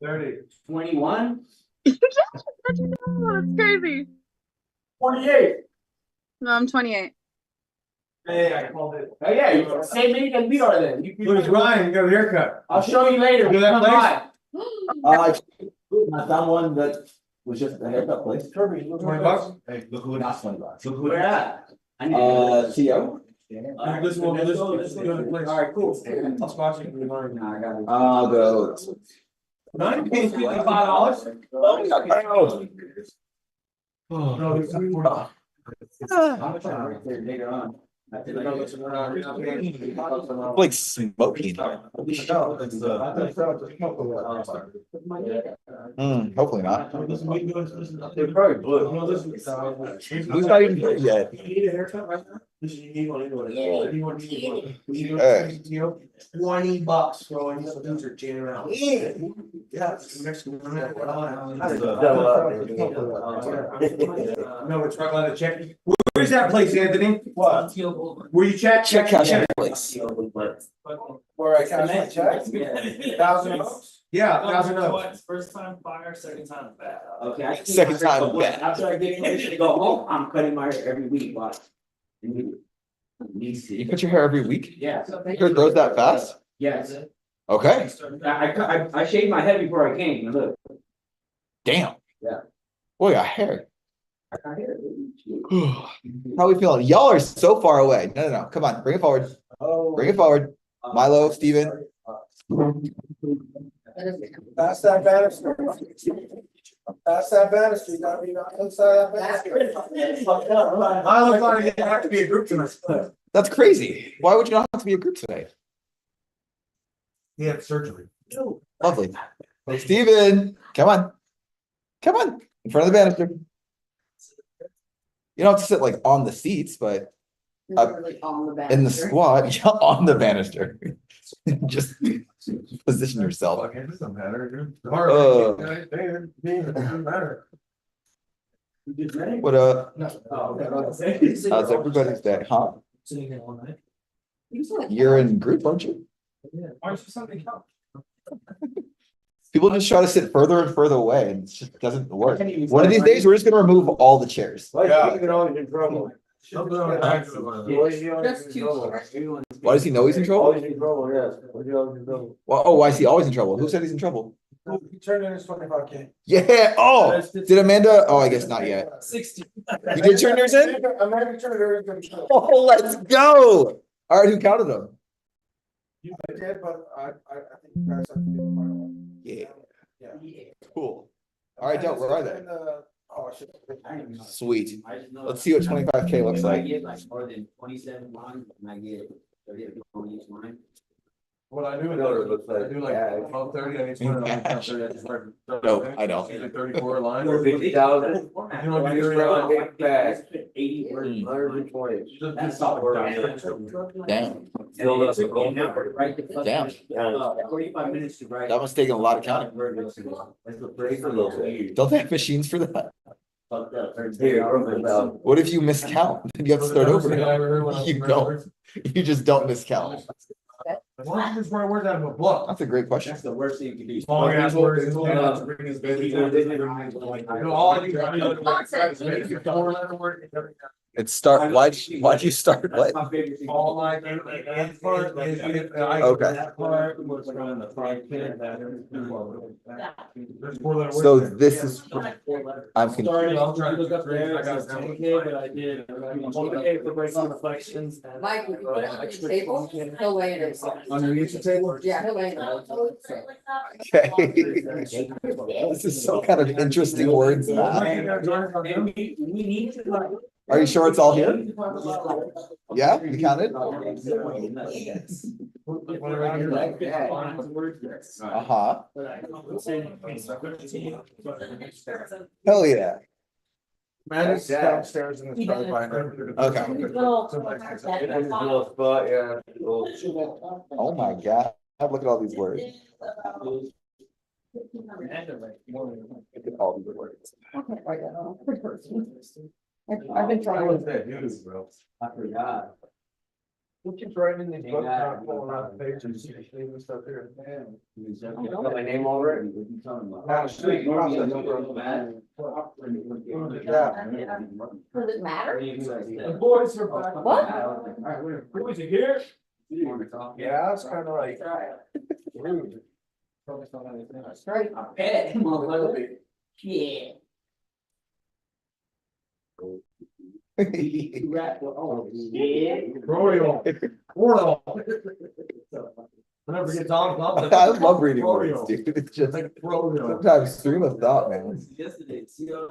30. 21. That's crazy. 28. No, I'm 28. Hey, I called it. Oh yeah, you're the same age as we are then. Who's Ryan? You got a haircut. I'll show you later. You know that Come place? by. I found one that was just a haircut place. $20? Hey, look who not $20. Look where at. I need CO. This one, this place. All right, cool. I'll spot you. Nah, I got it. I'll go. $55. Oh, No, there's $40. I'm trying to write there later on. I feel like it's like smoking. Hopefully not. They're probably blue. Who's not even here yet? You need a haircut right now? You need one anyway. Hey. $20, bro. And these are jamming around. Yeah. No, it's right by the check. Where's that place, Anthony? What? Where you check? Check cash in place. Where I cash my check? $1,000. Yeah, $1,000. First time fire, second time bad. Okay. I keep Second my hair time cut. back. After I get permission to go home, I'm cutting my hair every week, but. You cut your hair every week? Yeah. Your hair grows that fast? Yes. Okay. I shaved my head before I came, and look. Damn. Yeah. Boy, got hair. I got hair. How we feeling? Y'all are so far away. No. Come on, bring it forward. Bring it forward. Milo, Steven. Pass that banister. Pass that banister. You gotta be inside that banister. Milo's not gonna have to be a group tonight. That's crazy. Why would you not have to be a group tonight? He had surgery. Lovely. Steven, come on. Come on. In front of the banister. You don't have to sit like on the seats, but Literally on the in the banister. squat, yeah, on the banister. Just position yourself. It doesn't matter. Doesn't matter. What up? Oh, How's everybody's day? Huh? Sitting here all night. You're in group, aren't you? Yeah. Why don't you something couch? People just try to sit further and further away and it just doesn't work. One of these days, we're just gonna remove all the chairs. Yeah. in trouble. Just two chairs. Why does he know he's in trouble? Always in trouble, yes. Well, oh, why is he always in trouble? Who said he's in trouble? He turned in his 25K. Yeah. Oh, did Amanda? Oh, I guess not yet. 60. You did turn yours in? Amanda turned hers in. Oh, let's go. All right, who counted them? I did, but I think you guys have to give a final one. Yeah. Yeah. Cool. All right, Del, where are they? Oh, shit. Sweet. Let's see what 25K looks I like. get like more than 27 lines, and I get 30 on each line. What I do, I do like 12:30, I need Cash. 12:30. No, I know. 34 lines. Or 50,000. You don't do it around big bag. Mm. 80 words, 120. Just That's do all we're Damn. Filled up the gold number, right? Damn. 45 minutes to write. That must take a lot of counting. Don't they have machines for that? What if you miscount? Then you have to start over. You don't. You just don't miscount. As long as we're words out of a book. That's a great question. That's the worst thing you can do. Long ass words. It's only not to bring his baby. No, all I do is four-letter word. It's start. Why'd you start? That's What? my favorite thing. All I do and part is Okay. that part was around the 5K. There's four-letter words. So there. this is. I'm confused. Sorry, I'm trying to look up there, I it got says it. 10K, but I did. 10K for breaking reflections. and- Mike, would you put it on the table? He'll lay it in. Underneath the table? Yeah, he'll lay it Okay. This is some kind of interesting words. Now. And we need to like. Are you sure it's all here? Yeah, you counted? Uh-huh. Hell yeah. Man, it's downstairs in the start binder. Okay. Oh my God. Look at all these words. Look at all these words. I've been trying. I forgot. Who keeps writing in these books, not pulling around the pages, leaving stuff here? Got my name over it? Now, street process. Does it matter? The boys are back. What? Boys are here? Yeah, it's kind of like. Rude. Right. Yeah. Royal. Royal. Whenever it's on. I love reading words, dude. It's just sometimes stream of thought, man. Yesterday, see, I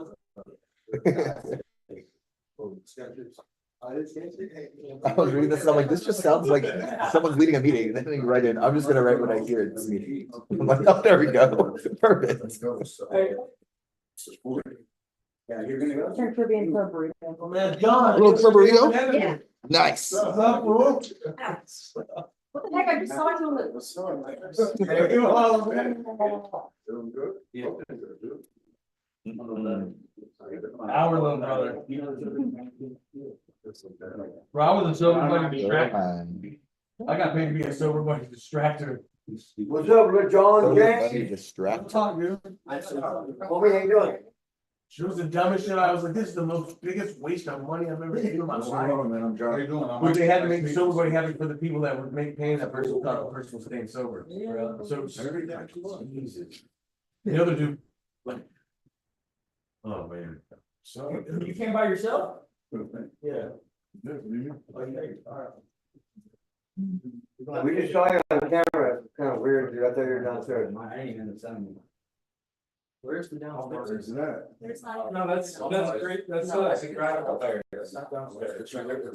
was reading this and I'm like, this just sounds like someone's leading a meeting. And then you write in, I'm just gonna write what I hear at this meeting. I'm like, oh, there we go. Perfect. Yeah, you're gonna go. Turn Caribbean for a burrito. Oh, man, John. A little burrito? Yeah. Nice. What the heck? I just saw you on the. Our little brother. Bro, I was a sober buddy distractor. I got paid to be a sober buddy distractor. What's up, Rich John Everybody James? distract. Talk, dude. What were you doing? She was the dumbest shit. I was like, this is the most biggest waste of money I've ever seen in my life. But they had to make sober buddy happy for the people that would make paying that person thought the person was staying sober. So Jesus. The other dude, like. Oh, man. So. You came by yourself? Yeah. We just saw you on camera, kind of weird, dude. I thought you were downstairs. I ain't even understanding. Where's the downstairs? There's not. No, that's great, that's a drive up there. It's not downstairs. It's right there.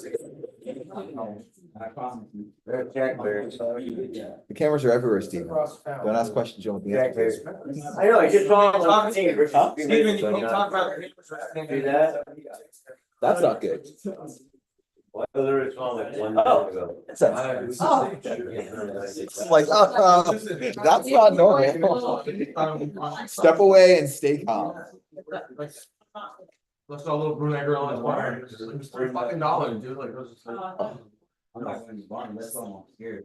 I promise you. There's Jack there. The cameras are everywhere, Steven. Don't ask questions you don't want the Jack answers. there. I know, I just saw him on TV. Huh? Steven, you can't talk about. See that? That's not good. Well, there is one like 1 Oh. minute ago. It's like, that's not normal. Step away and stay calm. Let's saw a little brunette girl on his wire. It was $3 dude. Like, it was just like. I'm not gonna be blind, that's all I'm scared.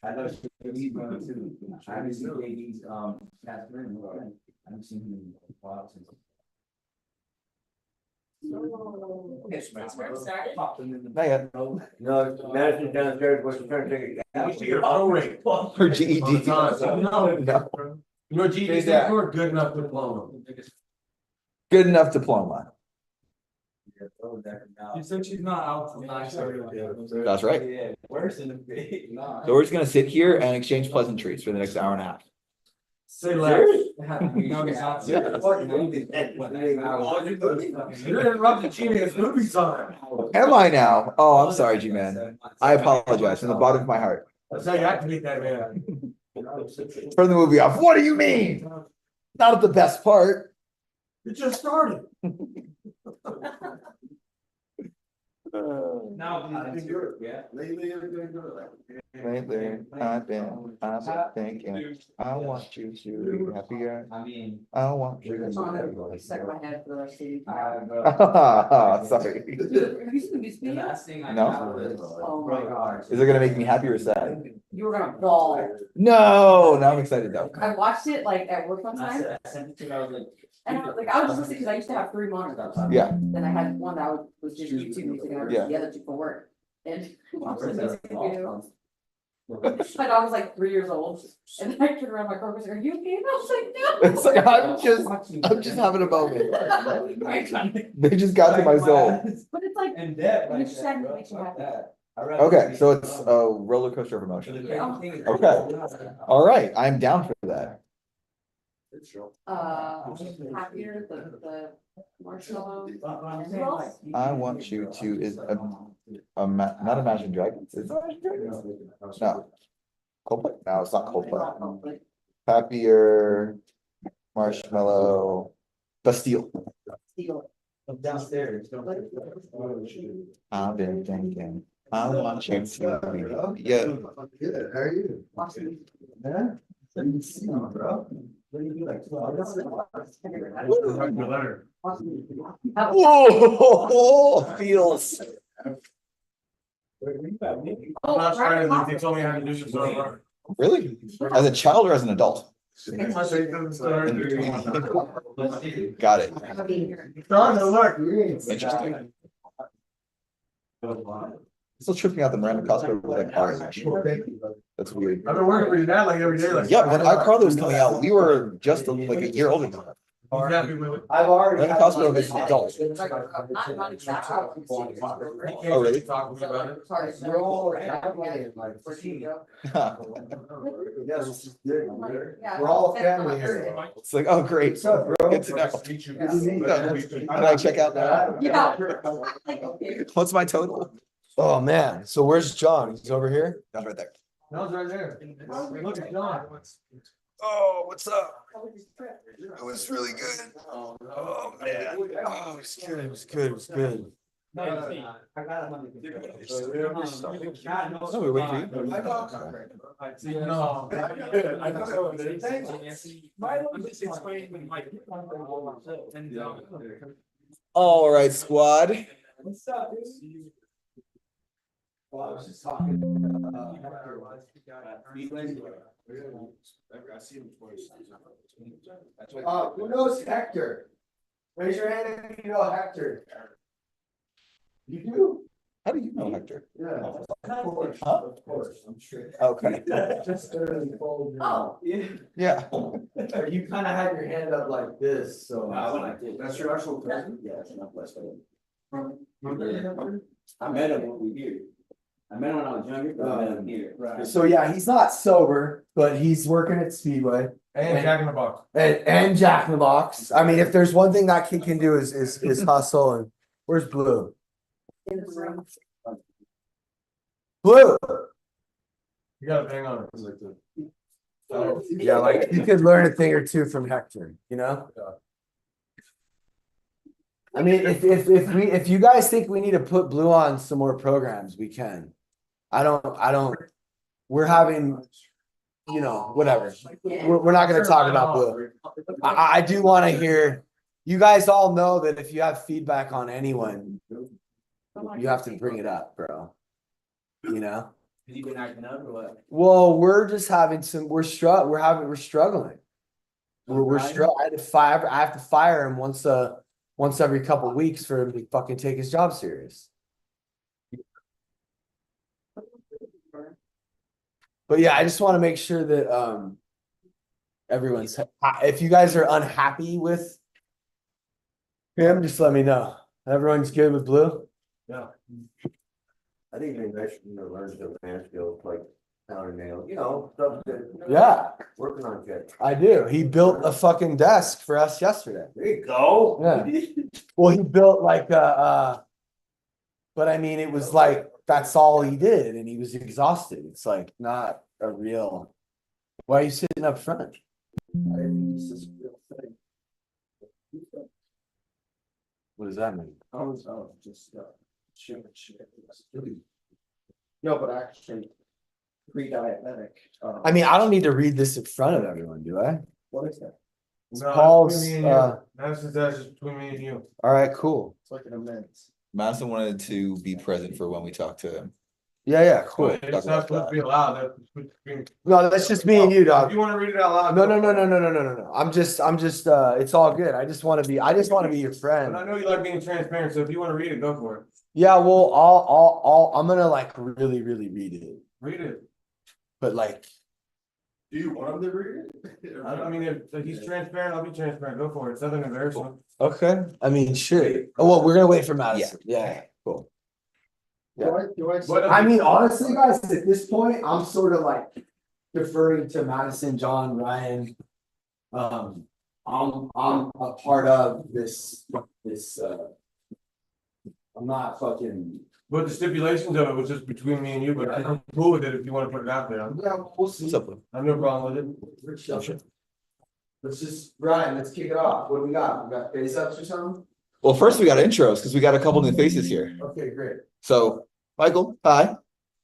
I know he's going too. I haven't seen AD's Catherine. I haven't seen him in a while since. Not yet. No, Madison downstairs was trying to take it. I used to get a pro rate. For GED. No. No. You know, GED stands for good enough diploma. Good enough diploma. She said she's not out till 9:30. That's right. Yeah, worse than the big. So we're just gonna sit here and exchange pleasantries for the next hour and a half. Say less. No, it's not. You're interrupting cheating, it's movie time. Am I now? Oh, I'm sorry, G-Man. I apologize from the bottom of my heart. That's how you activate that, man. Turn the movie off. What do you mean? Not at the best part. It just started. Now, Yeah. Lately, I've been thinking, I want you to be happier. I mean. I want you It's on it. to. Stuck in my head for the rest of the. Sorry. Have you seen this The video? last thing I No. know is. Oh my God. Is it gonna make me happy or sad? You were gonna bawl. No, now I'm excited though. I watched it like at work one I time, said, I sent it to her, I was like. and I was like, I was just listening, because I used to have 3 monitors. Yeah. Then I had one that was just YouTube music, and I Yeah. was the other 2 for work. And I watched the That's music video. awesome. My dog was like 3 years old, and then I turned around, my coworker was like, "Are you okay?" And I was like, "No." It's like, I'm just having a moment. They just got to my soul. But it's like, in depth. you just said it makes you happy. Okay, so it's a roller coaster of emotion. Okay. All right, I'm down for that. Happier, the marshmallow. I want you to is not Imagine Dragons. Is it Imagine Dragons? No. Coldplay? No, it's not Coldplay. Happier, Marshmallow, Bastille. Downstairs. I've been thinking, I want you to be, yeah. Good, how are you? Awesome. Yeah. Bro. What do you do, like? Write me a letter. Whoa, feels. I'm not trying to, they told me how to do this. So Really? As a child or as an adult? my faith doesn't start. Got it. John, no luck. Interesting. Still tripping out the Miranda Costco was like orange. That's weird. I've been working for your dad like every day. Like, Yeah, when iCarly was coming out, we were just like a year older than her. he's happy with it. I've already. Miranda Costco is an adult. Oh, really? Talk to me about it. We're all like. Yes, this is good. We're all family here. It's like, oh, great. What's up, bro? Good to know. Can I check out now? Yeah. What's my total? Oh, man. So where's John? He's over here? That's right there. That was right there. Look at John. Oh, what's up? It was really good. Oh, man. Oh, it was good. It was good. It was good. I got him on the. No, we wait for you. No. All right, squad. What's up, dude? Well, I was just talking. Who knows Hector? Raise your hand if you know Hector. You do? How do you know Hector? Yeah. Of course, Huh? of course, I'm sure. Okay. Just barely fold your- Oh. Yeah. You kind of had your hand up like this, so. That's your actual cousin? Yeah, it's not West End. I met him when we here. I met him when I was younger, but I met him here. Right. So yeah, he's not sober, but he's working at Speedway And Jack in the Box. and Jack in the Box. I mean, if there's one thing that kid can do is hustle. And where's Blue? Blue. You gotta bang on it. Yeah, like you could learn a thing or two from Hector, you know? I mean, if you guys think we need to put Blue on some more programs, we can. I don't, we're having, you know, whatever. We're not gonna talk about Blue. I do want to hear, you guys all know that if you have feedback on anyone, you have to bring it up, bro. You know? Has he been acting up or what? Well, we're just having some, we're struggling. I have to fire him once every couple weeks for him to fucking take his job serious. But yeah, I just want to make sure that everyone's, if you guys are unhappy with him, just let me know. Everyone's good with Blue? Yeah. I think maybe I should learn some hand skills like pounding nails, stuff that. Yeah, Working on kids. I do. He built a fucking desk for us yesterday. There you go. Yeah. Well, he built like but I mean, it was like, that's all he did and he was exhausted. It's like not a real, why are you sitting up front? I think it's just a real thing. What does that mean? Just no, but actually, pre-diabetic. I mean, I don't need to read this in front of everyone, do I? What is that? It's No, Paul's, that's between me and you. That's just between me and you. all right, cool. It's like an immense. Madison wanted to be present for when we talked to him. Yeah, cool. It's not supposed to be allowed. No, that's just me and you, If dog. you wanna read it out loud. No. I'm just, it's all good. I just want to be your But I friend. know you like being transparent, so if you wanna read it, go for it. Yeah, well, I'm gonna like really read it, Read it. but like, Do you want him to read it? I mean, if he's transparent, I'll be transparent. Go for it. It's nothing embarrassing. okay, I mean, sure. Oh, well, we're gonna wait for Madison. Yeah, cool. I mean, honestly, guys, at this point, I'm sort of like deferring to Madison, John, Ryan. I'm a part of this, I'm not fucking. But the stipulations of it was just between me and you, but I'm cool with it if you wanna put it out there. Yeah, we'll see. What's up, Blue? I have no problem with it. Let's just, Ryan, let's kick it off. What do we got? We got face ups or something? Well, first we got intros because we got a couple new faces here. Okay, great. So, Michael, hi.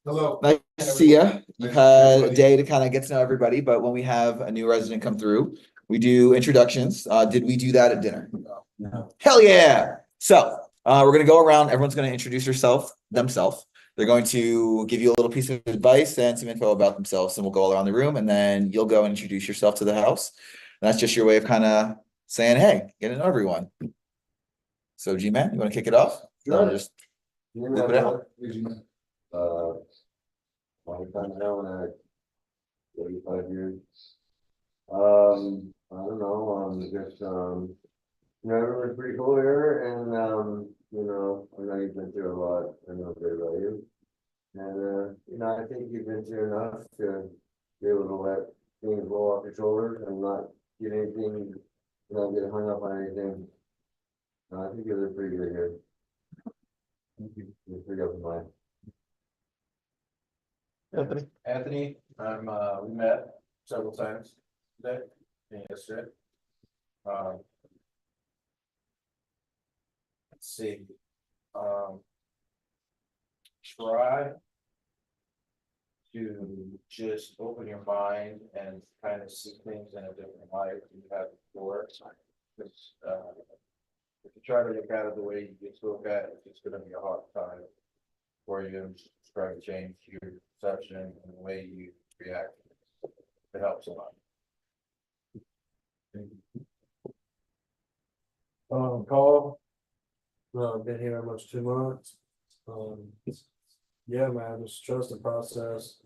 Hello. Nice to see you. You've had a day to kind of get to know everybody, but when we have a new resident come through, we do introductions. Did we do that at dinner? No. Hell yeah. So, we're gonna go around, everyone's gonna introduce themselves. They're going to give you a little piece of advice and some info about themselves, and we'll go all around the room, and then you'll go and introduce yourself to the house. And that's just your way of kind of saying, hey, get to know everyone. So G-Man, you wanna kick it off? Sure. Just whip it out. Long time now, and 35 years. I don't know, just, everyone's pretty cool here, and, I know you've been through a lot, I know a bit about you. And, I think you've been through enough to be able to let things roll off your shoulders and not get anything, not get hung up on anything. I think you're pretty good here. You're pretty open mind. Anthony, we met several times today and yesterday. Let's see. Try to just open your mind and kind of see things in a different light than you have before. Because if you try to look at it the way you used to look at it, it's gonna be a hard time for you. Just try to change your perception and the way you react. It helps a lot. Paul. Been here almost 2 months. Yeah, man, just trust the process.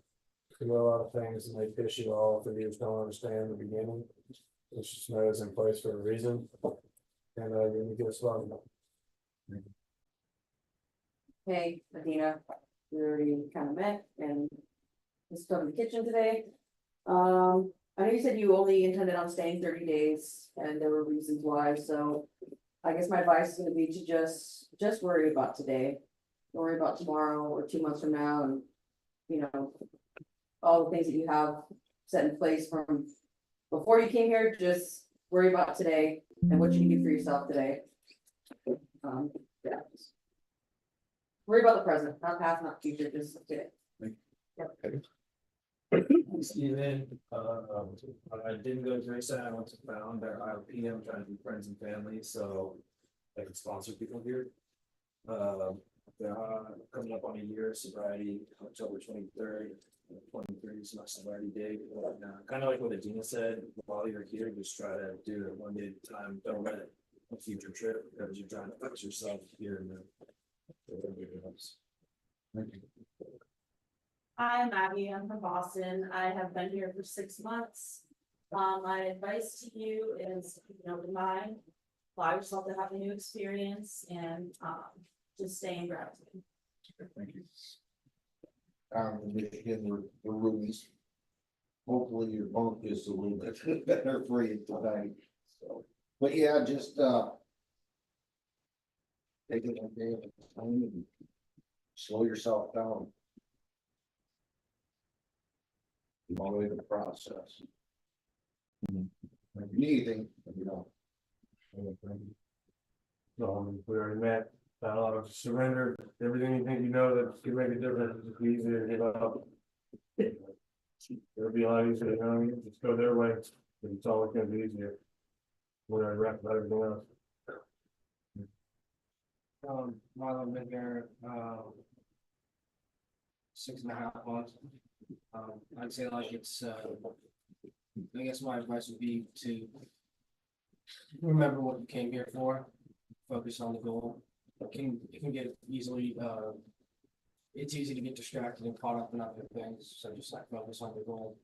You know, a lot of things and they piss you off and you just don't understand in the beginning. It's just know it's in place for a reason. And you get started. Hey, Adina, we already kind of met and just come in the kitchen today. I know you said you only intended on staying 30 days and there were reasons why, so I guess my advice is gonna be to just worry about today. Don't worry about tomorrow or 2 months from now and, all the things that you have set in place from before you came here, just worry about today and what you can do for yourself today. Yeah. Worry about the present, not past, not future, just today. Steven, I didn't go to Graceland, I went to Found, they're IOP, I'm trying to do friends and family, so I can sponsor people here. They're coming up on a year of sobriety, October 23rd, 23 is my sobriety date. Kind of like what Adina said, while you're here, just try to do it one day at a time, don't let it a future trip, because you're trying to fix yourself here and there. Thank you. I'm Abby, I'm from Boston. I have been here for 6 months. My advice to you is, open mind, allow yourself to have a new experience and just stay in gratitude. Thank you. In Michigan, the rooms. Hopefully your bunk is a little bit better for you tonight, so, but yeah, just, take it one day at a time and slow yourself down. Follow the process. If you need anything, We already met, surrender, everything you think that can make a difference, it's easier to give up. It'll be a lot easier, just go their way, it's always gonna be easier. When I wrap about everything else. I've been here, 6.5 months. I'd say it's, I guess my advice would be to remember what you came here for, focus on the goal. It can get easily, it's easy to get distracted and caught up in other things, so just focus on the goal.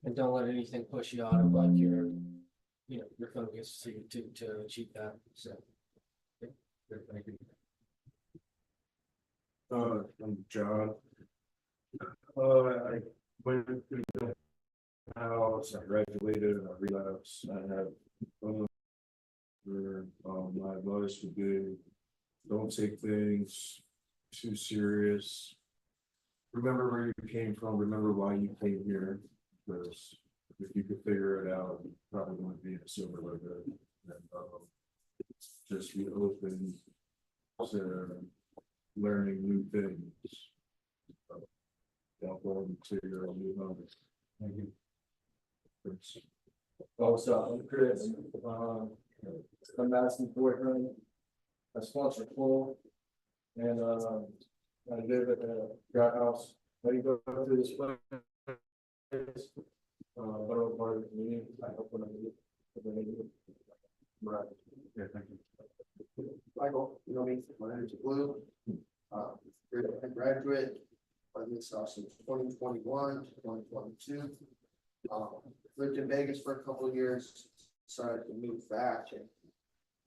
And don't let anything push you out of your focus to achieve that, so. Yeah, thank you. I'm John. I went through the house, I graduated, I relapsed, I had my advice would be don't take things too serious. Remember where you came from, remember why you came here, because if you could figure it out, you probably wouldn't be in a silver like that. And, just be open to learning new things. Don't go into your own new hobbies. Thank you. Oh, what's up? I'm Chris. I'm Madison's boyfriend. I sponsor pool. And, I live at the yacht house. I can go through this place. But I'm part of the community. I hope when I leave. Right. Yeah, thank you. Michael, you know me, my name is Blue. Graduate. I did this house in 2021 to 2022. Lived in Vegas for a couple of years, decided to move back and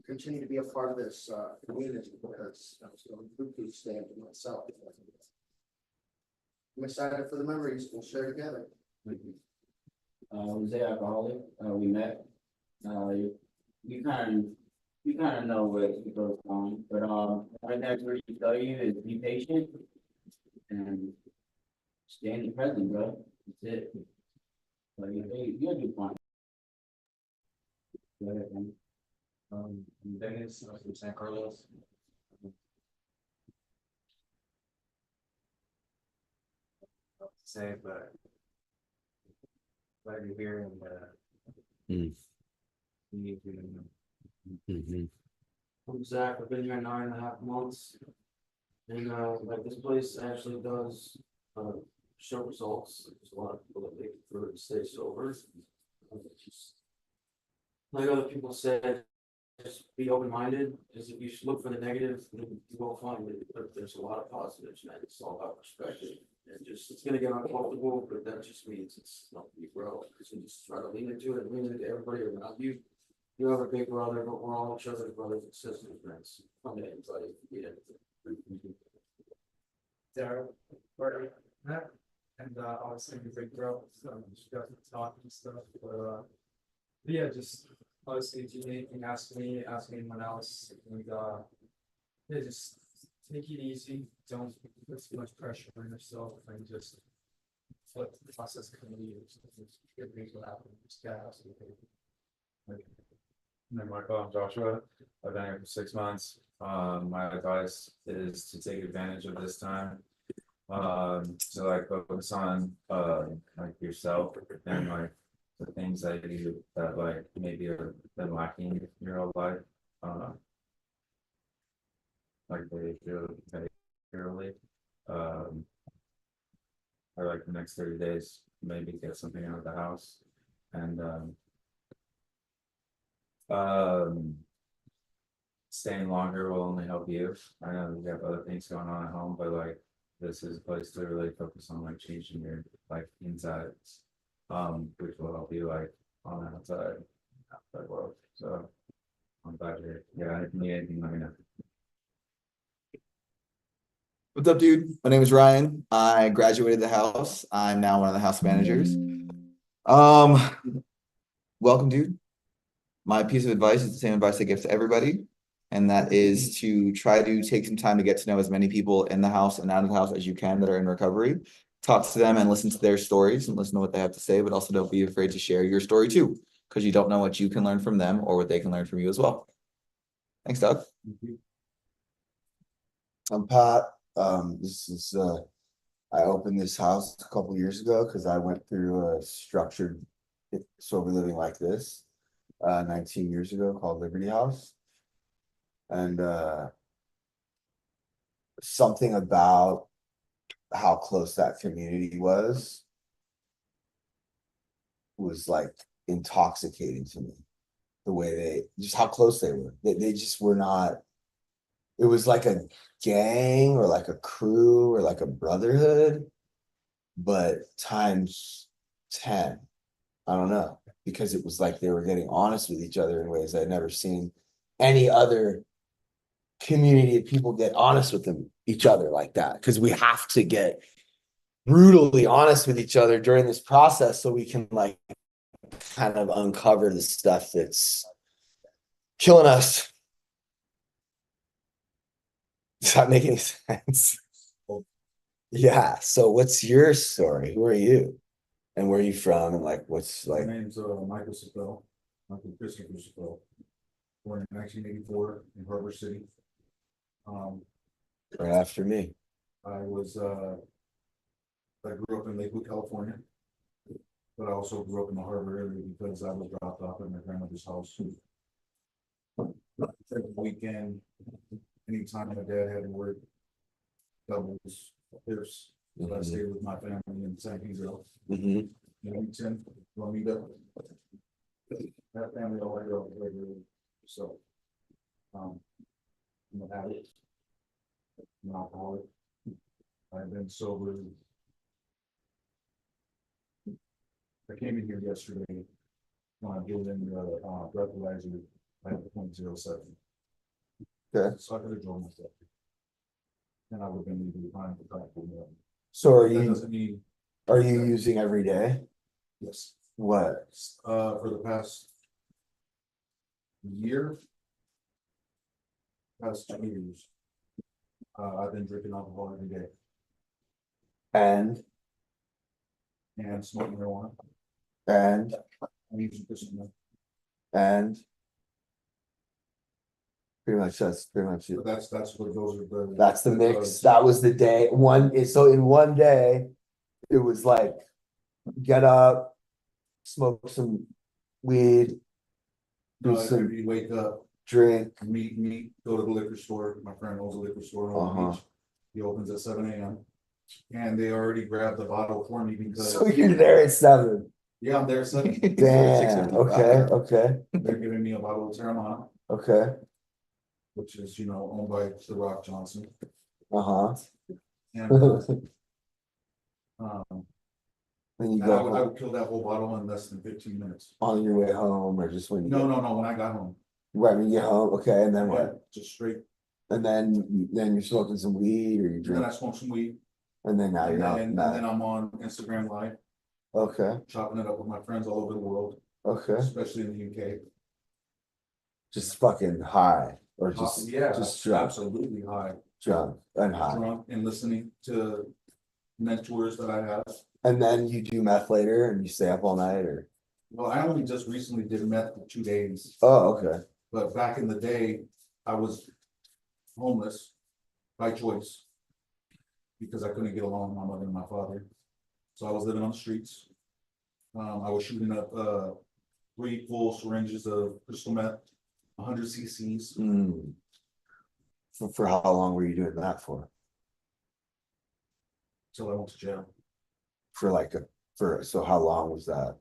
continue to be a part of this community because I was going through food stamp myself. I'm excited for the memories we'll share together. Jose alcoholic, we met, you kind of know what goes on, but, right next word to tell you is be patient and stay in the present, bro. That's it. Like, you'll do fine. Go ahead, man. Dennis, I'm from San Carlos. Say, but glad you're here and you need to. I'm Zach, I've been here 9.5 months. And like this place actually does show results. There's a lot of people that make it through and stay sober. Like other people said, just be open-minded, because if you look for the negative, you won't find it, but there's a lot of positives, man. It's all about perspective. And just it's gonna get uncomfortable, but that just means it's not you grow. Because you just try to lean into it and lean into everybody around you. You have a big brother, but we're all each other's brothers and sisters, friends. Come to anybody, yeah. Daryl, where and obviously the big growth, so just got to talk and stuff, but yeah, just obviously if you need anything, ask me anyone else, and yeah, just take it easy, don't put too much pressure on yourself, and just let the process come to you. Good things will happen, just gotta have some faith. And then Michael, I'm Joshua. I've been here for 6 months. My advice is to take advantage of this time. To like focus on like yourself and like the things that like maybe have been lacking in your whole life. Like they feel purely. Or like the next 30 days, maybe get something out of the house. And staying longer will only help you. I know we have other things going on at home, but like this is a place to really focus on like changing your life inside, which will help you like on the outside world. So I'm glad you're here. Yeah, if you need anything, let me know. What's up, dude? My name is Ryan. I graduated the house. I'm now one of the house managers. Welcome, dude. My piece of advice is the same advice I give to everybody, and that is to try to take some time to get to know as many people in the house and out of the house as you can that are in recovery. Talk to them and listen to their stories and listen to what they have to say, but also don't be afraid to share your story too, because you don't know what you can learn from them or what they can learn from you as well. Thanks, Doug. I'm Pat. This is I opened this house a couple years ago because I went through a structured sober living like this 19 years ago called Liberty House. And something about how close that community was like intoxicating to me. The way just how close they were. They just were not. It was like a gang or like a crew or like a brotherhood, but times 10. I don't know, because it was like they were getting honest with each other in ways I'd never seen any other community of people get honest with each other like that. Because we have to get brutally honest with each other during this process so we can like kind of uncover the stuff that's killing us. Does that make any sense? Yeah. So what's your story? Who are you? And where are you from? And like, what's like? My name's Michael Chappelle. Michael Christopher Chappelle. Born in 1984 in Harbor City. Right after me. I grew up in Lakewood, California. But I also grew up in the harbor area because I was dropped off at my grandmother's house. Every weekend, anytime my dad had to work, doubles, fifths, so I stayed with my family in San Pedro. Mhm. Wilmington, Romita. That family all grew up regularly, so. I'm an addict. I'm an alcoholic. I've been sober. I came in here yesterday. When I gave them the breathalyzer, I had 0.07. Okay. So I could have drawn myself. And I would have been legally fine for that. So are That you, doesn't mean, are you using every day? yes, What? for the past year. Past 2 years. I've been drinking alcohol every day And, and smoking marijuana. and, I'm using crystal meth. and. Pretty much, that's pretty much it. But that's what those are the. That's the mix. That was the day. So in one day, it was like, get up, smoke some weed, do some You wake up, drink. meet, go to the liquor store. My friend owns a liquor store on the beach. He opens at 7 a.m. And they already grabbed the bottle for me because. So you're there at 7. Yeah, I'm there at 7. Damn, okay. They're giving me a bottle of Terramana, Okay, which is, owned by The Rock Johnson. uh-huh. And, Then you and I go would kill that whole bottle in less than 15 minutes. on your way home or just when you. No, when I got home. Right, when you get home, okay, and then Yeah, what? just straight. And then you're smoking some weed or you Then I drink, smoke some weed. and then now you're not, And then I'm on Instagram Live, okay, chopping it up with my friends all over the world, okay. especially in the UK. Just fucking high, or just, Yeah, just drunk, absolutely high. drunk and high. Drunk and listening to mentors that I have. And then you do meth later and you stay up all night or? Well, I only just recently did meth for 2 days, Oh, okay, but back in the day, I was homeless by choice. Because I couldn't get along with my mother and my father. So I was living on the streets. I was shooting up 3 full syringes of crystal meth, 100 cc's. For how long were you doing that for? Till I went to jail. So how long was that?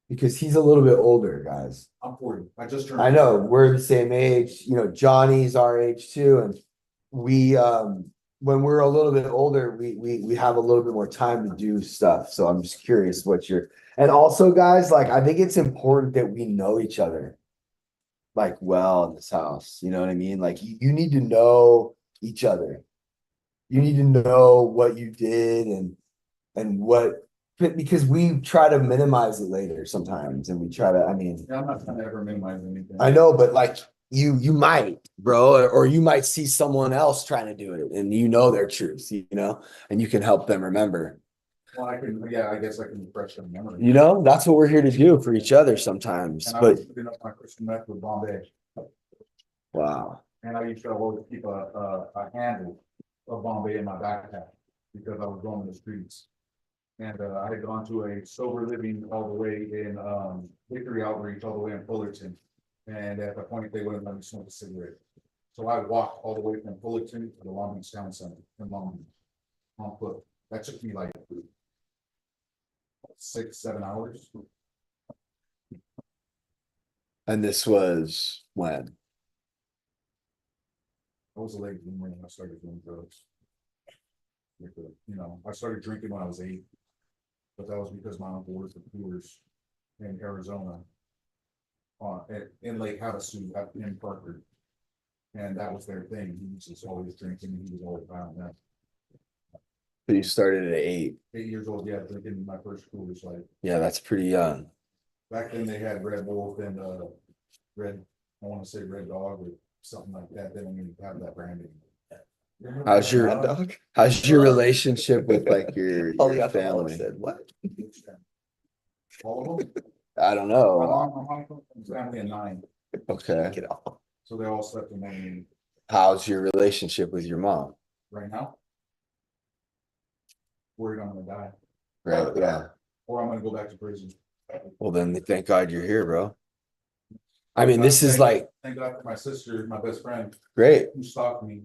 Because he's a little bit older, guys. I'm 40. I just turned. I know, we're the same age, Johnny's our age too, and we, when we're a little bit older, we have a little bit more time to do stuff, so I'm just curious and also, guys, like, I think it's important that we know each other, like, well, in this house, you know what I mean? Like, you need to know each other. You need to know what you did and what, because we try to minimize it later sometimes, and we try to, Yeah, I'm not trying to ever minimize anything. I know, but like you might, bro, or you might see someone else trying to do it and their truth, and you can help them remember. Well, I guess I can refresh their memory. That's what we're here to do for each other sometimes. And I But was shooting up my crystal meth with Bombay. wow. And I used to always keep a handle of Bombay in my backpack because I was going to the streets. And I had gone to a sober living all the way in Victory Outreach, all the way in Fullerton. And at the point they wouldn't let me smoke a cigarette. So I walked all the way from Fullerton to the Long Beach Town Center in Long Beach on foot. That took me like 6-7 hours. And this was when? I was late when I started doing drugs. I started drinking when I was 8, but that was because my uncle worked for Coors in Arizona, in Lake Havasu in Parker, and that was their thing. He was just always drinking. He was always around that. But you started at 8. 8 years old, yeah, drinking my first Coors Light. Yeah, that's pretty young. Back then they had Red Wolf and Red, I want to say Red Dog or something like that. They don't even have that branding. How's your relationship with like your family? Said what? All of them? I don't My know. mom was family of 9, Okay. so they all slept in one room. How's your relationship with your mom? Right now. worried I'm gonna die, Right, yeah. or I'm gonna go back to prison. Well, then thank God you're here, bro. I mean, this is like, Thank God for my sister, my best friend, great. who stalked me.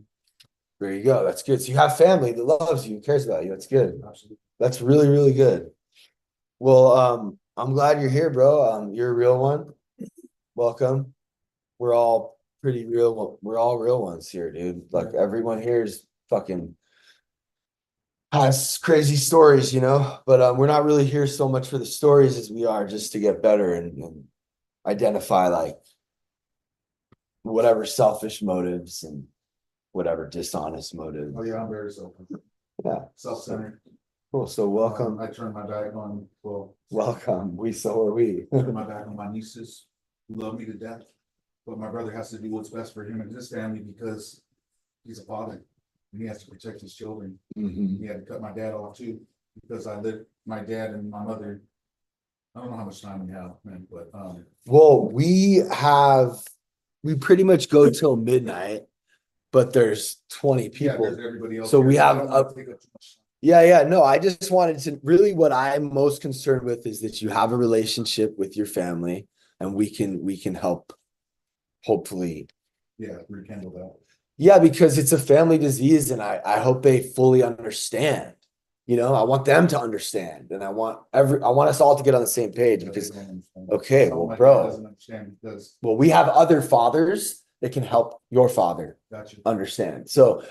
There you go. That's good. So you have family that loves you, cares about you. That's good. Absolutely. That's really, really good. Well, I'm glad you're here, bro. You're a real one. Welcome. We're all pretty real. We're all real ones here, dude. Like everyone here is fucking has crazy stories, you know, but we're not really here so much for the stories as we are just to get better and identify like whatever selfish motives and whatever dishonest motives. Oh, yeah, I'm very selfish. Yeah. Self-centered. Cool. So welcome. I turned my back on, well, Welcome. So are we. turned my back on my nieces, who love me to death. But my brother has to do what's best for him and his family because he's a father and he has to protect his children. Mhm. He had to cut my dad off too, because I lived, my dad and my mother. I don't know how much time we have, man, but Well, we pretty much go till midnight, but there's 20 yeah, people. there's everybody else. So here, we I have don't wanna a- take up too much time. Yeah, no, I just wanted to really what I'm most concerned with is that you have a relationship with your family and we can help hopefully. Yeah, rekindle that. Yeah, because it's a family disease and I hope they fully understand. You know, I want them to understand and I want us all to get on the same page because okay, well, bro. Doesn't understand because. Well, we have other fathers that can help your father Gotcha. understand. So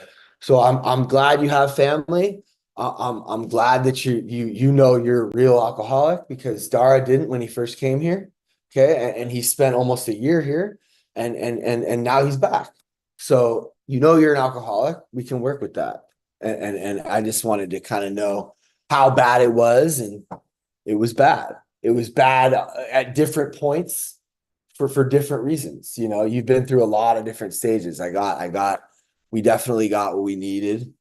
I'm glad you have family. I'm glad that you know you're a real alcoholic because Dara didn't when he first came here. Okay, and he spent almost a year here, and now he's back. So you know you're an alcoholic. We can work with that. And I just wanted to kind of know how bad it was, and it was bad. It was bad at different points for different reasons. You know, you've been through a lot of different stages. We definitely got what we needed.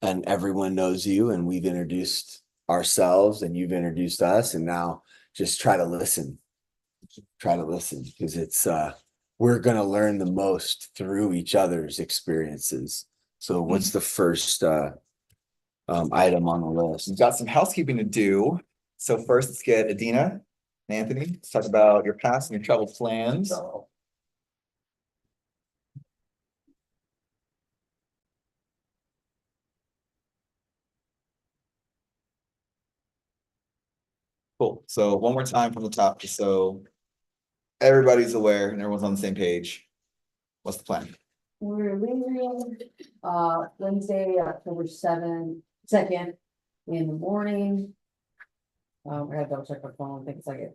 And everyone knows you and we've introduced ourselves and you've introduced us and now just try to listen because it's we're going to learn the most through each other's experiences. So what's the first item on the list? We've got some housekeeping to do. So first, let's get Adina and Anthony. Let's talk about your past and your travel plans. Cool. So one more time from the top, just so everybody's aware and everyone's on the same page. What's the plan? We're leaving, Wednesday, October 2nd in the morning. I gotta double check my phone, I think it's like at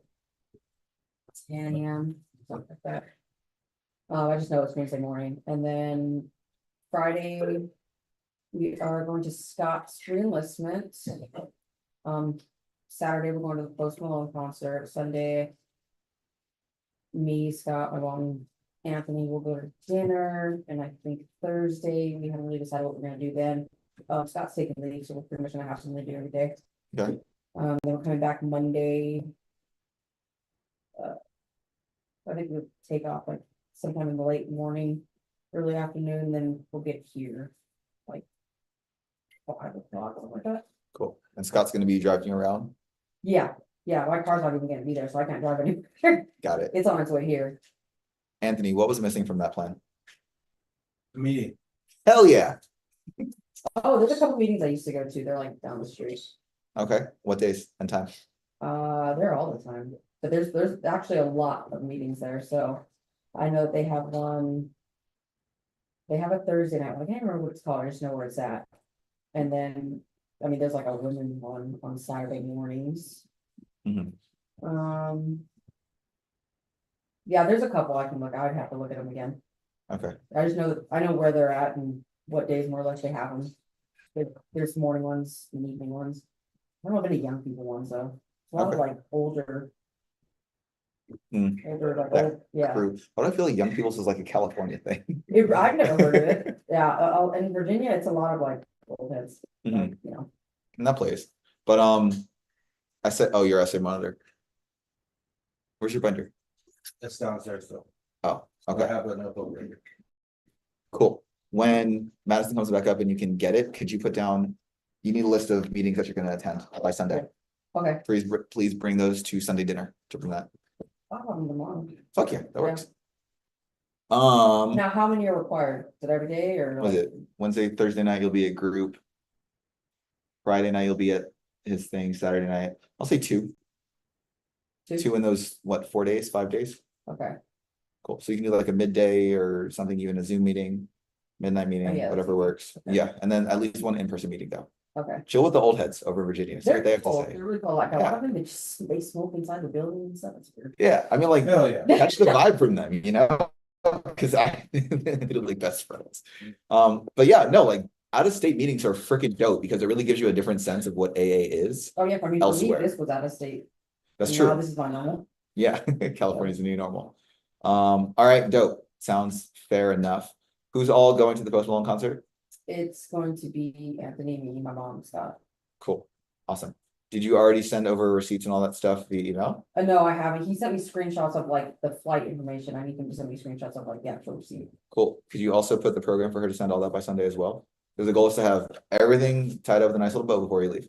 10 AM, something like that. I just know it's Wednesday morning, and then Friday, we are going to Scott's reenlistment. Saturday, we're going to the Post Malone concert. Sunday, me, Scott, my mom, Anthony will go to dinner, and I think Thursday, we haven't really decided what we're gonna do then. Scott's taking leave, so we're pretty much gonna have something to do every day. Okay. Then we're coming back Monday. I think we'll take off like sometime in the late morning, early afternoon, then we'll get here. Like 5 o'clock, something like that. Cool. And Scott's gonna be driving around. Yeah, my car's not even gonna be there, so I can't drive anywhere. Got it. It's on its way here. Anthony, what was missing from that plan? Me. Hell yeah. Oh, there's a couple meetings I used to go to, they're like down the street. Okay. What days and time? They're all the time, but there's actually a lot of meetings there, so. I know that they have one. They have a Thursday night, I can't remember what it's called, I just know where it's at. And then, I mean, there's like a women's one on Saturday mornings. Mhm. Yeah, there's a couple I can look, I'd have to look at them again. Okay. I just know, I know where they're at and what days more or less they have them. There's morning ones and evening ones. I don't know if any young people ones though. A lot of like older. Mm. Older, like That old, yeah. Crew. Why do I feel like young people's is like a California thing? I've never heard of it. Yeah, in Virginia, it's a lot of like old heads, Mhm. you know. In that place. But I said, oh, your essay monitor. Where's your binder? That's downstairs though. Oh, I okay, have that notebook right here. cool. When Madison comes back up and you can get it, could you put down You need a list of meetings that you're gonna attend by Sunday. Okay. Please bring those to Sunday dinner to bring that. I'll have them tomorrow. Fuck yeah, that Yeah. works. Now, how many are required? Is it every day or? Was it Wednesday, Thursday night, you'll be a group. Friday night, you'll be at his thing, Saturday night, I'll say two. Two in those, what, 4 days, 5 days? Okay, Cool, so you can do like a midday or something, even a Zoom meeting, midnight meeting, yeah, whatever works. Yeah, and then at least one in-person meeting though. okay. Chill with the old heads over Virginia, see what they have to cool. say. They're really cool. Like, a lot of them, they smoke inside the building and stuff. It's weird. Yeah, I mean, like, Hell yeah. catch the vibe from them, you know? Cause I, they're like best friends. But yeah, no, like, out-of-state meetings are freaking dope because it really gives you a different sense of what AA is. Oh, yeah, for me, Elsewhere. this was out of state. That's Now true. This is my normal. Yeah, California's the new normal. All right, dope. Sounds fair enough. Who's all going to the Post Malone concert? It's going to be Anthony, me, my mom, Scott. Cool, awesome. Did you already send over receipts and all that stuff via email? No, I haven't. He sent me screenshots of like the flight information. I need him to send me screenshots of like the actual receipt. Cool. Could you also put the program for her to send all that by Sunday as well? Because the goal is to have everything tied up with a nice little bow before you leave.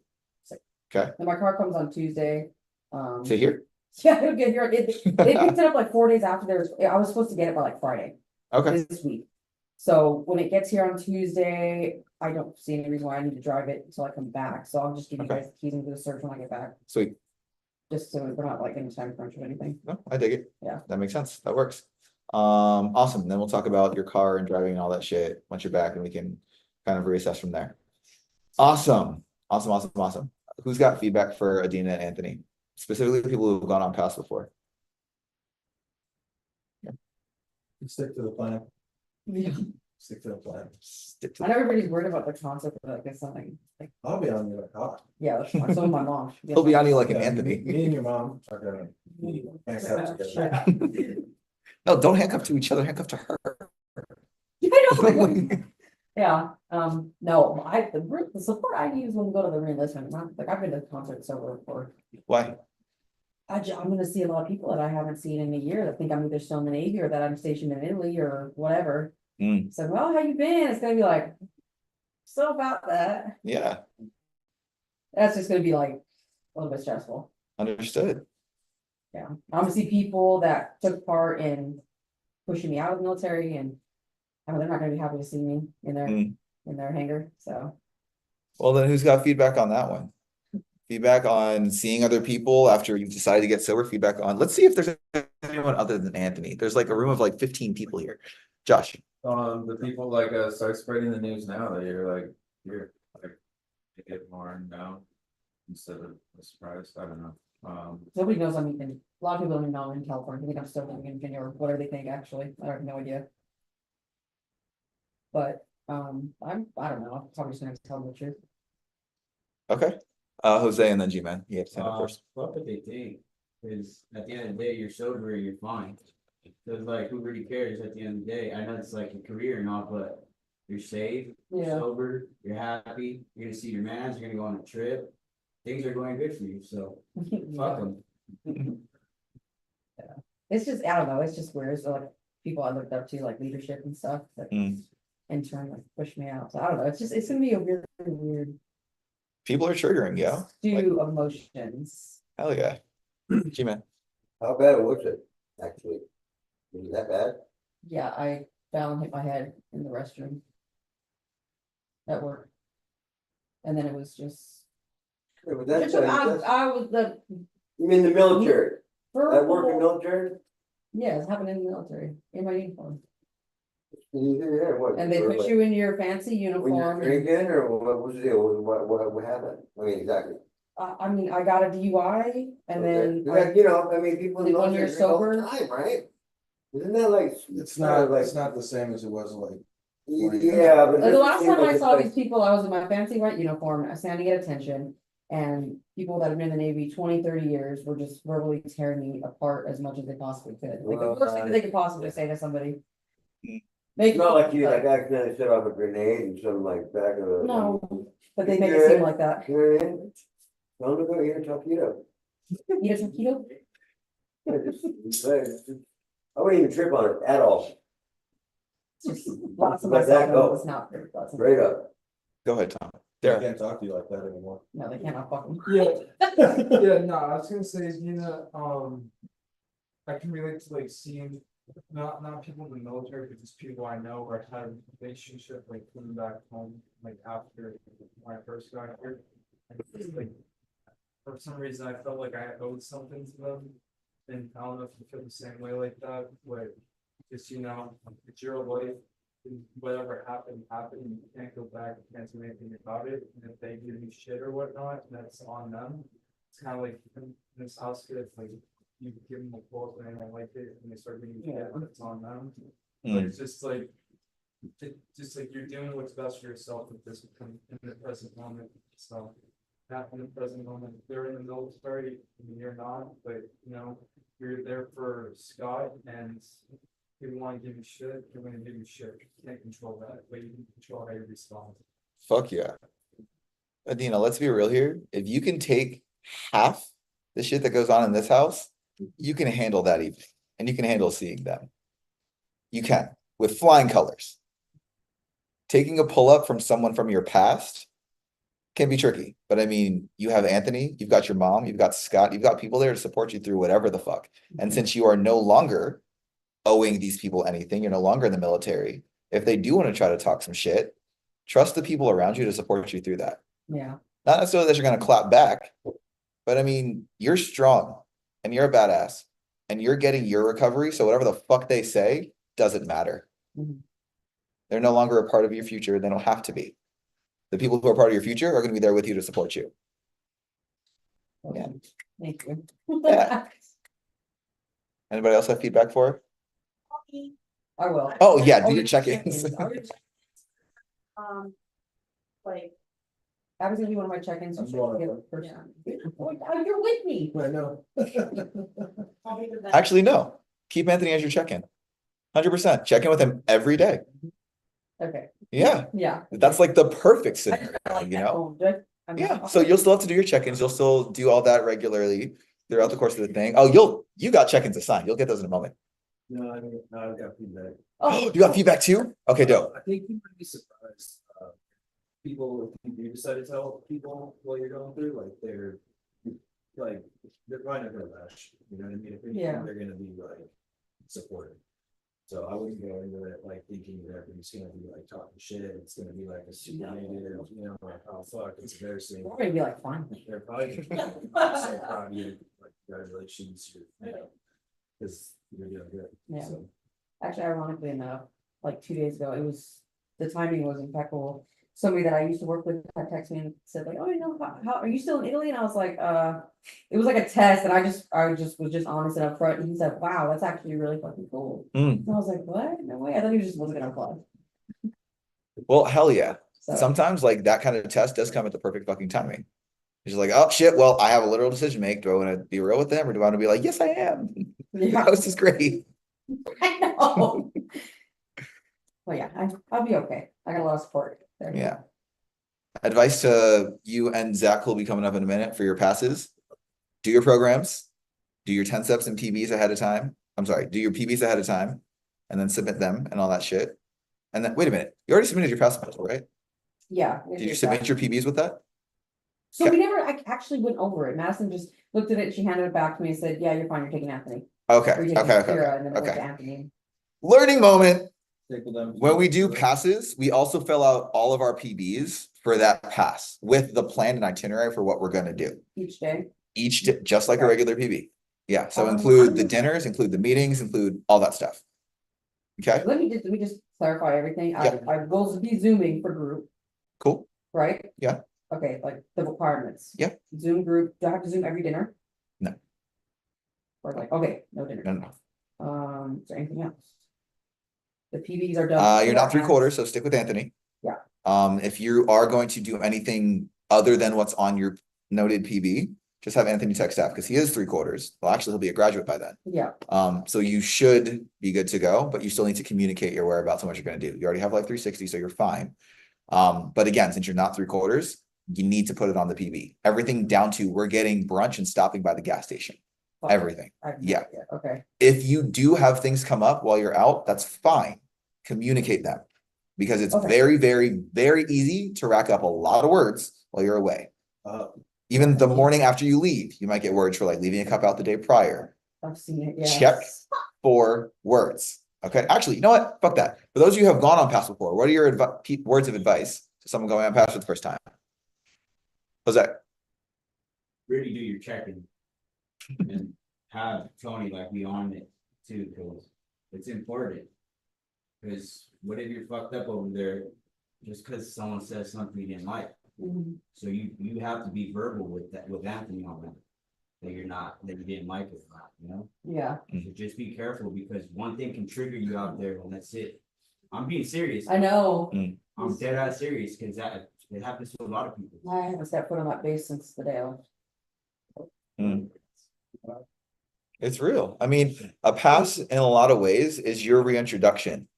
Okay, And my car comes on Tuesday. so here, Yeah, it'll get here. They picked it up like 4 days after I was supposed to get it by like Friday okay, this week. So when it gets here on Tuesday, I don't see any reason why I need to drive it until I come back. So I'll just give you Okay. guys the keys and do the search when I get back, sweet. just so we're not like in time crunch or anything. No, I dig it. Yeah. That makes sense. That works. Awesome. Then we'll talk about your car and driving and all that shit once you're back and we can kind of reassess from there. Awesome. Awesome. Who's got feedback for Adina and Anthony? Specifically people who've gone on past before. Stick to the plan. Yeah. Stick to the plan. Stick to I know everybody's worried about the concert, but like it's something like, I'll be on your car. yeah, that's fine. So is my mom. He'll be on you like an Yeah, Anthony. Me and your mom are gonna be handcuffed together. No, don't handcuff to each other, handcuff to her. I know. Yeah, no, the support I use when we go to the reenlistment, not like I've been to concerts over before. Why? I'm gonna see a lot of people that I haven't seen in a year that think I'm either still in the Navy or that I'm stationed in Italy or whatever. Mm. So, well, how you been? It's gonna be like, so about that. Yeah, That's just gonna be like a little bit stressful. understood. Yeah, I'm gonna see people that took part in pushing me out of the military and I mean, they're not gonna be happy to see me in their hangar, so. Well, then who's got feedback on that one? Feedback on seeing other people after you decide to get sober, feedback on, let's see if there's anyone other than Anthony. There's like a room of like 15 people here. Josh. The people like start spreading the news now that you're like get more down instead of a surprise. I don't know. Nobody knows I'm even, a lot of people don't even know I'm in California, I think I'm still living in Virginia or whatever they think, actually, I have no idea. But, I don't know, I'm probably just gonna tell them the truth. Okay. Jose and then G-Man. Yeah, stand up first. What would they think? Is at the end of the day, you're sober, you're fine. Cause like, who really cares at the end of the day? I know it's like a career and all, but you're safe, you're Yeah. sober, you're happy, you're gonna see your mans, you're gonna go on a trip. Things are going good for you, so fuck them. It's just, I don't know, it's just weird, so like, people I looked up to, like leadership and stuff, like. In turn, like push me out, so I don't know, it's gonna be a really weird. People are triggering, yeah. Stew of emotions. Hell yeah. G-Man. How bad was it, actually? Was it that bad? Yeah, I fell and hit my head in the restroom. At work. And then it was just. Yeah, but that's, I was the. you mean the military? At work in verbal- military? Yeah, it's happened in the military, in my uniform. You there, what? And they or put like, you in your fancy when you're uniform. and- drinking, or what was the deal, what happened? I mean, exactly. I mean, I got a DUI and then. Okay. Yeah, you know, I mean, people in the Like, when you're military drink all the sober? time, right? Isn't that like? It's not like, the same as it was like. yeah, but. The last time I saw these. these people, I was in my fancy white uniform, standing at attention. And people that have been in the Navy 20, 30 years were just verbally tearing me apart as much as they possibly could. Like the Well, worst thing that they could possibly say to somebody. It's not like you like accidentally set off a grenade and something like back of the. No, but they make it seem like that. You're in. Tell them to go eat a taquito. Eat a taquito? I wouldn't even trip on it at all, It's just lots of Let that myself, go. it's not very pleasant. straight up. Go ahead, Tom. There. can't talk to you like that anymore. No, they cannot fucking. Yeah, yeah, no, I was gonna say, I can relate to like seeing, not people in the military, but just people I know where I had a relationship, like coming back home, like after when I first got here. And it's like, for some reason, I felt like I owed something to them, and I don't know if you feel the same way like that, where just, it's your life. And whatever happened, you can't go back, you can't do anything about it, and if they give you shit or whatnot, that's on them. It's kind of like in this house, it's like you give them a quote and they don't like it, and they start giving you shit, it's on them. But it's just like you're doing what's best for yourself at this in the present moment. So not in the present moment, they're in the military, and you're not, but you're there for Scott, and people want to give you shit, they're gonna give you shit. You can't control that, but you can control how you respond. Fuck yeah. Adina, let's be real here. If you can take half the shit that goes on in this house, you can handle that evening and you can handle seeing them. You can, with flying colors. Taking a pull up from someone from your past can be tricky, but I mean, you have Anthony, you've got your mom, you've got Scott, you've got people there to support you through whatever the fuck. And since you are no longer owing these people anything, you're no longer in the military. If they do want to try to talk some shit, trust the people around you to support you through that. Yeah. Not necessarily that you're going to clap back, but I mean, you're strong and you're a badass and you're getting your recovery. So whatever the fuck they say doesn't matter. Mhm. They're no longer a part of your future. They don't have to be. The people who are part of your future are going to be there with you to support you. Yeah. Thank you. Yeah. Anybody else have feedback for her? I will. Oh yeah, do your check-ins. Like, that was gonna be one of my check-ins. I'm going over. Oh, you're with me. I know. I'll be the best. Actually, no. Keep Anthony as your check-in. 100%. Check in with him every day. Okay. Yeah. Yeah. That's like the perfect scenario, I like you that. know? Oh, good. Yeah. So you'll still have to do your check-ins. You'll still do all that regularly throughout the course of the thing. Oh, you got check-ins assigned. You'll get those in a moment. No, I've got feedback. Oh, You got feedback too? Okay, dope. I think you might be surprised, people, if you do decide to tell people what you're going through, like they're probably not gonna bash, you know what I mean? If anything, Yeah. they're gonna be like supportive. So I wouldn't go into it like thinking that everybody's gonna be like talking shit, it's gonna be like a super negative, like, oh fuck, it's embarrassing. we're gonna be like, fine. They're probably so proud of you, like congratulations, cause you're doing good. Yeah. So. Actually, ironically enough, like 2 days ago, the timing was impeccable. Somebody that I used to work with had texted me and said like, oh, how are you still in Italy? And I was like, it was like a test, and I was just honest and upfront. And he said, wow, that's actually really fucking cool. And I was like, what? No way. I thought he just wasn't gonna apply. Well, hell yeah. So Sometimes like that kind of test does come at the perfect fucking timing. It's just like, oh shit, well, I have a literal decision to make. Do I want to be real with them or do I want to be like, yes, I am. The yeah, house is great. I know. But yeah, I'll be okay. I got a lot of support there. Yeah. Advice to you and Zach, who'll be coming up in a minute for your passes. Do your programs, do your 10 steps and PBs ahead of time. I'm sorry, do your PBs ahead of time and then submit them and all that shit. And then wait a minute, you already submitted your pass proposal, right? Yeah. Did you submit your PBs with that? So we never, I actually went over it. Madison just looked at it, she handed it back to me and said, yeah, you're fine, you're taking Anthony. Okay, Or you're taking Kira, and then it went to Anthony. Learning moment. Stick with them. When we do passes, we also fill out all of our PBs for that pass with the plan and itinerary for what we're gonna do. Each day. Just like a regular PB. Yeah, so include the dinners, include the meetings, include all that stuff. Okay, Let me just clarify everything. Yep. I will be zooming for group, cool. right? Yeah. Okay, like the requirements. Yep. Zoom group, do I have to zoom every dinner? No. Or like, okay, no dinner. No. Is there anything else? The PBs are done. You're not 3/4, so stick with Anthony. Yeah. If you are going to do anything other than what's on your noted PB, just have Anthony text staff because he is 3/4. Well, actually, he'll be a graduate by then. Yeah. So you should be good to go, but you still need to communicate your whereabouts and what you're going to do. You already have Life 360, so you're fine. But again, since you're not 3/4, you need to put it on the PB. Everything down to we're getting brunch and stopping by the gas station. Okay. Everything. I have no Yeah. idea. Okay. If you do have things come up while you're out, that's fine. Communicate them. because it's Okay. very, very, very easy to rack up a lot of words while you're away. Even the morning after you leave, you might get words for like leaving a cup out the day prior. I've seen it, yes. Check for words. Okay, actually, you know what? Fuck that. For those of you who have gone on pass before, what are your words of advice to someone going on pass for the first time? Jose. Really do your checking. And have Tony like be on it too, because it's important. Because what if you're fucked up over there just because someone says something you didn't like? Mhm. So you have to be verbal with that, with Anthony on that. That you're not, that you didn't like it, you know? Yeah, So just be careful, because one thing can trigger you out there and that's it. I'm being serious. I know. I'm dead ass serious, because that it happens to a lot of people. I haven't stepped foot on that base since the day I left. It's real. I mean, a pass in a lot of ways is your reintroduction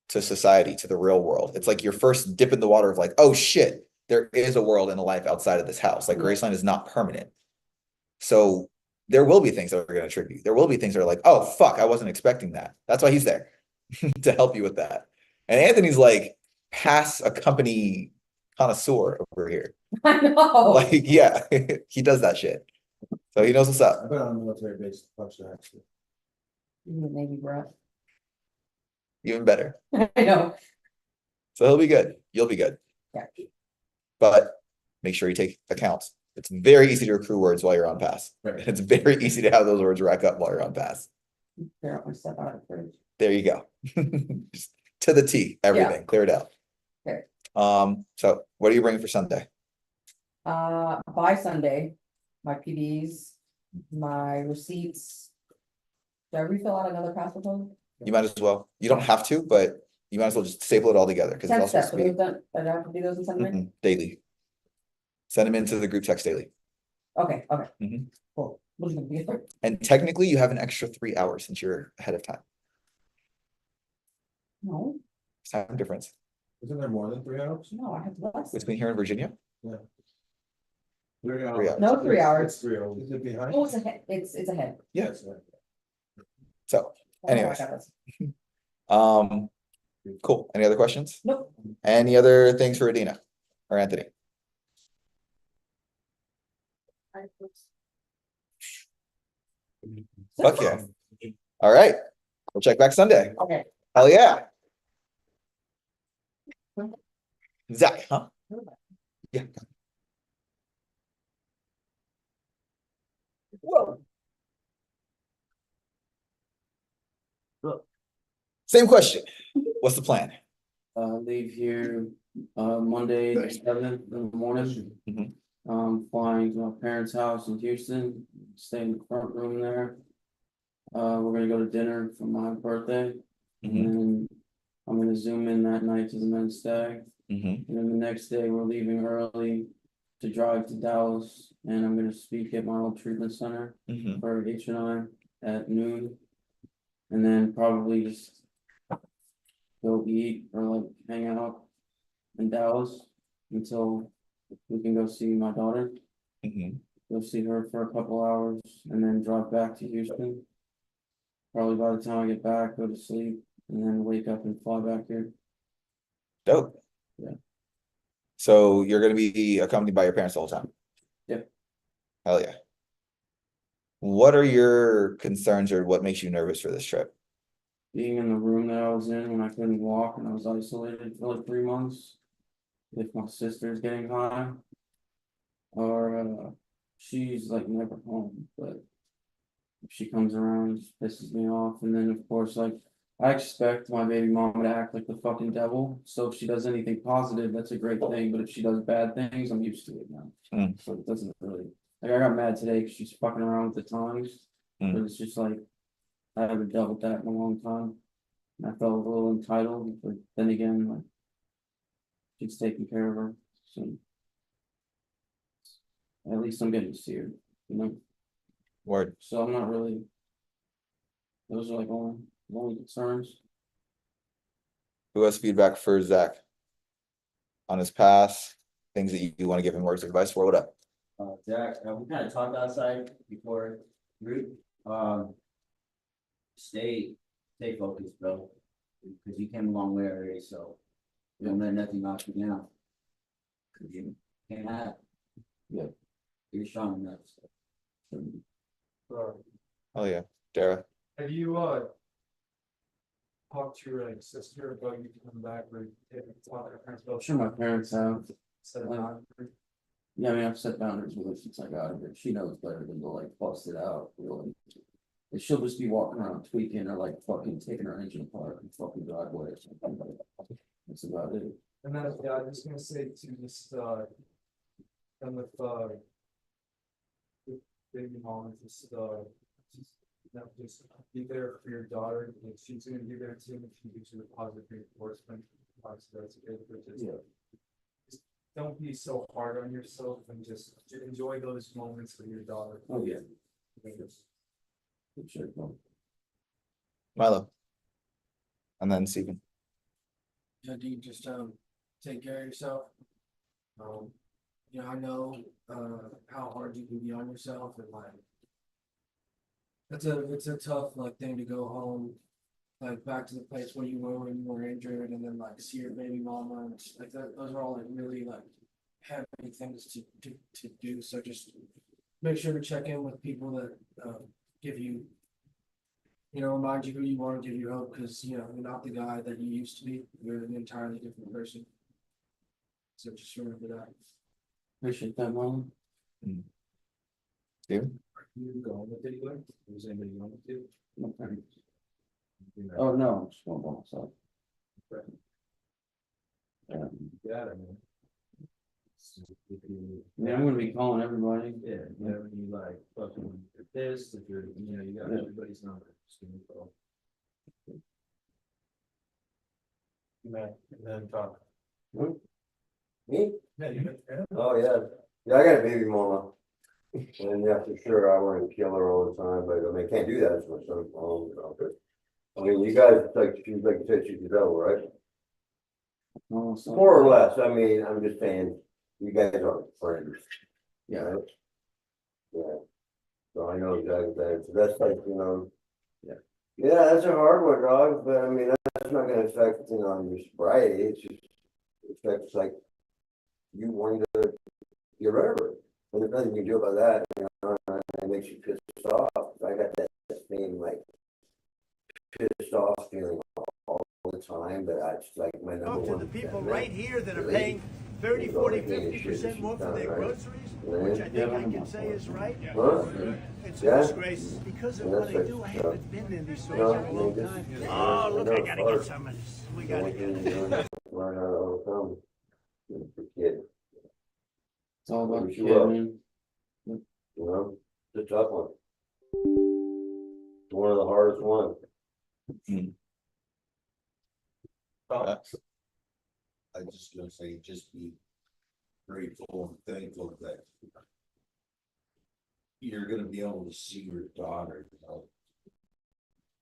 to society, to the real world. It's like your first dip in the water of like, oh shit, there is a world and a life outside of this house. Like Graceland is not permanent. So there will be things that are going to trigger you. There will be things that are like, oh fuck, I wasn't expecting that. That's why he's there to help you with that. And Anthony's like pass a company connoisseur over here. I know. Like, yeah, he does that shit. So he knows what's up. I've been on a military base, actually. Maybe breath. Even better. I know. So he'll be good. You'll be good. Yeah. But make sure you take accounts. It's very easy to accrue words while you're on pass. Right. It's very easy to have those words rack up while you're on pass. Clear out my stuff out of the fridge. There you go. Just to the T, everything, clear it out. Okay. So what are you bringing for Sunday? By Sunday, my PDs, my receipts. Do I refill out another pass proposal? You might as well. You don't have to, but you might as well just staple it all together because it's 10 also steps, supposed to are those done? I don't have to do those in some way? be daily. Send them into the group text daily. Okay, Mhm. cool. What is it gonna be? And technically you have an extra 3 hours since you're ahead of time. No, Time difference Isn't there more than 3 hours? no, I have less. between here and Virginia. 3 hours. 3 hours. No, 3 hours. It's 3 hours. Is it behind? Oh, it's ahead, it's ahead. Yes. So, Oh, I anyways, got this. cool. Any other questions? Nope. Any other things for Adina or Anthony? Fuck yeah. All right. We'll check back Sunday. Okay. Hell yeah. Zach, huh? Yeah. Whoa. Same question. What's the plan? Leave here, Monday, 7th in the morning. Mhm. Flying to my parents' house in Houston, stay in the front room there. We're gonna go to dinner for my birthday, and Mhm. then I'm gonna zoom in that night to the men's stag. Mhm. And then the next day, we're leaving early to drive to Dallas, and I'm gonna speak at my old treatment center Mhm. for H&I at noon. And then probably just go eat or like hang out in Dallas until we can go see my daughter. Mhm. Go see her for a couple hours and then drive back to Houston. Probably by the time I get back, go to sleep and then wake up and fly back here. Dope. Yeah. So you're gonna be accompanied by your parents the whole time? Yep. Hell yeah. What are your concerns or what makes you nervous for this trip? Being in the room that I was in when I couldn't walk and I was isolated for like 3 months. If my sister's getting high. Or she's like never home, but if she comes around, it pisses me off. And then of course, like I expect my baby mom to act like the fucking devil. So if she does anything positive, that's a great thing. But if she does bad things, I'm used to it now. So it doesn't really, like I got mad today because she's fucking around with the tongs. But it's just like I haven't dealt with that in a long time. And I felt a little entitled, but then again, like she's taking care of her. So at least I'm getting to see her, you know. Word. So I'm not really. Those are like only concerns. Who has feedback for Zach? On his pass, things that you want to give him words of advice for, what up? Zach, we kind of talked outside before group. Stay focused, bro, because you came a long way already. So Don't let nothing knock you down. 'Cause you can't have. Yeah. You're strong enough. Oh, yeah, Dara. Have you, talked to your like sister about you coming back or talk to your parents about? Sure, my parents have. Set a boundary? Yeah, I mean, I've set boundaries with her since I got her. She knows better than to like bust it out, really. And she'll just be walking around tweaking or like fucking taking her engine apart and fucking driveway or something. That's about it. And then, yeah, I'm just gonna say to just, and with, baby mom, just, just be there for your daughter, like she's gonna be there too, if she gives you a positive reinforcement. Obviously, that's good, but just. Yeah. Just don't be so hard on yourself and just enjoy those moments with your daughter. Oh, yeah. Sure. Milo. And then Steven. Yeah, do you just take care of yourself? I know how hard you can be on yourself and like it's a tough like thing to go home like back to the place where you were when you were injured and then like see your baby mama and like that, those are all like really like heavy things to do. So just make sure to check in with people that give you remind you who you are and give you hope because you're not the guy that you used to be. You're an entirely different person. So just remember that. Appreciate that, Mom. Steven? You going with anybody? Was anybody going with you? No parents. Oh, no, just going by myself. Yeah, I mean. Yeah, I'm gonna be calling everybody. Yeah, whenever you like fucking pissed, if you're, you got everybody's number, just give me a call. And then talk. Me? Yeah, you Oh, yeah. Yeah, I got a baby mama. And yeah, for sure, I want to kill her all the time, but I mean, I can't do that as my son. I mean, you guys, like you said, she's the devil, right? Oh, so- More or less, I mean, I'm just saying, you guys are friends. Yeah. Right? Yeah. So I know exactly that, so that's like, Yeah. Yeah, that's a hard one, dog, but I mean, that's not gonna affect, your sobriety, it's just, it affects like you wanting to get rid of her. And there's nothing you can do about that, it makes you pissed off. I got that same like pissed off feeling all the time, but I just like my number one. To the people right here that are paying 30, 40, 50% more for their groceries, which I think I can say is right. Huh? It's Yeah. a disgrace because of what they do. I haven't been in these stores in a long time. Oh, look, I gotta get some of this. We gotta get this. Learn how to overcome. Kid, It's all about the Wish you kid, well. man. It's a tough one. It's one of the hardest ones. I just gonna say, just be grateful and thankful that you're gonna be able to see your daughter,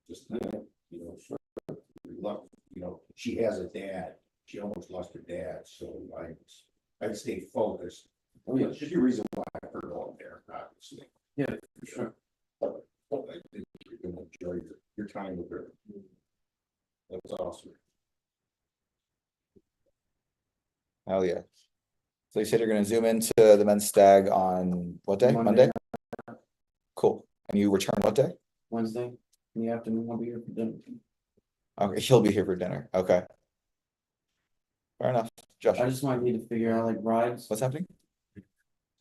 just, luck, she has a dad, she almost lost her dad, so I'd stay focused. Oh, yeah. There's a reason why I heard all there, obviously. Yeah, for sure. I think you're gonna enjoy your time with her. That's awesome. Hell yeah. So you said you're gonna zoom into the men's stag on what day? Monday? Cool. And you return what day? Wednesday in the afternoon. I'll be here for dinner. Okay, he'll be here for dinner. Okay. Fair enough. Josh, I just might need to figure out like rides. what's happening?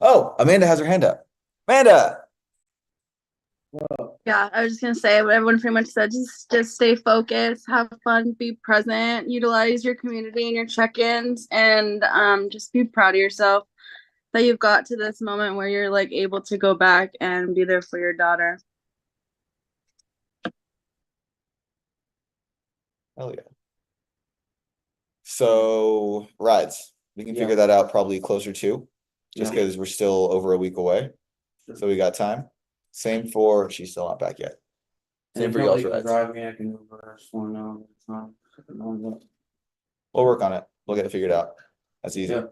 Oh, Amanda has her hand up. Amanda! Yeah, I was just gonna say what everyone pretty much said. Just stay focused, have fun, be present, utilize your community and your check-ins, and just be proud of yourself that you've got to this moment where you're like able to go back and be there for your daughter. Hell yeah. So rides, we can Yeah. figure that out probably closer to, just Yeah. because we're still over a week away. So we got time. Same for, she's still not back yet. And Same if for y'all's nobody can rides. drive me, I can Uber. I just wanna know. It's not- We'll work on it. We'll get it figured out. That's easy. Yeah.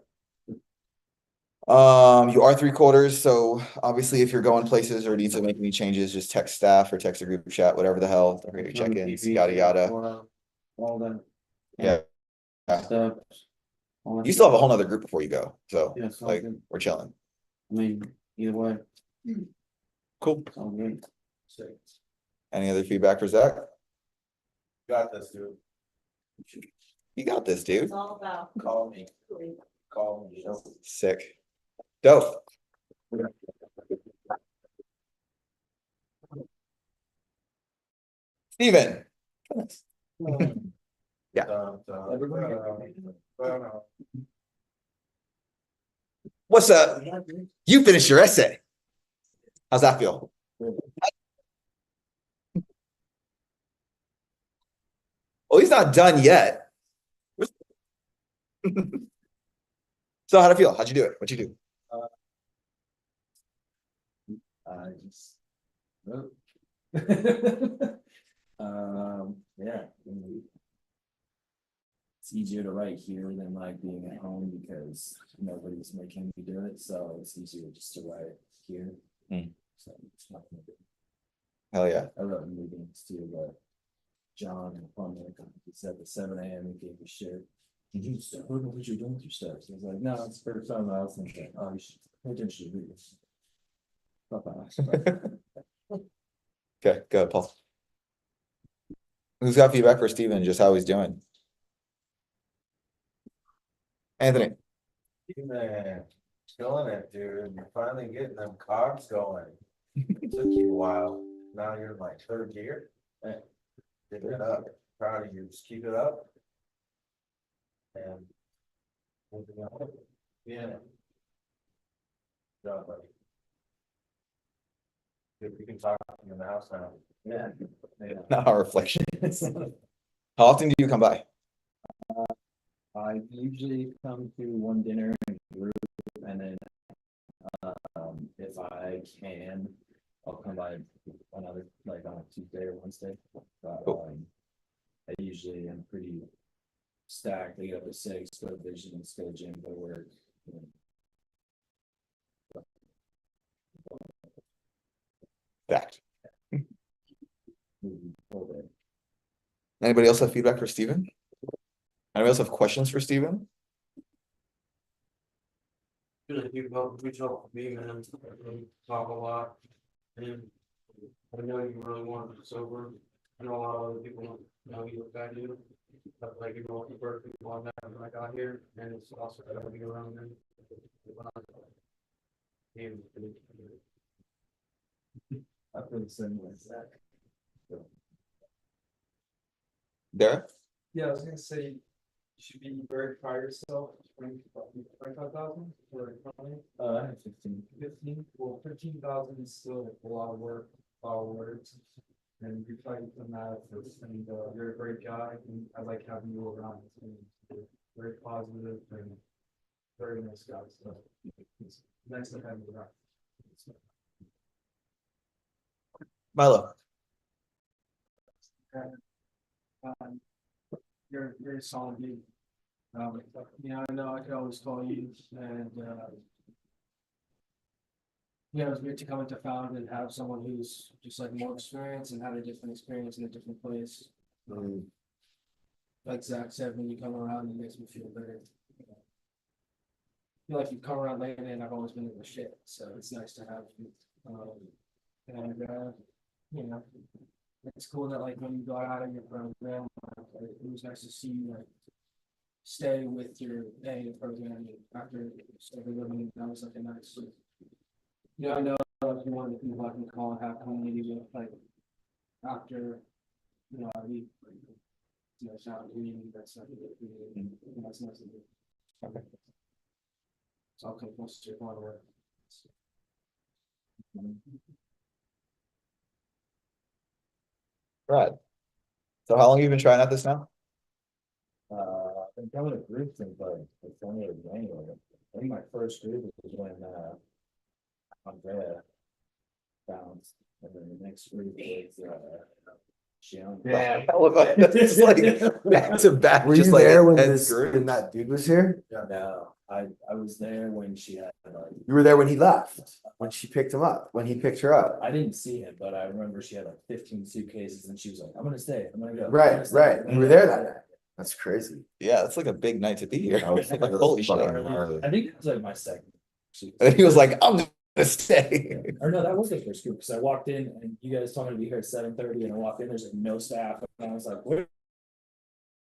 You are 3/4, so obviously if you're going places or need to make any changes, just text staff or text a group chat, whatever the hell, don't forget your check-ins, yada, yada. All that. Yeah. Yeah. stuff. You still have a whole nother group before you go, so Yeah, it's all like, good. we're chilling. I mean, either way, Cool. it's all good. Any other feedback for Zach? Got this, dude. You got this, dude. It's all about. Call me. Call me. Sick. Dope. Steven. Yeah. What's up? You finished your essay. How's that feel? Well, he's not done yet. So how'd it feel? How'd you do it? What'd you do? I just wrote. Yeah. It's easier to write here than like being at home because nobody's making me do it, so it's easier just to write here. So it's not gonna be. Hell yeah. I wrote in meetings too, but John and Plummer, he said at 7 a.m. and gave me shit. Did you look at what you're doing with your steps? I was like, no, it's the first time I was thinking, oh, you should pay attention to this. Okay, go ahead, Paul. Who's got feedback for Steven, just how he's doing? Anthony. Man, killing it, dude. You're finally getting them cogs going. It took you a while. Now you're in like third gear. Hey, get it up. Proud of you. Just keep it up. And moving on. Yeah. Good job, buddy. If we can talk in the house now. Yeah. Not our reflection. How often do you come by? I usually come to one dinner in group, and then if I can, I'll come by another, like on a Tuesday or Wednesday. But I usually am pretty stacked. I get up at 6, go to vision, go to gym, go to work. Fact. Anybody else have feedback for Steven? Anybody else have questions for Steven? Really think about reach out to me, man, talk a lot. And I know you really want to be sober. I know a lot of other people know you look at you. But like you know, the first people on that when I got here, and it's also gotta be around them. I feel the same way as Zach. Derek? Yeah, I was gonna say, you should be very proud of yourself, 25,000 for economy. 15, well, 15,000 is still a lot of work, a lot of words. And you're fighting from that, and you're a great guy, and I like having you around, and very positive and very nice guy, so it's nice to have you around. Milo. You're a solid dude. I know I could always call you and it's great to come into Found and have someone who's just like more experienced and had a different experience in a different place. Like Zach said, when you come around, it makes me feel better. I feel like you come around lately and I've always been in the shit, so it's nice to have you. It's cool that like when you got out of your program, it was nice to see you like stay with your AA program after started living. That was like a nice. I know like you're one of the people I can call and have community with, like after I leave. It's not a community, that's not a good community. That's nice to do. Okay. So I'll come close to your point where. Right. So how long have you been trying out this now? I've been coming to groups since like the 20th of January. I think my first group was when Andrea bounced, and then the next group was Shion. Yeah, it's like back to back. Were just you like there when intense when that dude was here? No, I was there when she had You were there when he left, when she picked him up, when he picked her up. I didn't see him, but I remember she had like 15 suitcases and she was like, I'm gonna stay, I'm gonna go. Right. You were there that day. That's crazy. Yeah, that's like a big night to be here. That was Like, holy shit. I think it was like my second. And he was like, I'm gonna stay. Or no, that was the first group, because I walked in and you guys told me to be here at 7:30 and I walked in, there's like no staff, and I was like, where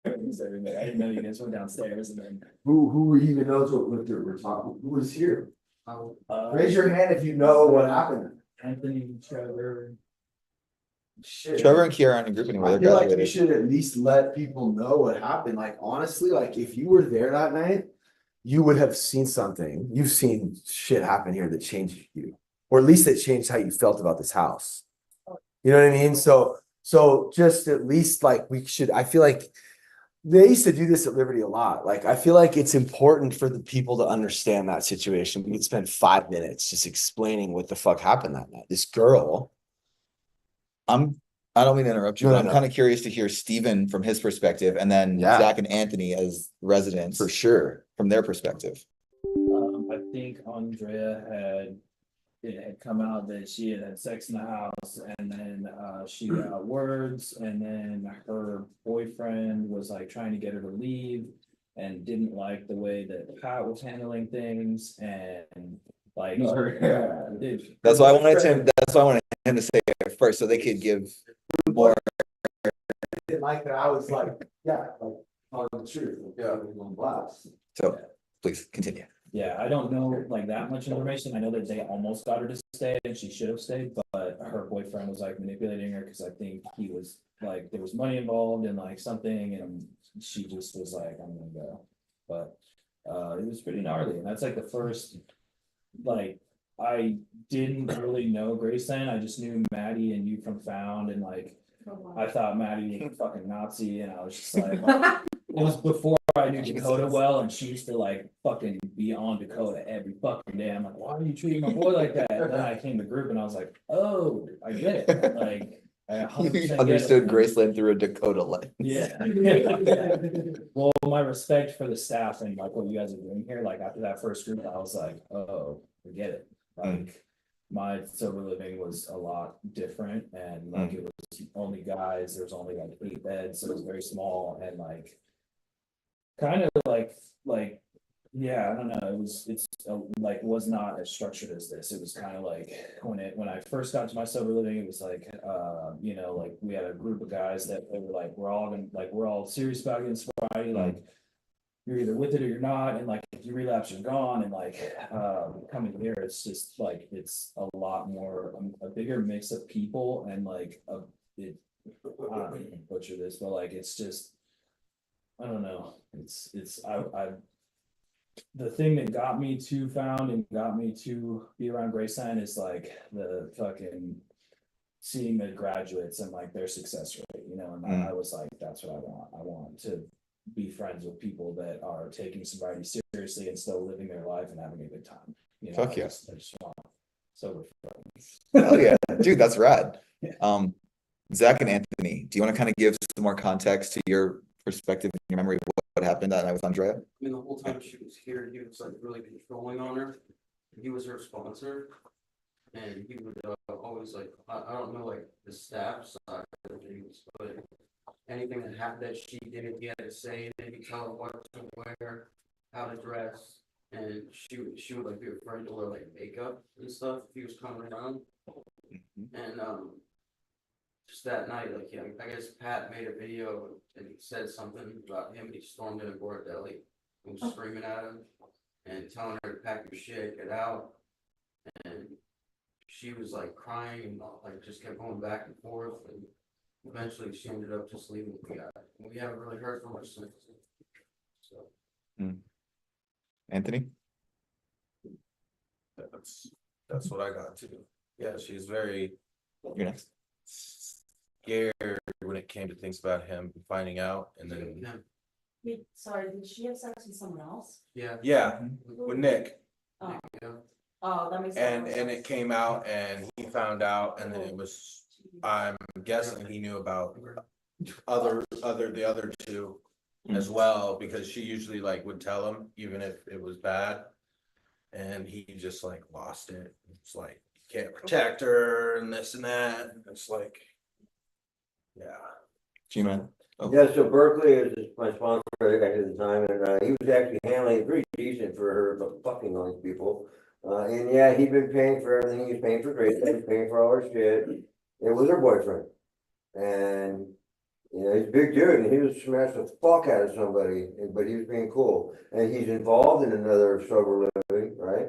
is everybody? I didn't know you guys went downstairs, and then. Who even knows what we're talking, who was here? uh, Raise your hand if you know what happened. Anthony, Trevor. Shit. Trevor and Kiara aren't in a group anymore. I They're feel like we graduated. should at least let people know what happened. Like, honestly, like if you were there that night, you would have seen something. You've seen shit happen here that changed you, or at least it changed how you felt about this house. You know what I mean? So just at least like I feel like they used to do this at Liberty a lot. Like, I feel like it's important for the people to understand that situation. We could spend 5 minutes just explaining what the fuck happened that night. This girl. I don't mean to interrupt you, No, but no, I'm no. kind of curious to hear Steven from his perspective, and then Yeah. Zach and Anthony as residents For sure. from their perspective. I think Andrea had come out that she had had sex in the house, and then she got words, and then her boyfriend was like trying to get her to leave and didn't like the way that Pat was handling things, and like That's why I wanted him to say it first, so they could give more. Didn't like that. I was like, yeah, like telling the truth. Yeah, on blast. So please continue. Yeah, I don't know like that much information. I know that they almost got her to stay and she should have stayed, but her boyfriend was like manipulating her because I think he was like, there was money involved in like something, and she just was like, I'm gonna go. But it was pretty gnarly, and that's like the first, like, I didn't really know Graceland. I just knew Maddie and you from Found, and like I thought Maddie was a fucking Nazi, and I was just like, it was before I knew Dakota well, and she used to like fucking be on Dakota every fucking day. I'm like, why are you treating my boy like that? And then I came to group and I was like, oh, I get it. Like, I 100% You get understood it. Graceland through a Dakota lens. Yeah. Well, my respect for the staff and like what you guys are doing here, like after that first group, I was like, oh, forget it. Like, my sober living was a lot different, and like it was only guys, there was only like 8 beds, so it was very small, and like kind of like yeah, I don't know, like was not as structured as this. It was kind of like when I first got to my sober living, it was like you know, like we had a group of guys that they were like, we're all serious about getting sobriety, like you're either with it or you're not, and like if you relapse, you're gone. And like coming here, it's just like it's a lot more a bigger mix of people, and like I don't even butcher this, but like it's just I don't know. I the thing that got me to Found and got me to be around Graceland is like the fucking seeing the graduates and like their success rate, you know, and I was like, that's what I want. I want to be friends with people that are taking sobriety seriously and still living their life and having a good time. You know, Fuck yeah. I just want sober friends. Hell yeah, dude, that's rad. Zach and Anthony, do you want to kind of give some more context to your perspective and your memory of what happened that night with Andrea? I mean, the whole time she was here, he was like really controlling on her. He was her sponsor. And he would always like, I don't know, like the staff side of things, but anything that happened that she did, he had to say, maybe tell her what to wear, how to dress. And she would like be afraid to wear like makeup and stuff if he was coming around. And just that night, like, yeah, I guess Pat made a video and he said something about him. He stormed in a Bordelli and was screaming at him and telling her to pack your shit, get out. And she was like crying and like just kept going back and forth, and eventually she ended up just leaving the guy. We haven't really heard from her since. So Anthony? That's what I got too. Yeah, she's very You're next. scared when it came to things about him finding out, and then Wait, sorry, did she have sex with someone else? yeah, with Nick. Oh. Oh, that makes And sense. it came out and he found out, and then it was, I'm guessing he knew about the other two as well, because she usually like would tell him even if it was bad. And he just like lost it. It's like you can't protect her and this and that. And it's like, yeah. G-Man. Yeah, so Berkeley is my sponsor at the time, and he was actually handling it pretty decent for her, but fucking all these people. And yeah, he'd been paying for everything, he was paying for Grace, he was paying for all her shit. It was her boyfriend. And, you know, he's a big dude, and he was smashing the fuck out of somebody, but he was being cool. And he's involved in another sober living, right?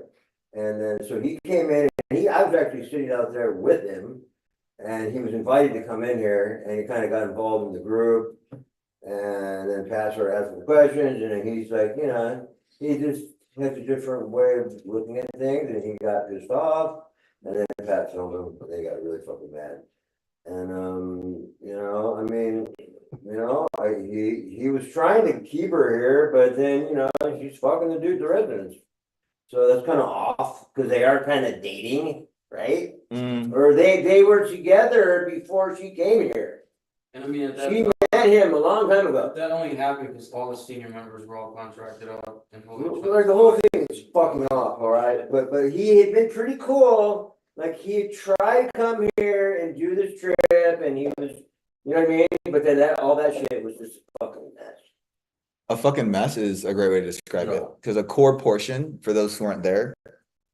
And then, so he came in, and I was actually sitting out there with him. And he was invited to come in here, and he kind of got involved in the group. And then Pat started asking questions, and then he's like, you know, he just has a different way of looking at things, and he got pissed off. And then Pat told him, they got really fucking mad. And, you know, I mean, you know, he was trying to keep her here, but then, you know, she's fucking the dude, the residents. So that's kind of off, because they are kind of dating, right? Or they were together before she came here. And I mean, She met him a long time ago. that only happened because all the senior members were all contracted up and. Like the whole thing is fucking off, all right? But he had been pretty cool. Like he had tried to come here and do this trip, and he was, you know what I mean? But then all that shit was just a fucking mess. A fucking mess is a great way to describe it, because a core portion, for those who weren't there,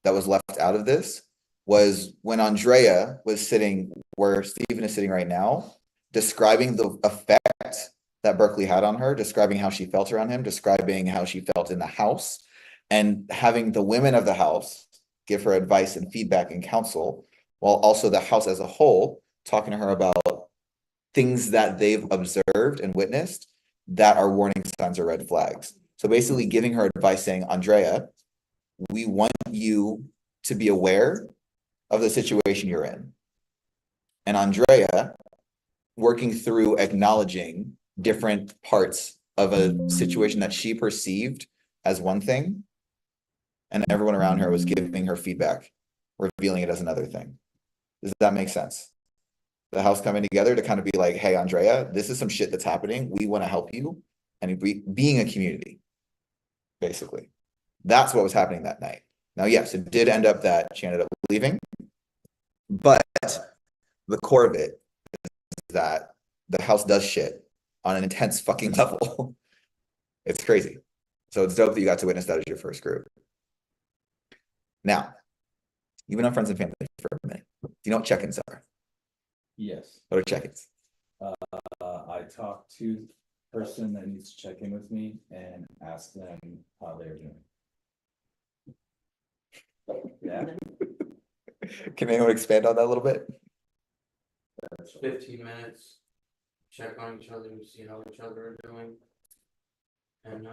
that was left out of this was when Andrea was sitting where Stephen is sitting right now, describing the effect that Berkeley had on her, describing how she felt around him, describing how she felt in the house, and having the women of the house give her advice and feedback and counsel, while also the house as a whole talking to her about things that they've observed and witnessed that are warning signs or red flags. So basically giving her advice saying, Andrea, we want you to be aware of the situation you're in. And Andrea working through acknowledging different parts of a situation that she perceived as one thing, and everyone around her was giving her feedback, revealing it as another thing. Does that make sense? The house coming together to kind of be like, hey, Andrea, this is some shit that's happening. We want to help you, and being a community, basically. That's what was happening that night. Now, yes, it did end up that she ended up leaving, but the core of it is that the house does shit on an intense fucking level. It's crazy. So it's dope that you got to witness that as your first group. Now, you've been on Friends and Family for a minute. Do you know what check-ins are? Yes. What are check-ins? I talk to the person that needs to check in with me and ask them how they're doing. Yeah. Can anyone expand on that a little bit? That's 15 minutes, check on each other and see how each other are doing. And,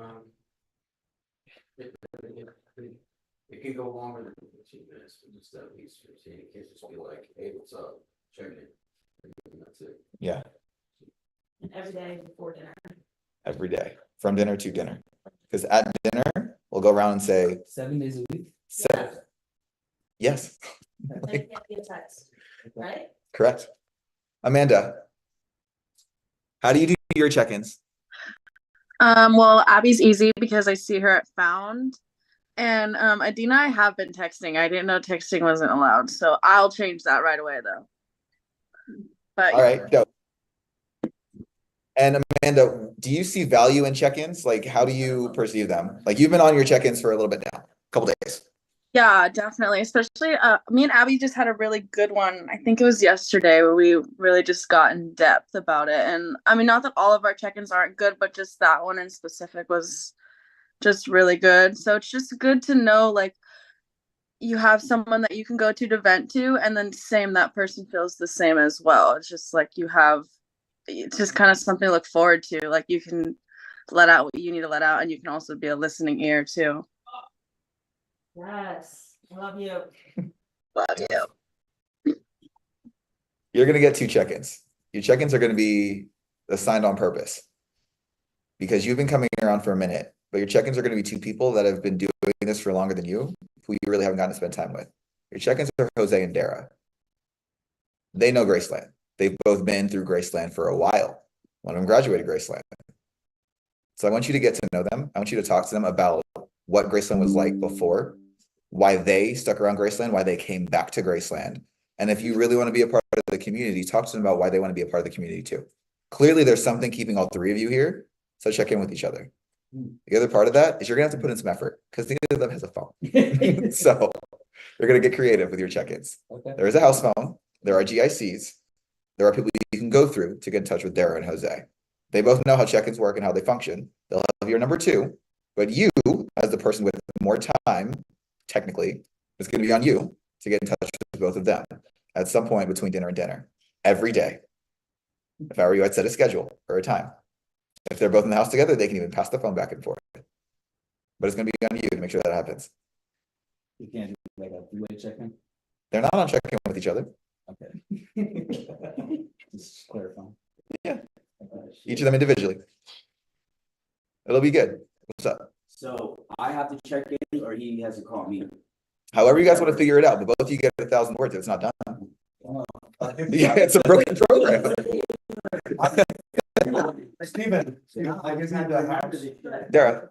it can go longer than 15 minutes, but just at least 15, it can't just be like, hey, what's up, check in. And that's it. Yeah. And every day before dinner. Every day, from dinner to dinner. Because at dinner, we'll go around and say 7 days a week. Yeah. Yes. And it can't be a text, right? Correct. Amanda, how do you do your check-ins? Well, Abby's easy because I see her at Found. And Adina, I have been texting. I didn't know texting wasn't allowed, so I'll change that right away though. But All right, dope. And Amanda, do you see value in check-ins? Like, how do you perceive them? Like, you've been on your check-ins for a little bit now, a couple days. yeah, definitely. Especially me and Abby just had a really good one. I think it was yesterday where we really just got in depth about it. And I mean, not that all of our check-ins aren't good, but just that one in specific was just really good. So it's just good to know, like, you have someone that you can go to vent to, and then same, that person feels the same as well. It's just like it's just kind of something to look forward to. Like, you can let out what you need to let out, and you can also be a listening ear too. Yes, I love you. Love you. You're going to get 2 check-ins. Your check-ins are going to be assigned on purpose because you've been coming around for a minute, but your check-ins are going to be 2 people that have been doing this for longer than you, who you really haven't gotten to spend time with. Your check-ins are Jose and Dara. They know Graceland. They've both been through Graceland for a while. One of them graduated Graceland. So I want you to get to know them. I want you to talk to them about what Graceland was like before, why they stuck around Graceland, why they came back to Graceland. And if you really want to be a part of the community, talk to them about why they want to be a part of the community too. Clearly, there's something keeping all three of you here, so check in with each other. The other part of that is you're gonna have to put in some effort, because neither of them has a phone. So, you're gonna get creative with your check-ins. Okay. There is a house phone, there are GICs, there are people you can go through to get in touch with Dara and Jose. They both know how check-ins work and how they function. They'll have your number too, but you, as the person with more time, technically, it's gonna be on you to get in touch with both of them at some point between dinner and dinner, every day. If I were you, I'd set a schedule or a time. If they're both in the house together, they can even pass the phone back and forth. But it's gonna be on you to make sure that happens. You can't do like a three-way check-in? They're not on check-in with each other. Okay. Just clarifying. Yeah. Each of them individually. It'll be good. What's up? So I have to check in or he has to call me? However you guys want to figure it out, but both of you get 1,000 words if it's not done. Yeah, it's a broken program. Steven, I just need to have. Dara,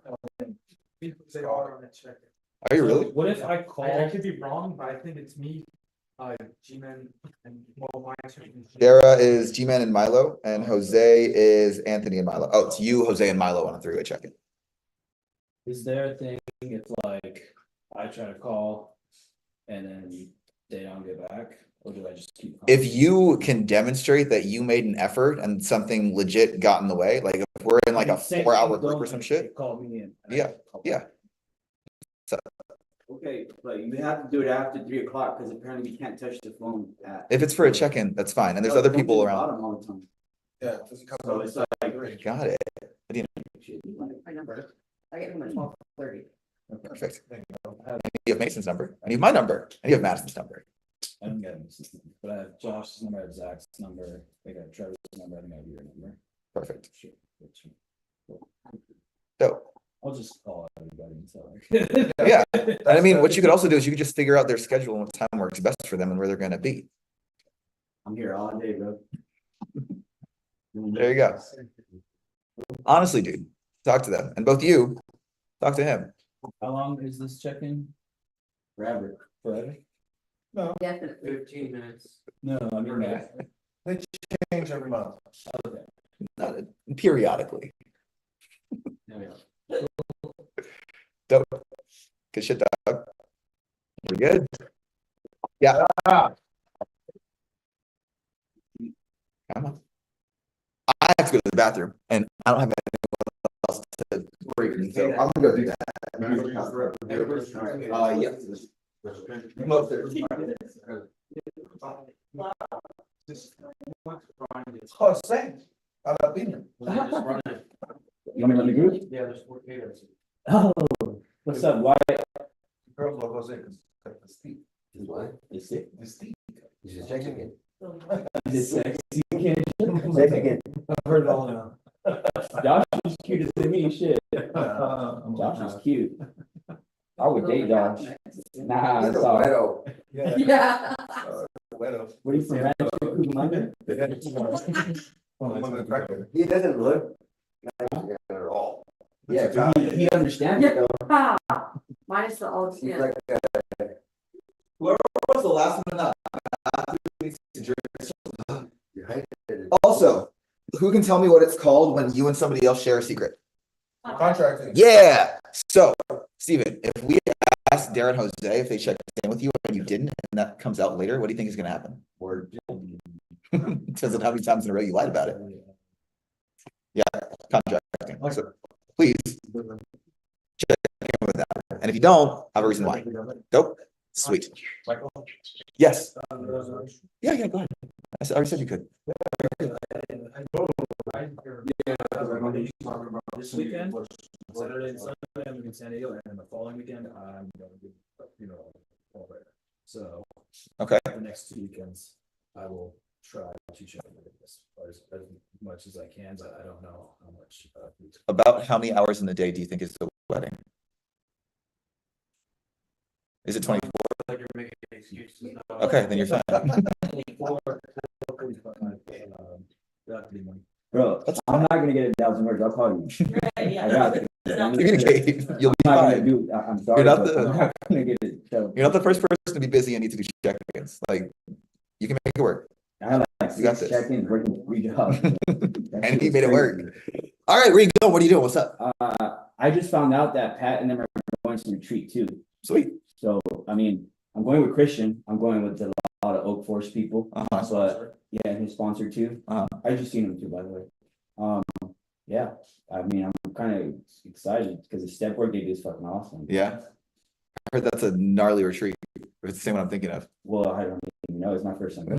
They are on the check. are you really? What if I call? I could be wrong, but I think it's me, G-Man and well, my. Dara is G-Man and Milo, and Jose is Anthony and Milo. Oh, it's you, Jose, and Milo on a three-way check-in. Is there a thing if like I try to call and then they don't get back, or do I just keep calling? If you can demonstrate that you made an effort and something legit got in the way, like if we're in like a 4-hour group or some shit. Call me in. Yeah, yeah. Okay, but you have to do it after 3 o'clock because apparently we can't touch the phone at. If it's for a check-in, that's fine. And there's other people around. All the time. Yeah. So it's like. Got it. My number. I get him at 12:30. Perfect. And you have Mason's number, and you have my number, and you have Madison's number. I don't get it, but I have Josh's number, I have Zach's number, I got Trevor's number, I think I have your number. Perfect. Sure. Dope. I'll just call everybody and tell her. Yeah. I mean, what you could also do is you could just figure out their schedule and what time works best for them and where they're gonna be. I'm here all day, bro. There you go. Honestly, dude, talk to them. And both you, talk to him. How long is this check-in? Forever. Forever? No. Definitely. 15 minutes. No, I mean, They change every month. okay. Not periodically. Yeah. Dope. Good shit, dog. We're good. Yeah. Come on. I have to go to the bathroom and I don't have anyone else to break me, so I'm gonna go do that. Yeah. Come up there. Oh, same. How about being? You want me to run the group? Yeah, there's 4 caters. Oh, what's up? Why? Girls love Jose because the steep. What? The steep. He's just checking it. Is it sexy? Again. I've heard it all now. Josh is cute as me, shit. Josh is cute. I would date Josh. Nah, He's a sorry. widow. Yeah. Widow. What are you from Rancho Cucamonga? He doesn't look nice at all. Yeah, but he understands it though. Ah, minus the old He's skin. like, Whoever was the last one up? you're hydrated. Also, who can tell me what it's called when you and somebody else share a secret? Contracting. Yeah. So, Steven, if we ask Darren Jose if they checked in with you and you didn't, and that comes out later, what do you think is going to happen? Or depends on how many times in a row you lied about it. Yeah, contracting. So, please check in with that. And if you don't, have a reason why. Dope. Sweet. Yes. Yeah, go ahead. I already said you could. This weekend, Saturday and Sunday, I'm in San Diego, and the following weekend, I'm going to be, all there. So. Okay. The next 2 weekends, I will try to check in as much as I can, but I don't know how much. About how many hours in the day do you think is the wedding? Is it 24? Like you're making excuses. Okay, then you're fine. Bro, I'm not gonna get 1,000 words. I'll call you. I got it. Communicate. You'll be I'm not fine. gonna do. I'm sorry. You're not but I'm not gonna get it. So You're not the first person to be busy and need to do check-ins. Like, you can make it work. I have like You got 6 this. check-ins working 3 jobs. And he made it work. All right, where you going? What are you doing? What's up? I just found out that Pat and them are going to retreat too. Sweet. So, I mean, I'm going with Christian. I'm going with a lot of Oak Forest people. But yeah, his sponsor too. I just seen him too, by the way. Yeah, I mean, I'm kind of excited because the step work they do is fucking awesome. Yeah. I heard that's a gnarly retreat. It's the same one I'm thinking of. Well, I don't even know. It's my first time.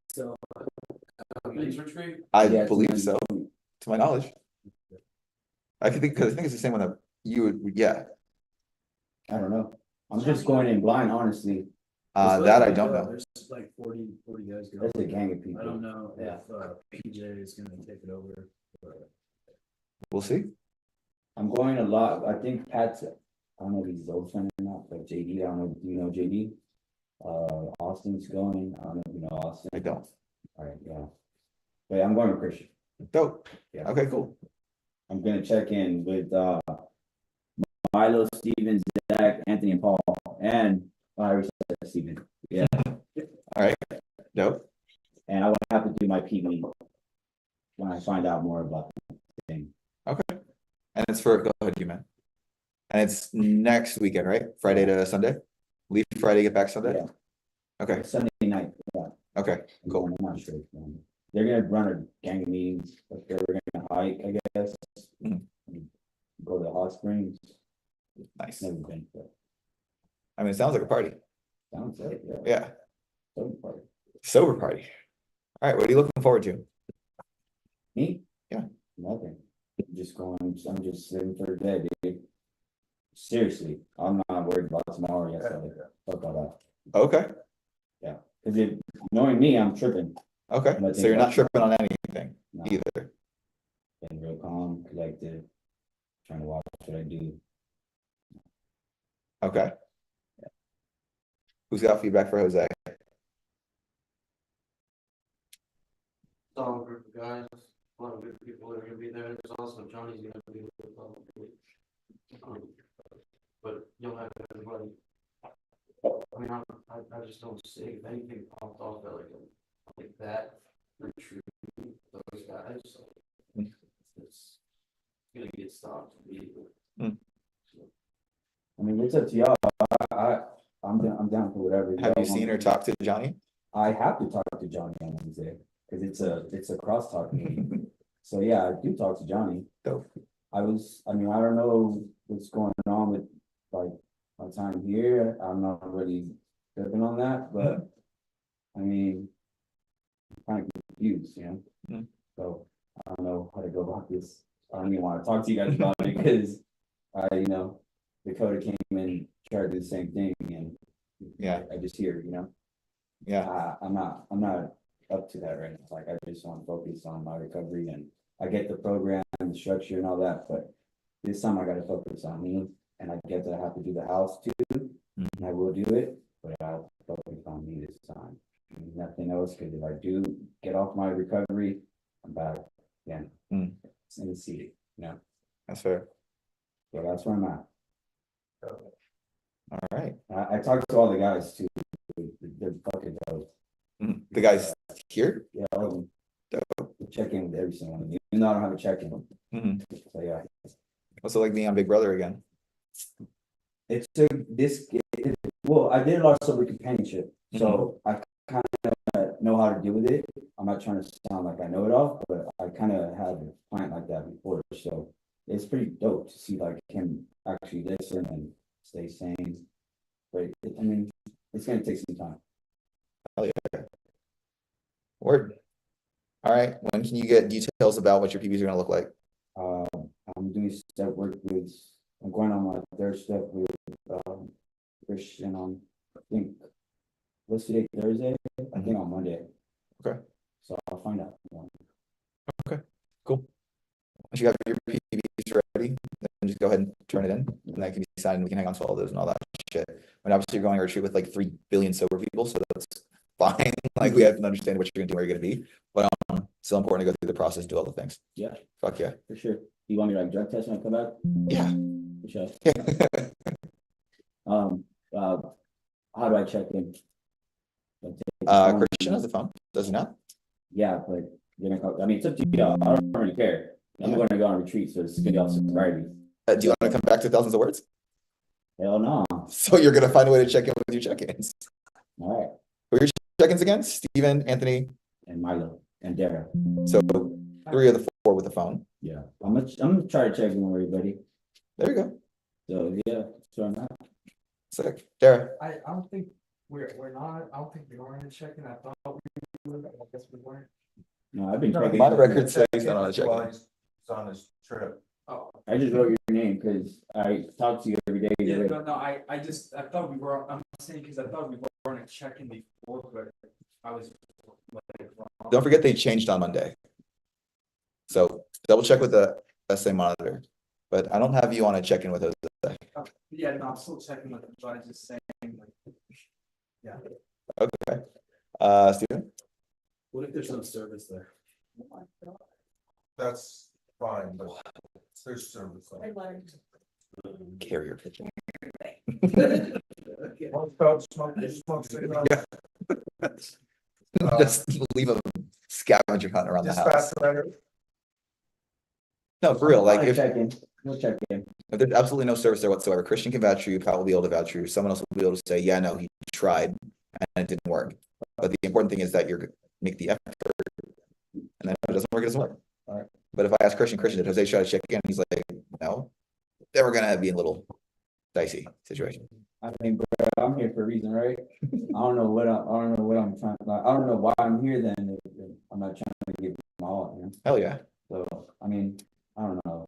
So, men's retreat? I Yeah, believe so, to my knowledge. I think because I think it's the same one that you would, yeah. I don't know. I'm just going in blind, honestly. That I don't know. There's like 40 guys going. That's a gang of people. I don't know Yeah. if PJ is gonna take it over. But We'll see. I'm going a lot. I think Pat's, I don't know if he's his old friend or not, but JD, I don't know. Do you know JD? Austin's going. I don't know if you know Austin. I don't. All right, yeah. But I'm going with Christian. Dope. Yeah. Okay, cool. I'm gonna check in with Milo, Stevens, Zach, Anthony, and Paul, and Iris Steven. Yeah. All right. Dope. And I will have to do my PB when I find out more about the thing. Okay. And it's for, go ahead, you man. And it's next weekend, right? Friday to Sunday? Leave Friday, get back Sunday? Yeah. Okay. Sunday night. Yeah. Okay, cool. I'm not sure. They're gonna run a gang of meetings, but they're gonna hike, I guess. Go to hot springs. Nice. Never been, but I mean, it sounds like a party. sounds like, yeah. Yeah. Sober party. Sober party. All right, what are you looking forward to? Me? Yeah. Nothing. I'm just living for the day, dude. Seriously, I'm not worried about tomorrow. Yes, fuck all that. Okay. Yeah, because if knowing me, I'm tripping. Okay, But so you're not think tripping on anything No. either. Been real calm, collected, trying to watch what I do. Okay. Who's got feedback for Jose? Solid group of guys, a lot of good people that are gonna be there. There's also Johnny's gonna be there probably. But you'll have everybody. I mean, I just don't see if anything popped off at like that retreat, those guys. So it's gonna get stopped immediately. I mean, it's up to y'all. I'm down for whatever. Have you seen or talked to Johnny? I have to talk to Johnny on Wednesday because it's a crosstalk meeting. So yeah, I do talk to Johnny. Dope. I mean, I don't know what's going on with like my time here. I'm not really tripping on that, but I mean, I'm kind of confused, you know? So I don't know how to go about this. I don't even want to talk to you guys about it because Dakota came and tried to do the same thing and yeah, I just hear, yeah, I'm not up to that right now. Like I just want to focus on my recovery and I get the program, the structure and all that, but this time I got to focus on me and I get that I have to do the house too. And I will do it, but I have to focus on me this time. And nothing else, because if I do get off my recovery, I'm back again. It's in the seat, that's fair. So that's where I'm at. All right. I talked to all the guys too. They're fucking dope. The guys here? Yeah, all of them. Check in with every single one of them, even though I don't have a check-in. So yeah. What's it like being on Big Brother again? Well, I did a lot of sober companionship, so I kind of know how to deal with it. I'm not trying to sound like I know it all, but I kind of had a client like that before, so it's pretty dope to see like him actually listen and stay sane. But I mean, it's gonna take some time. Hell yeah. Word. All right. When can you get details about what your PBs are gonna look like? I'm doing step work with. I'm going on my third step with Christian on. I think what's today? Thursday. I think on Monday. Okay. So I'll find out. Okay. Cool. Once you have your PBs ready, then just go ahead and turn it in, and that can be signed. And we can hang on to all those and all that shit. But obviously, you're going to retreat with like 3 billion sober people, so that's fine. Like we have to understand what you're gonna do, where you're gonna be. But still important to go through the process, and do all the things. Yeah. Fuck yeah. For sure. You want me to like drug test when I come back? Yeah. For sure. How do I check in? Christian has the phone, does he not? Yeah, but I mean, it's up to you, I don't really care. I'm gonna go on retreat, so it's gonna be all sobriety. Do you want to come back to thousands of words? Hell no. So you're gonna find a way to check in with your check-ins. All right. Who are your check-ins again? Steven, Anthony, and Milo, and Dara. So 3 of the 4 with the phone. Yeah, I'm gonna try to check in with everybody. There you go. So, yeah, so I'm not. Sick. Dara. I don't think we're not, I don't think we are in check-in, I thought we were, I guess we weren't. No, I've been No, checking. my record says he's not on a check-in. He's on his trip. Oh. I just wrote your name because I talk to you every day. Yeah, no, I thought we were, I'm saying, because I thought we were on a check-in before, but I was like. Don't forget they changed on Monday. So double check with the SA monitor, but I don't have you on a check-in with Jose. Yeah, no, I'm still checking with them, but I'm just saying, like, yeah. Okay. Steven? What if there's no service there? That's fine, but there's service. Carrier pigeon. Yeah. Just leave a scavenger hunt around the house. Dispatch letter. No, for real, like if We'll check in. there's absolutely no service there whatsoever, Christian can vouch for you, Pat will be able to vouch for you, someone else will be able to say, yeah, no, he tried and it didn't work. But the important thing is that you're make the effort. And then if it doesn't work, it doesn't work. All right. But if I ask Christian, did Jose try to check in? He's like, no. Then we're gonna be in a little dicey situation. I mean, bro, I'm here for a reason, right? I don't know what I'm trying. Like, I don't know why I'm here. Then if I'm not trying to give my all. You know? Hell yeah. So I mean, I don't know.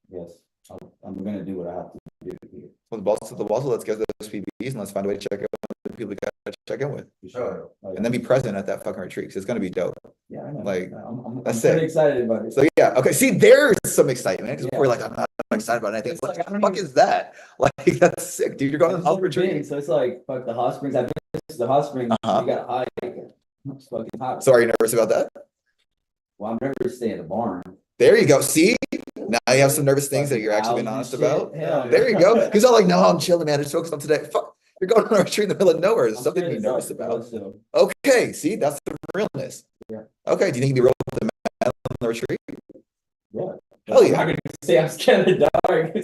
Yes, I'm gonna do what I have to do here. Well, the balls, let's get those PBs and let's find a way to check in with the people we gotta check in with. Sure. And then be present at that fucking retreat, 'cause it's gonna be dope. Yeah, I know. Like, I'm that's pretty it. excited about it. So yeah, okay, see, there's some excitement, because Yeah. we're like, I'm not excited about anything. It's What like, I the don't fuck is that? Like, that's sick, dude, you're going on a retreat. So it's like, fuck the hot springs. I've been to the hot springs. Uh-huh. You got high. It's fucking hot. So are you nervous about that? Well, I'm never staying at the barn. There you go, see? Now you have some nervous things that you're actually being honest about. Hell, There you go, because I'm like, no, I'm chilling, man, just focused on today. Fuck, you're going on a retreat in the middle of nowhere, there's something to be nervous about. Okay, see, that's the realness. Yeah. Okay, do you think you can be real with the man on the retreat? Yeah. Hell yeah. I'm not gonna say I'm scared of the dark.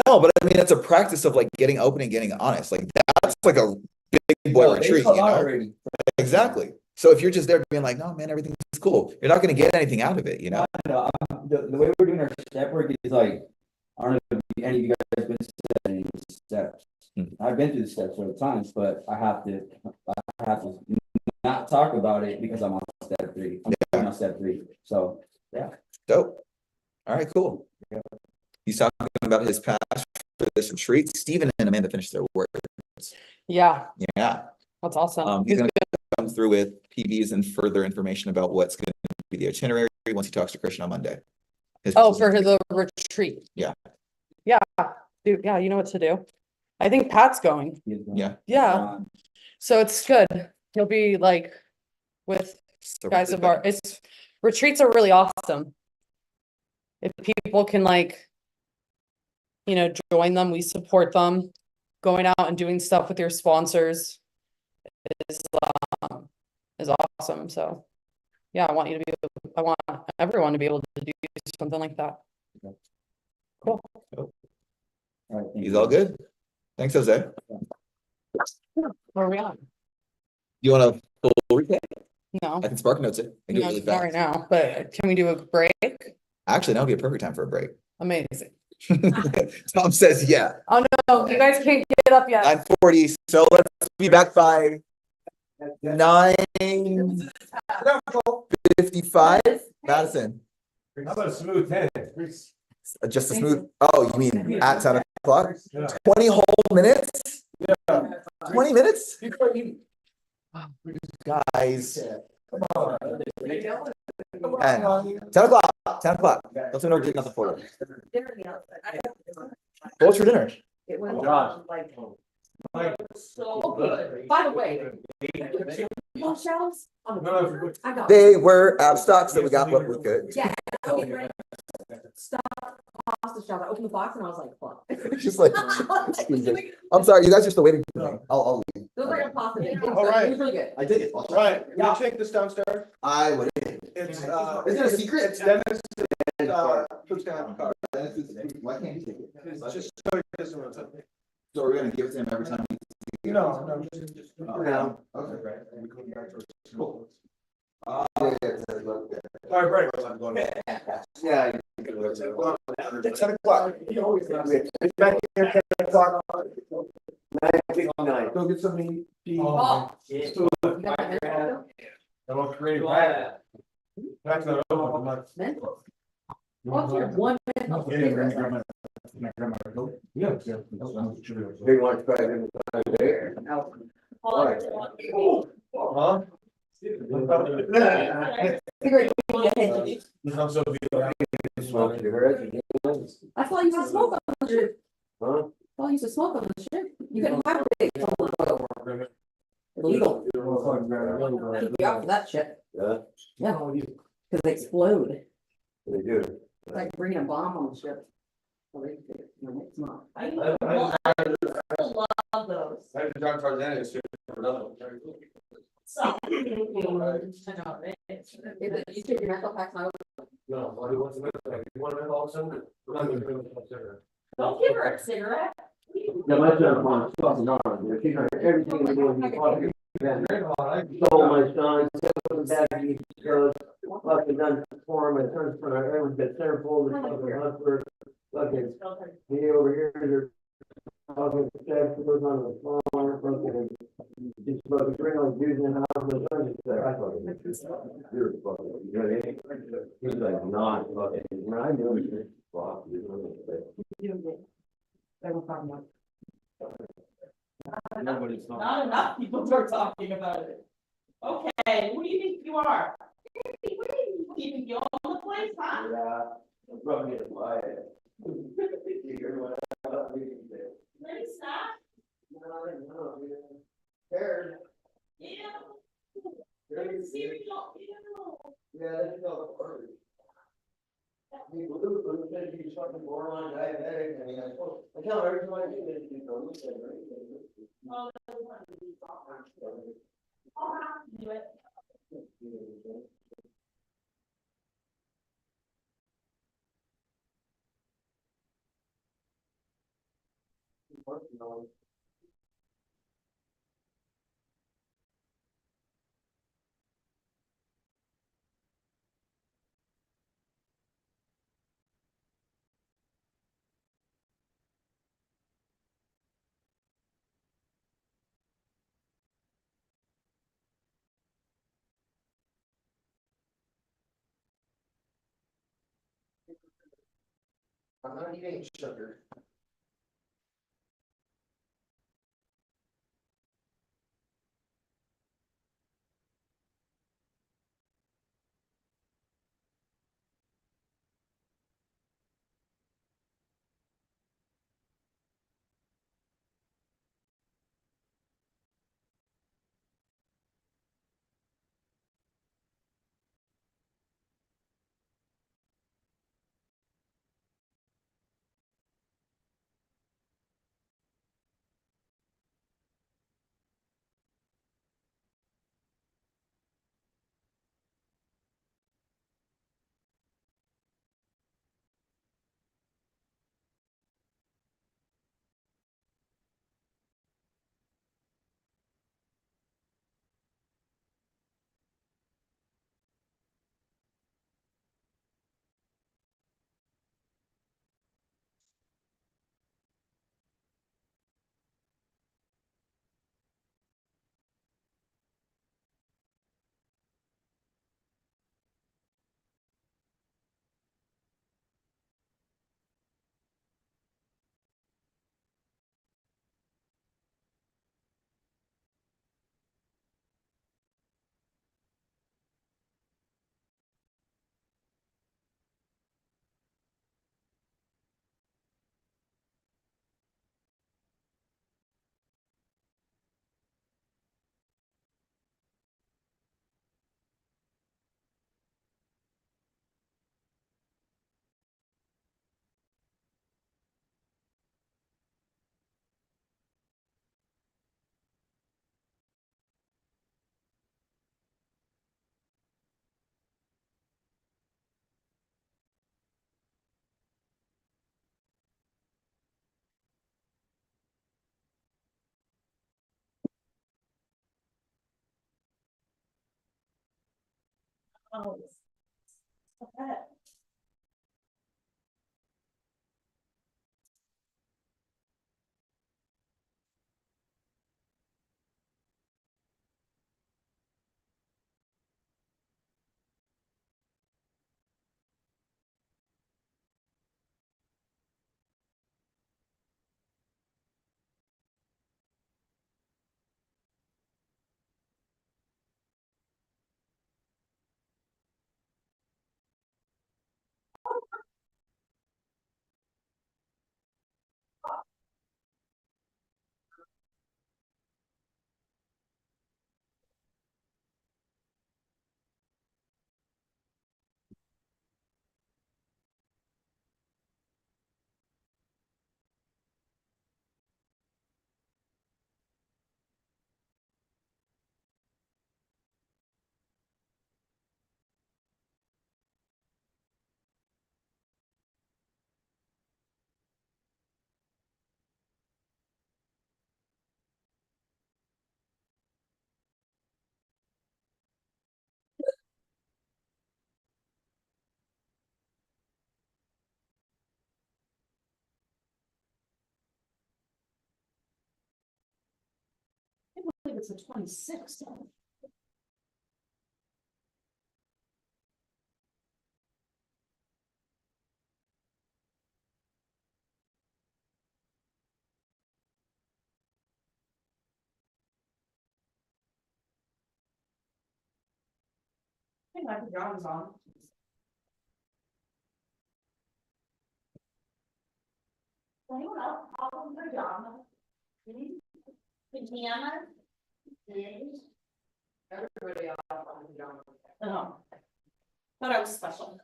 No, but I mean, it's a practice of like getting open and getting honest. Like that's like a big boy retreat, you know? Already. Exactly. So if you're just there being like, no, man, everything's cool, you're not going to get anything out of it, you know? I know. The way we're doing our step work is like, I don't know if any of you guys been to any steps. I've been through the steps several times, but I have to not talk about it because I'm on step 3. I'm on step 3. So yeah. Dope. All right, cool. He's talking about his passion for this retreat. Steven and Amanda finished their work. Yeah, Yeah. that's awesome. He's going to come through with PBs and further information about what's going to be the itinerary once he talks to Christian on Monday. Oh, for the retreat. Yeah. Yeah, dude, yeah, you know what to do. I think Pat's going. Yeah. Yeah. So it's good. He'll be like with guys of our, retreats are really awesome. If people can like, join them, we support them. Going out and doing stuff with your sponsors is awesome. So yeah, I want everyone to be able to do something like that. Cool. All right, He's all good. Thanks, Jose. Where are we at? You want a full recap? No. I can spark notes it. I can do it No, really not fast. right now, but can we do a break? Actually, that would be a perfect time for a break. Amazing. Tom says, yeah. Oh no, you guys can't get up yet. 9:40. So let's be back by 9:55. Madison. How about a smooth 10? Just a smooth. Oh, you mean at 10 o'clock? 20 whole minutes? Yeah. 20 minutes? Guys. 10 o'clock. 10 o'clock. Let's know we're doing nothing for you. What's for dinner? It went Josh. so good. By the way, no shells? I got. They were out of stock, so we got what we could. Yeah. Stop. Pasta shells. I opened the box and I was like, fuck. She's like, I'm sorry, you guys are still waiting for me. I'll leave. Those are like a pasta. All right. It was really good. I did it. Right, can you take this downstairs? I would. It's, Is it a secret? It's Dennis, Push down the car. Why can't you take it? it's just so he doesn't want to. So we're gonna give it to him every time. No, just. No. Okay. Cool. All right, right. Yeah. It's 10 o'clock. It's back here at 10 o'clock. 9:59. Go get something to eat. Oh. I'm all creative. Pack that over, I'm not. Mental. What's your one mental cigarette? Yeah. They want to try them there. Huh? Cigarette. I'm so Smoke cigarettes. That's all you used to smoke on the ship. Huh? That's all you used to smoke on the ship. You couldn't have it. Illegal. Keep you out for that shit. Yeah, Yeah. Cause they explode. they do. It's like bringing a bomb on the ship. Well, it's not. I love those. I had John Tarzan is here for another one. So. I know, right? You take your mental packs out. No, why do you want to make like, you want to make all of a sudden? We're not gonna do it. Don't give her a cigarette. Yeah, my son wants fucking on. She got everything to do with me. Stole my son, took him back, he goes, fucking done for him, my son's from everyone's got centerfold, and fucking hustler, fucking, me over here, they're fucking sex, goes on the phone, fucking, just fucking bring on dudes in the house, my son just said, I fucking, you're fucking, you know what I mean? He's like, not fucking, when I knew he was fuck, you know what Nobody's not. Not enough people are talking about it. Okay, who do you think you are? Keeping you on the place, huh? Yeah, I'm probably gonna buy it. Ready, snack? There. Yeah. Cereal, ew. Yeah, that's not hard. Me, Blue said he's fucking borderline diabetic, I mean, I tell her every time I do this, you know, look at her. Oh, that's one of these. I'll have to do it. I'm not eating sugar. Oh. Okay. I believe it's the 26th. I think my pajamas on. Anyone else have pajamas? Pajamas? Everybody else on pajamas. Oh. Thought I was special.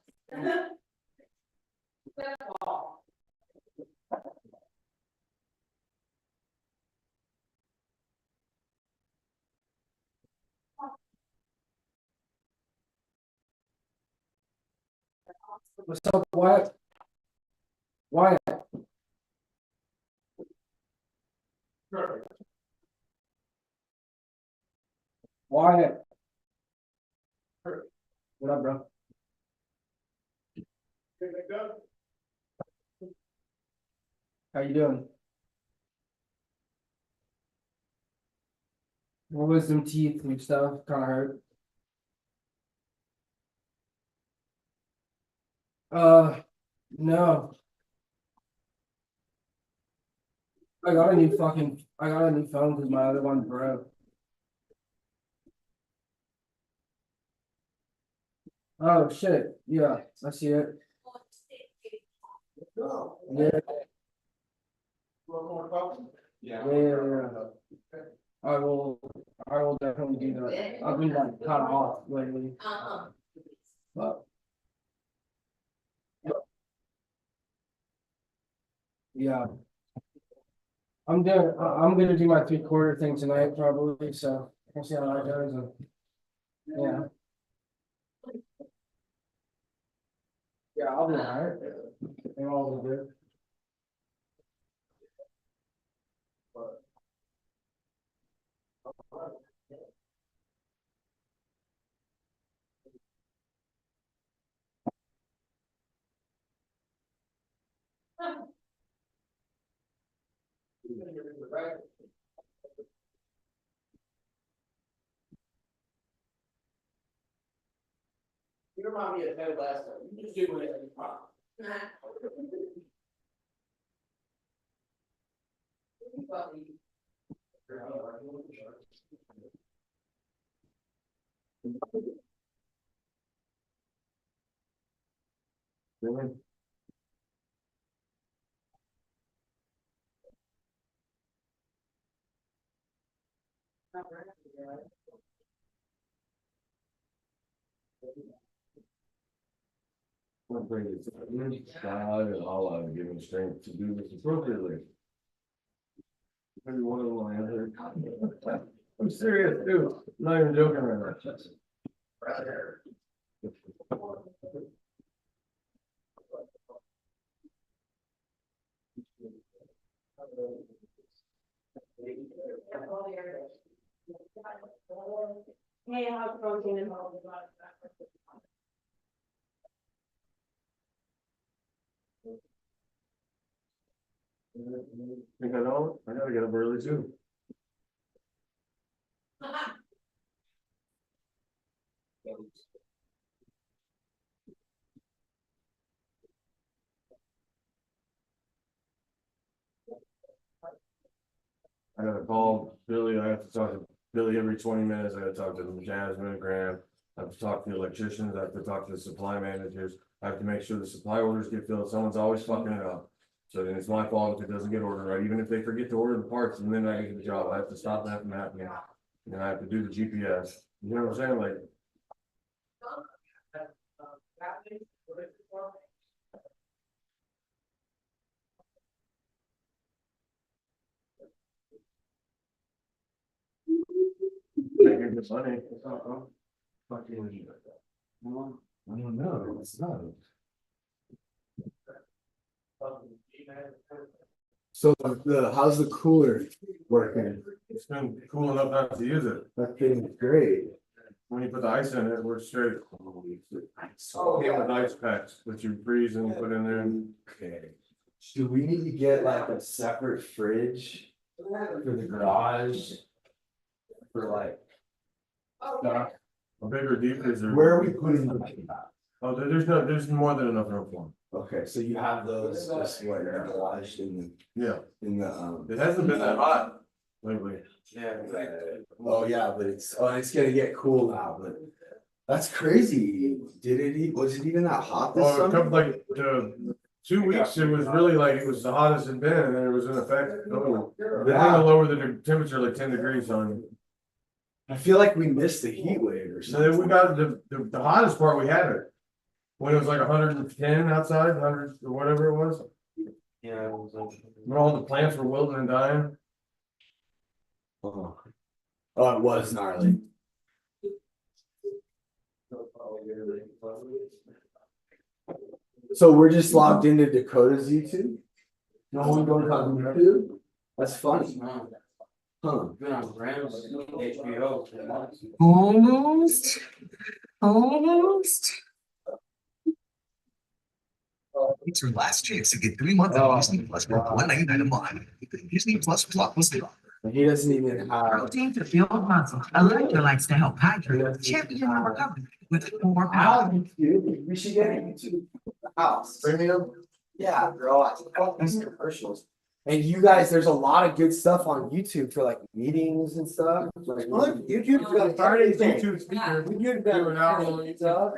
What's up, Wyatt? Wyatt? Wyatt? What up, bro? How you doing? What was some teeth and stuff? Kind of hurt. No. I got a new phone because my other one broke. Oh shit, yeah, I see it. Yeah. Yeah. I will definitely do that. I've been like kind of off lately. But. Yeah. I'm gonna do my 3/4 thing tonight probably, so we'll see how that goes. And, yeah. Yeah, I'll be alright. They're all good. You remind me of Ted last time. You just do whatever you want. Really? God and Allah have given strength to do this appropriately. Maybe one of them will answer. I'm serious, dude. I'm not even joking right now. Hey, how's protein and all of that? Think I don't? I gotta get up early too. I gotta call Billy, I have to talk to Billy every 20 minutes, I gotta talk to Jasmine, Graham. I have to talk to the electricians, I have to talk to the supply managers, I have to make sure the supply orders get filled, someone's always fucking it up. So then it's my fault if it doesn't get ordered right, even if they forget to order the parts and then I get the job, I have to stop that from happening. And then I have to do the GPS, you know what I'm saying, like. Making good money. Fucking. I don't know, it's not. So how's the cooler working? It's been cool enough not to use it. That thing's great. When you put the ice in it, we're straight. Yeah, with ice packs, that you freeze and put in there. Okay. Do we need to get like a separate fridge for the garage? For like stuff? A bigger deep freezer. Where are we putting them? Oh, there's more than enough room for them. Okay, so you have those just what in the garage Yeah, in the it hasn't been that hot lately. Yeah. Oh, yeah, but it's gonna get cool now, but that's crazy. Was it even that hot this Oh, a summer? couple, like, 2 weeks, it was really like, it was the hottest it's been, and then it was in effect. Oh, they're gonna lower the temperature like 10 degrees on. I feel like we missed the heat wave or So then something. we got the hottest part, we had it. When it was like 110 outside, 100 or whatever it was. Yeah, it was When all the plants were wilting and dying. Oh, it was gnarly. So we're just logged into Dakota's YouTube? No one goes on YouTube? That's funny. Huh. Been on Graham's HBO. Almost. Almost. It's your last chance to get 3 months of Disney Plus for $1.99 a month. Disney Plus was the offer. He doesn't even have. Protein to build muscle, electrolytes to help hydrate, champion your recovery with more power. We should get a YouTube house. Premium? Yeah, bro. These commercials. And you guys, there's a lot of good stuff on YouTube for like meetings and stuff. Like, YouTube's got everything. YouTube speaker. YouTube's got everything and stuff.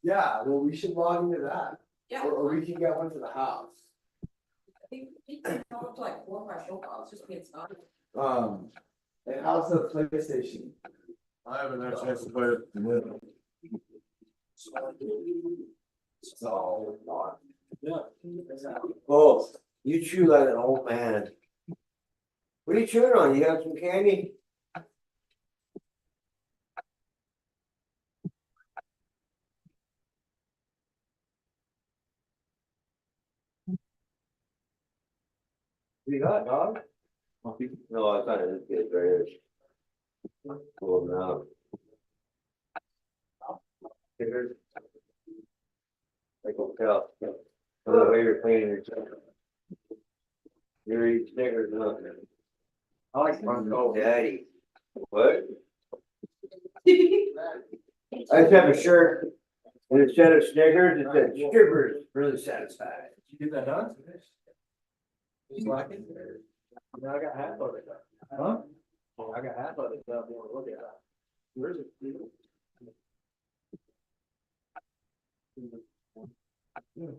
Yeah, well, we should log into that. Yeah. Or we can get one to the house. I think we can come up to like 4 or 5 show calls, just get started. And how's the PlayStation? I haven't had a chance to play it. Oh, you chew like an old man. What are you chewing on? You got some candy? What you got, dog? No, I thought it was good, right here. Pull them out. Stickers. I can tell. From the way you're cleaning yourself. You're eating Snickers, huh? I like Bronco Daddy. What? I just have a shirt. And instead of Snickers, it said strippers, really satisfied. Did you get that done? You like it? No, I got half of it. Huh? I got half of it. I don't want to look at that. Where's it? Sure. Sure.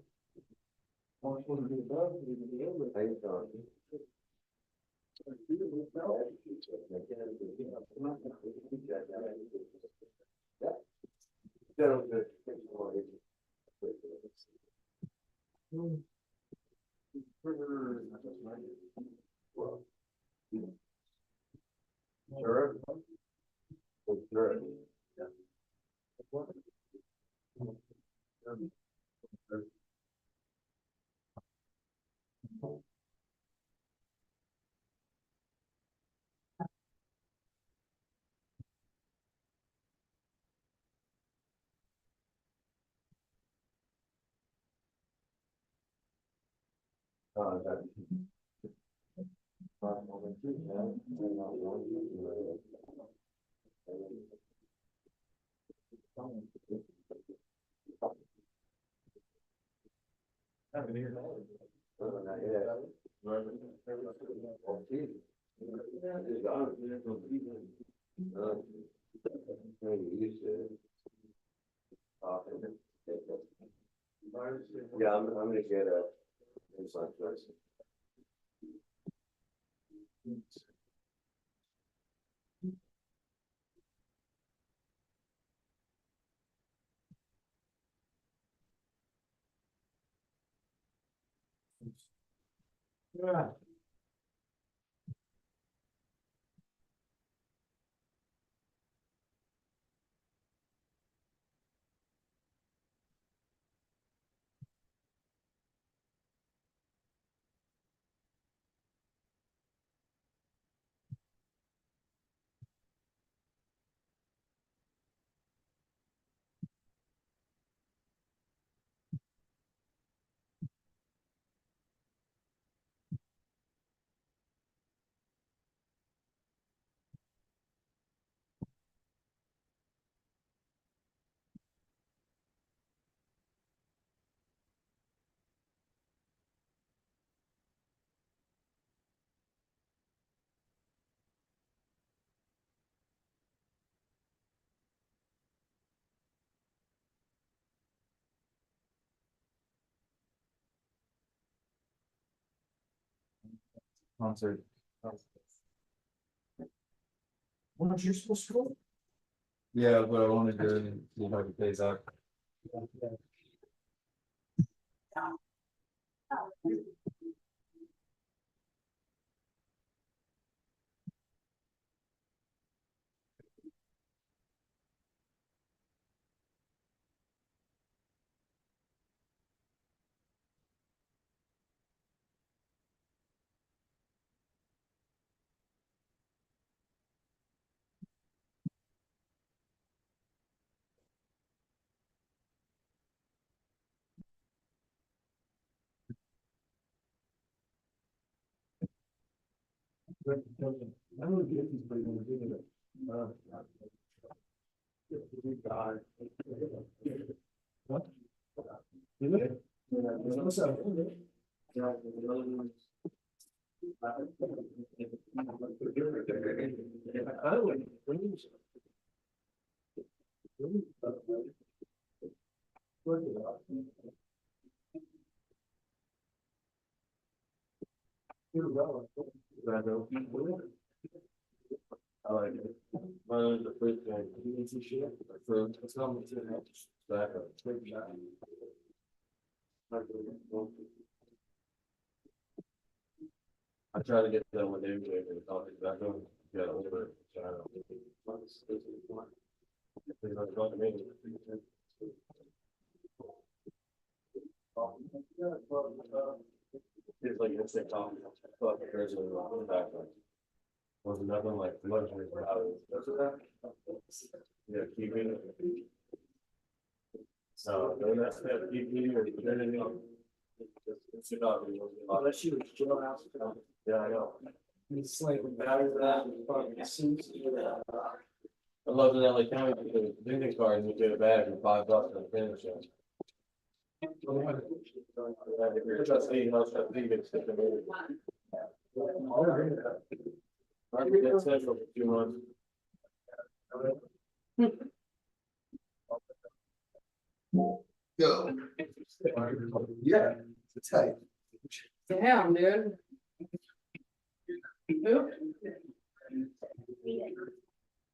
Yeah, I'm gonna get a. Inside person. Yeah. Concert. What you're supposed to go? Yeah, but I wanted to see how it plays out. I don't get these people to do it. What? Really? What's up? I like it. Well, the first thing, you need to share, so it's not much to have. Back up. I try to get that with everybody, but it's always back on, yeah, over. It's like it's a comment, but there's a lot of background. Was nothing like luxury for others. Yeah, keeping it. So, no, that's that keeping or turning on. It's about. Unless you was Joe House. Yeah, I know. It's like better than that. I love the LA County because the business card and you get a bag for $5 for the finish. Trustee, house trustee, gets to the Architect Central for 2 months. Go. Yeah, it's tight. Damn, dude. Who?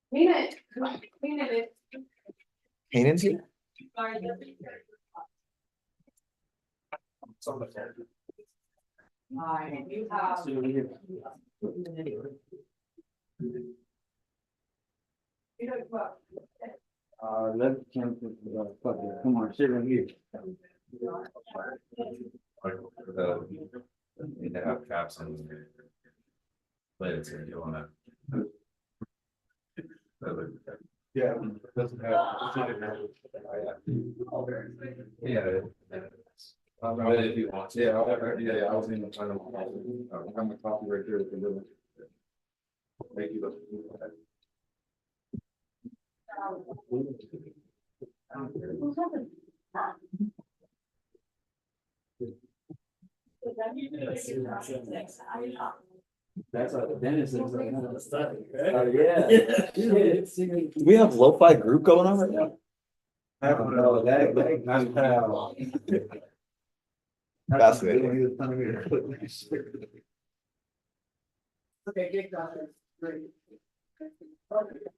Clean it. Clean it. Hayden's here? You have. Let him, come on, sit in here. Need to have caps on. Later, so you wanna. Yeah. Doesn't have. Yeah. I'm ready if you want to. Yeah, I was in the final. I got my copy right here. Thank you. That's what the dentist is. Do we have lo-fi group going on right now? Fascinating. Okay, get done. Great. Okay,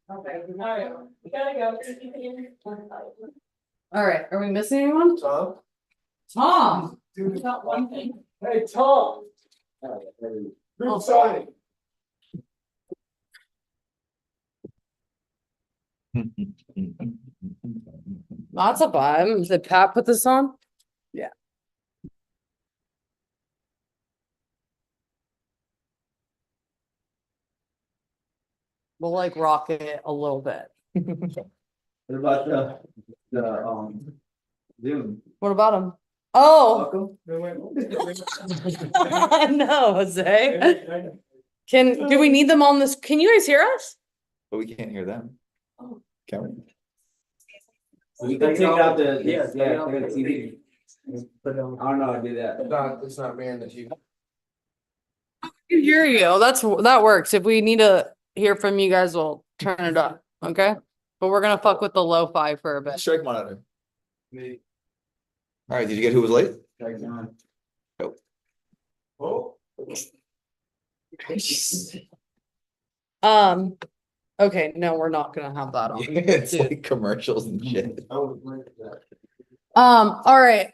all right, we gotta go. All right, are we missing anyone? Tom? Tom. We got one thing. Hey, Tom. Group signing. That's a vibe. Did Pat put this on? Yeah. We'll like rock it a little bit. What about Zoom? What about him? Oh. I know, Jose. Do we need them on this? Can you guys hear us? But we can't hear them. Can we? You can take out the, yeah, the TV. I don't know how to do that. It's not me in the TV. I can hear you. That works. If we need to hear from you guys, we'll turn it up. Okay. But we're gonna fuck with the lo-fi for a bit. Strike monitor. Me. All right, did you get who was late? Oh. Okay, no, we're not gonna have that on. It's like commercials and shit. All right.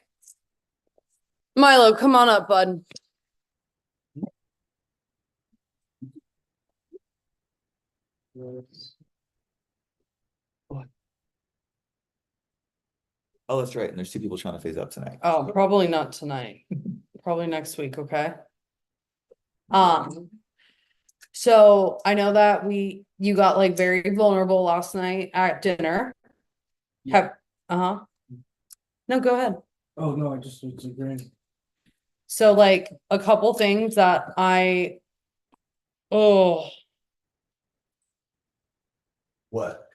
Milo, come on up, bud. Oh, that's right. And there's 2 people trying to phase out tonight. Oh, probably not tonight. Probably next week, okay? So I know that you got like very vulnerable last night at dinner. No, go ahead. Oh, no, I just was agreeing. So like a couple things that What?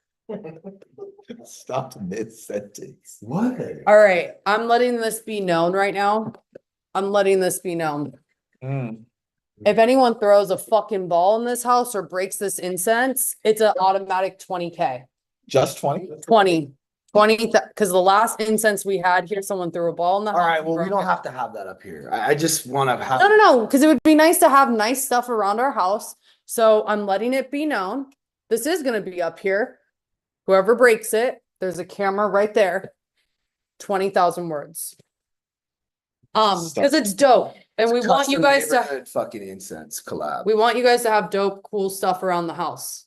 Stopped mid-sentence. What? All right, I'm letting this be known right now. I'm letting this be known. If anyone throws a fucking ball in this house or breaks this incense, it's an automatic 20K. Just 20? 20, because the last incense we had here, someone threw a ball in the house. All right, well, we don't have to have that up here. I just want to have. No, because it would be nice to have nice stuff around our house. So I'm letting it be known. This is going to be up here. Whoever breaks it, there's a camera right there. 20,000 words. Because it's dope. And we want you guys to fucking incense collab. We want you guys to have dope, cool stuff around the house.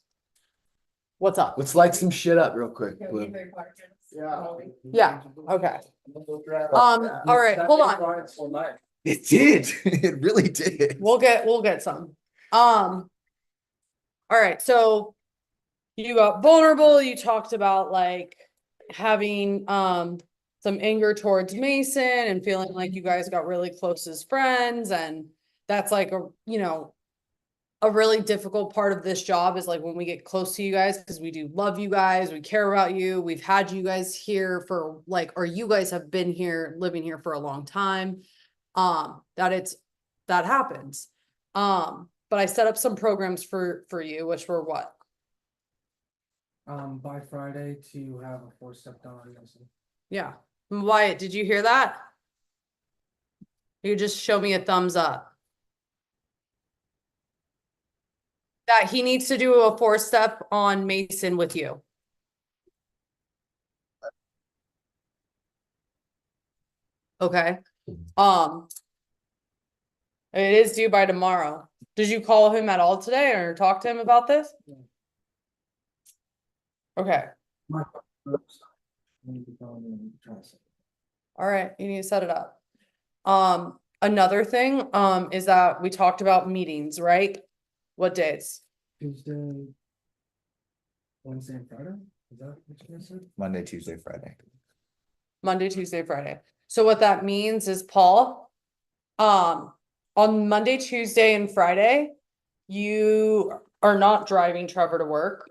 What's up? Let's light some shit up real quick. Blue. Yeah. Okay. All right. Hold on. It did. It really did. We'll get some. All right. So you got vulnerable. You talked about like having some anger towards Mason and feeling like you guys got really close as friends, and that's like a really difficult part of this job is like when we get close to you guys, because we do love you guys, we care about you, we've had you guys here for like, or you guys have been here living here for a long time, that happens. But I set up some programs for you, which were what? By Friday to have a 4-step down. Yeah. Wyatt, did you hear that? You just show me a thumbs up. That he needs to do a 4-step on Mason with you. Okay. It is due by tomorrow. Did you call him at all today or talk to him about this? Okay. All right, you need to set it up. Another thing, is that we talked about meetings, right? What days? Tuesday, Wednesday, and Friday? Is that what you guys said? Monday, Tuesday, Friday. Monday, Tuesday, Friday. So what that means is Paul, on Monday, Tuesday and Friday, you are not driving Trevor to work.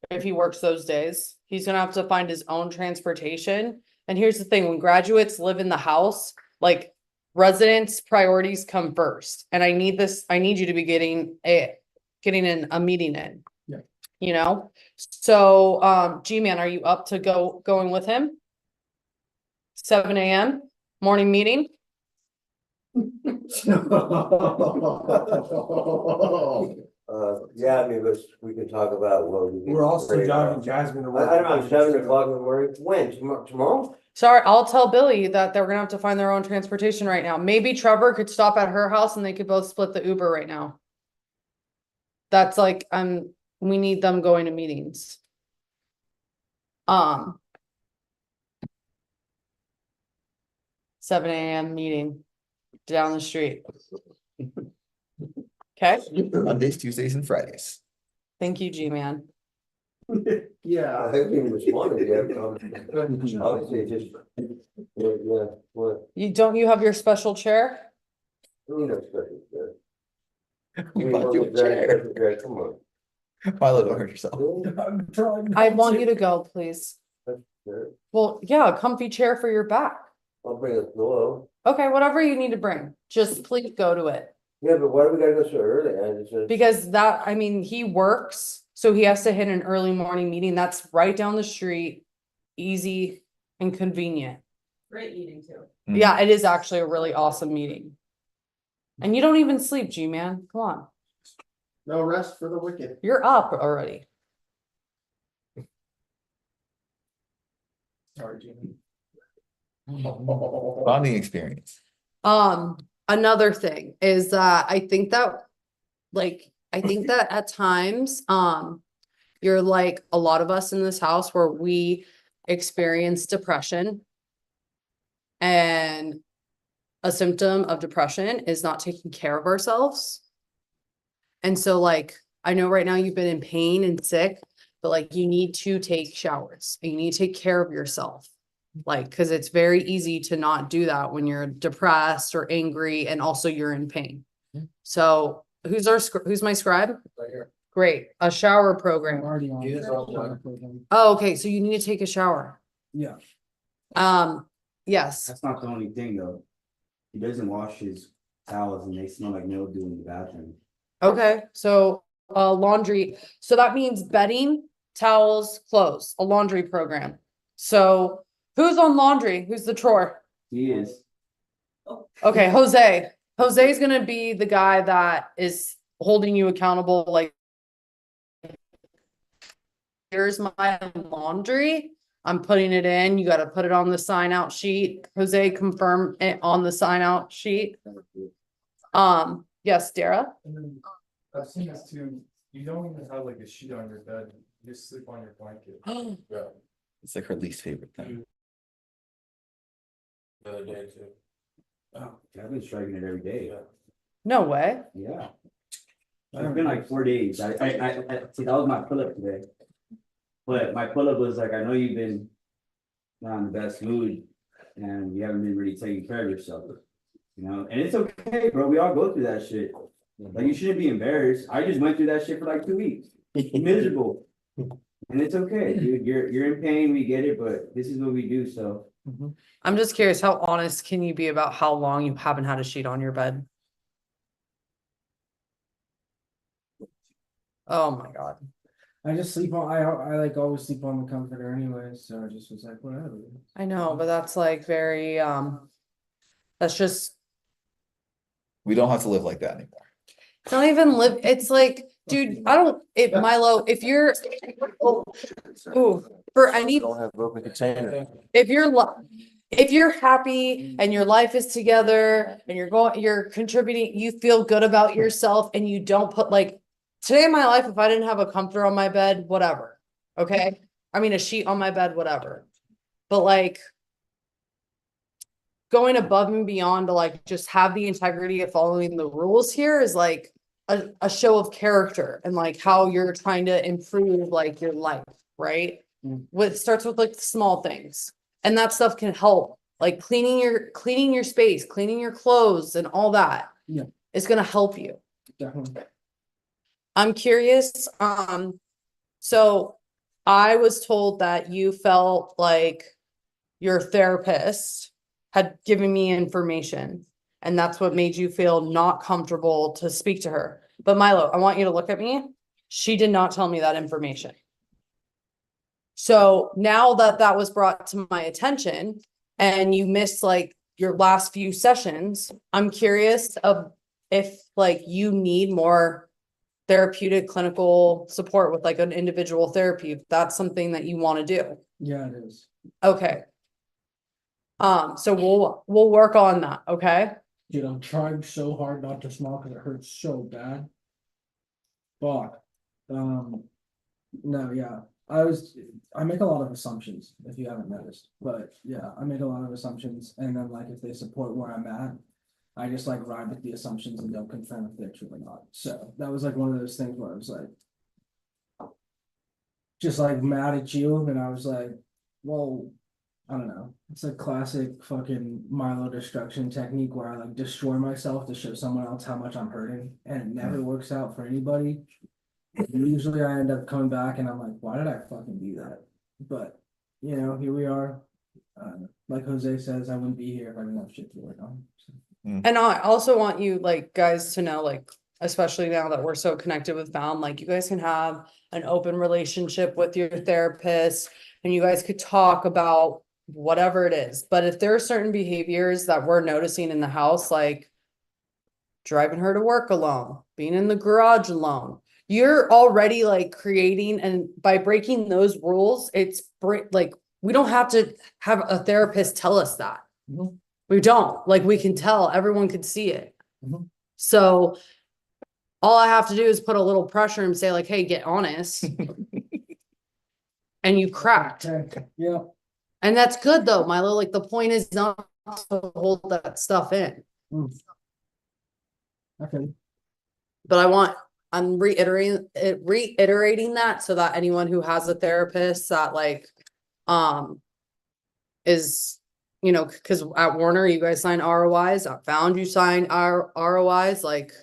If he works those days, he's gonna have to find his own transportation. And here's the thing, when graduates live in the house, like residents' priorities come first. And I need you to be getting in a meeting in. Yeah. You know, so G-Man, are you up to going with him? 7 a.m. morning meeting? Yeah, I mean, we can talk about what we. We're also driving Jasmine to work. I don't know, 7 o'clock in the morning, when, tomorrow? Sorry, I'll tell Billy that they're gonna have to find their own transportation right now. Maybe Trevor could stop at her house and they could both split the Uber right now. That's like, we need them going to meetings. 7 a.m. meeting down the street. Okay, Mondays, Tuesdays and Fridays. thank you, G-Man. Yeah. I think we responded, yeah, obviously, just, yeah, what, Don't you have your special chair? who knows, special, We bought you a chair. come on. Milo, don't hurt yourself. I want you to go, please. Sure. Well, yeah, a comfy chair for your back. I'll bring a pillow. Okay, whatever you need to bring, just please go to it. Yeah, but why do we gotta go so early? I just. Because he works, so he has to hit an early morning meeting. That's right down the street, easy and convenient. Great meeting too. Yeah, it is actually a really awesome meeting. And you don't even sleep, G-Man. Come on. No rest for the wicked. You're up already. Sorry, Jimmy. Bonding experience. Another thing is that I think that at times, you're like a lot of us in this house where we experience depression. And a symptom of depression is not taking care of ourselves. And so like, I know right now you've been in pain and sick, but like you need to take showers and you need to take care of yourself. Like, cause it's very easy to not do that when you're depressed or angry and also you're in pain. So who's my scribe? Right here. Great. A shower program. He is on. Oh, okay. So you need to take a shower. Yeah. Yes. That's not the only thing though. He doesn't wash his towels and they smell like mildew in the bathroom. Okay. So laundry. So that means bedding, towels, clothes, a laundry program. So who's on laundry? Who's the chore? He is. Okay, Jose. Jose's gonna be the guy that is holding you accountable. Like, here's my laundry. I'm putting it in. You got to put it on the sign out sheet. Jose, confirm it on the sign out sheet. Yes, Dara. And then I've seen this too. You don't even have like a sheet on your bed. You just sleep on your blanket. Yeah. It's like her least favorite thing. The other day too. Oh, I've been striking it every day. No way. Yeah. It's been like 4 days. I see, that was my pull-up today. But my pull-up was like, I know you've been not in the best mood and you haven't been really taking care of yourself. You know, and it's okay, bro. We all go through that shit. Like, you shouldn't be embarrassed. I just went through that shit for like 2 weeks. Miserable. And it's okay, dude. You're in pain, we get it, but this is what we do, so. I'm just curious, how honest can you be about how long you haven't had a sheet on your bed? Oh my God. I just sleep on, I like always sleep on the comforter anyway, so I just was like, whatever. I know, but that's like very, that's just, We don't have to live like that anymore. it's not even it's like, dude, Milo, if you're, for any, Don't have open container. if you're happy and your life is together and you're contributing, you feel good about yourself and you don't put like, today in my life, if I didn't have a comforter on my bed, whatever. Okay. I mean, a sheet on my bed, whatever. But like going above and beyond to like, just have the integrity of following the rules here is like a show of character and like how you're trying to improve like your life. Right. Starts with like the small things and that stuff can help like cleaning your space, cleaning your clothes and all that. Yeah. Is gonna help you. Definitely. I'm curious, so I was told that you felt like your therapist had given me information, and that's what made you feel not comfortable to speak to her. But Milo, I want you to look at me. She did not tell me that information. So now that that was brought to my attention and you missed like your last few sessions, I'm curious of if like you need more therapeutic clinical support with like an individual therapy, if that's something that you want to do. Yeah, it is. Okay. So we'll work on that, okay? Dude, I'm trying so hard not to smile because it hurts so bad. Fuck. No, yeah. I make a lot of assumptions, if you haven't noticed, but yeah, I make a lot of assumptions, and then like if they support where I'm at, I just like ride with the assumptions and don't confirm if they're true or not. So that was like one of those things where I was like, just like mad at you, and I was like, well, I don't know. It's a classic fucking Milo destruction technique where I like destroy myself to show someone else how much I'm hurting, and it never works out for anybody. Usually I end up coming back and I'm like, why did I fucking do that? But you know, here we are. Like Jose says, I wouldn't be here if I didn't have shit to work on. So. And I also want you like guys to know, like, especially now that we're so connected with Found, like you guys can have an open relationship with your therapist and you guys could talk about whatever it is. But if there are certain behaviors that we're noticing in the house, like driving her to work alone, being in the garage alone, you're already like creating, and by breaking those rules, it's like we don't have to have a therapist tell us that. Mhm. We don't, like we can tell, everyone can see it. Mhm. So all I have to do is put a little pressure and say like, hey, get honest. And you cracked. Okay. Yeah. And that's good though, Milo. Like the point is not to hold that stuff in. Okay. But I'm reiterating that so that anyone who has a therapist that like is, you know, because at Warner you guys sign ROIs, at Found you sign our ROIs, like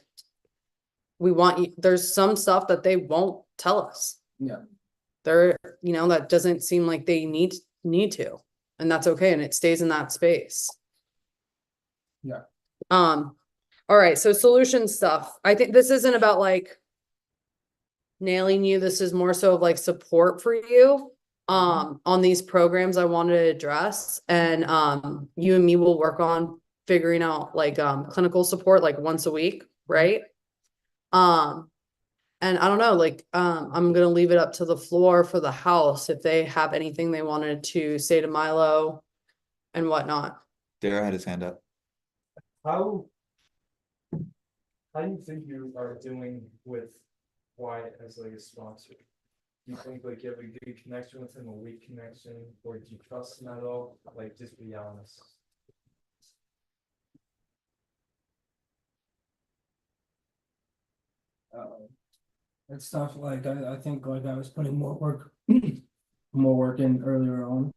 we want you, there's some stuff that they won't tell us. Yeah. They're, you know, that doesn't seem like they need to, and that's okay, and it stays in that space. Yeah. All right, so solution stuff. I think this isn't about like nailing you. This is more so of like support for you on these programs I wanted to address. And you and me will work on figuring out like clinical support like once a week, right? And I don't know, like I'm gonna leave it up to the floor for the house if they have anything they wanted to say to Milo and whatnot. Dara had his hand up. How do you think you are doing with Wyatt as like a sponsor? Do you think like you have a good connection with him, a weak connection, or do you trust him at all? Like, just be honest. It's tough. Like I think like I was putting more work, more work in earlier on.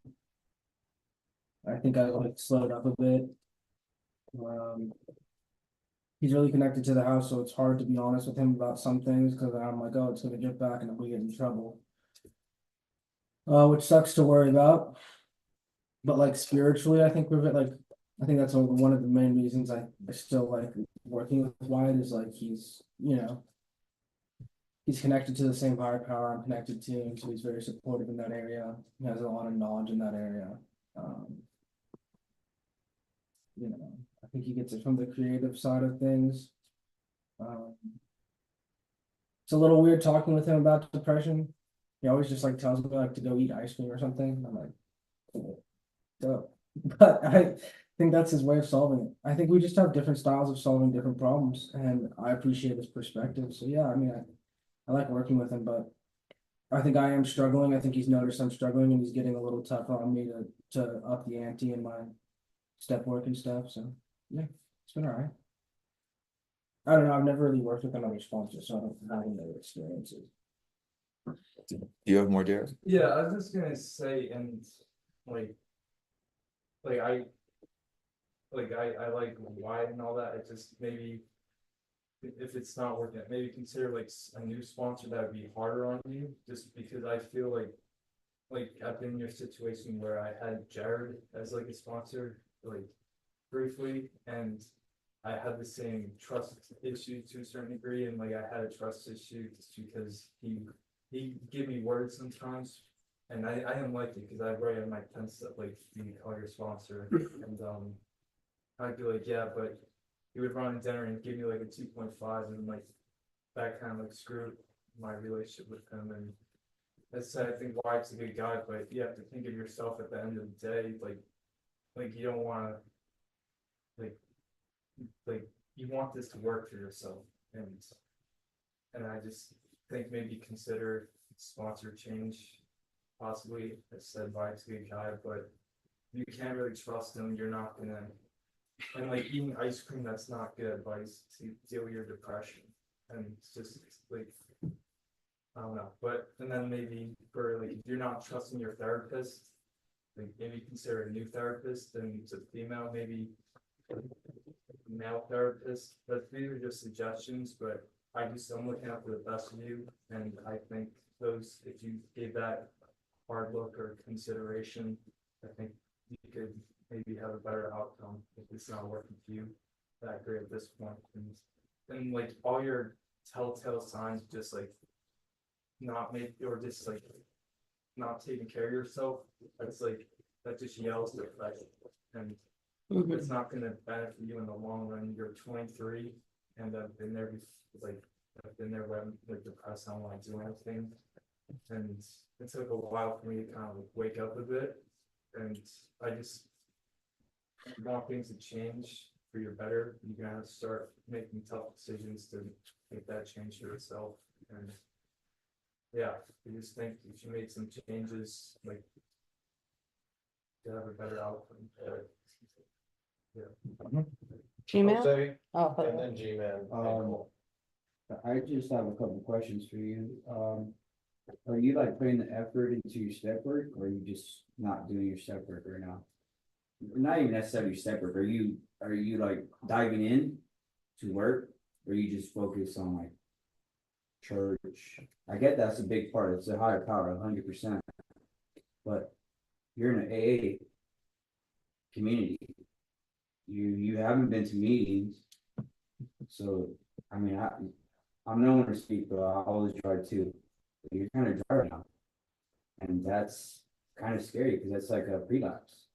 I think I like slowed up a bit. He's really connected to the house, so it's hard to be honest with him about some things because I'm like, oh, it's gonna get back and I'm gonna get in trouble. Which sucks to worry about. But like spiritually, I think I think that's one of the main reasons I still like working with Wyatt is like he's, you know, he's connected to the same higher power I'm connected to, and so he's very supportive in that area. He has a lot of knowledge in that area. You know, I think he gets it from the creative side of things. It's a little weird talking with him about depression. He always just like tells me like to go eat ice cream or something. I'm like, cool. Dope. But I think that's his way of solving it. I think we just have different styles of solving different problems, and I appreciate his perspective. So yeah, I mean, I like working with him, but I think I am struggling. I think he's noticed I'm struggling, and he's getting a little tougher on me to up the ante in my step work and stuff. So yeah, it's been all right. I don't know. I've never really worked with another sponsor, so I don't have any other experiences. Do you have more, Dara? Yeah, I was just gonna say, and like like, I like why and all that, it just maybe. If it's not working, maybe consider like a new sponsor that would be harder on you, just because I feel like I've been in your situation where I had Jared as like a sponsor, like briefly, and I had the same trust issue to a certain degree, and like I had a trust issue just because he give me words sometimes, and I didn't like it because I write on my pen stuff like you can call your sponsor, and I'd be like, yeah, but he would run a dinner and give me like a 2.5, and like that kind of like screwed my relationship with him. And that's I think Wyatt's a good guy, but you have to think of yourself at the end of the day, like you don't want to like you want this to work for yourself, and I just think maybe consider sponsor change, possibly. As said, Wyatt's a good guy, but you can't really trust him. You're not gonna. And like eating ice cream, that's not good advice to deal with your depression. And it's just like, I don't know, but, and then maybe for like, if you're not trusting your therapist, like maybe consider a new therapist, and it's a female, maybe male therapist. But these are just suggestions, but I'm looking out for the best of you. And I think those, if you gave that hard look or consideration, I think you could maybe have a better outcome if it's not working for you that great at this point. And like all your telltale signs, just like not make, or just like not taking care of yourself, that's like, that just yells depression. And it's not gonna benefit you in the long run. You're 23, and I've been there like I've been there when I'm like depressed, I don't want to do anything. And it took a while for me to kind of like wake up a bit. And I just want things to change for your better. You're gonna have to start making tough decisions to make that change for yourself. And yeah, I just think if you made some changes, like you have a better outcome. Yeah. Gmail? Jose, Oh, and then G-Man. I just have a couple questions for you. Are you like putting the effort into your step work, or are you just not doing your step work right now? Not even necessarily your step work. Are you like diving in to work, or you just focus on like church? I get that's a big part. It's a higher power, 100%. But you're in an AA community. You haven't been to meetings, so I mean I'm no one to speak, but I always try to. You're kind of dry right now, and that's kind of scary because that's like a relapse.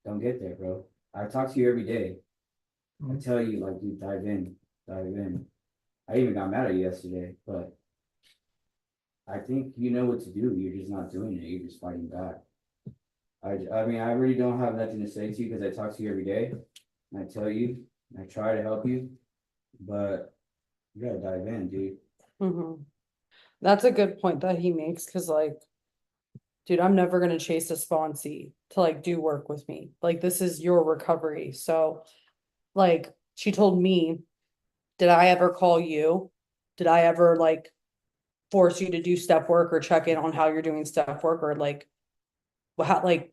Don't get there, bro. I talk to you every day. I tell you, like, dude, dive in, dive in. I even got mad at you yesterday, but I think you know what to do. You're just not doing it. You're just fighting back. I mean, I really don't have nothing to say to you because I talk to you every day, and I tell you, and I try to help you, but you gotta dive in, dude. That's a good point that he makes, because like, dude, I'm never gonna chase a sponsee to like do work with me. Like, this is your recovery. So like, she told me, did I ever call you? Did I ever like force you to do step work or check in on how you're doing step work, or like how like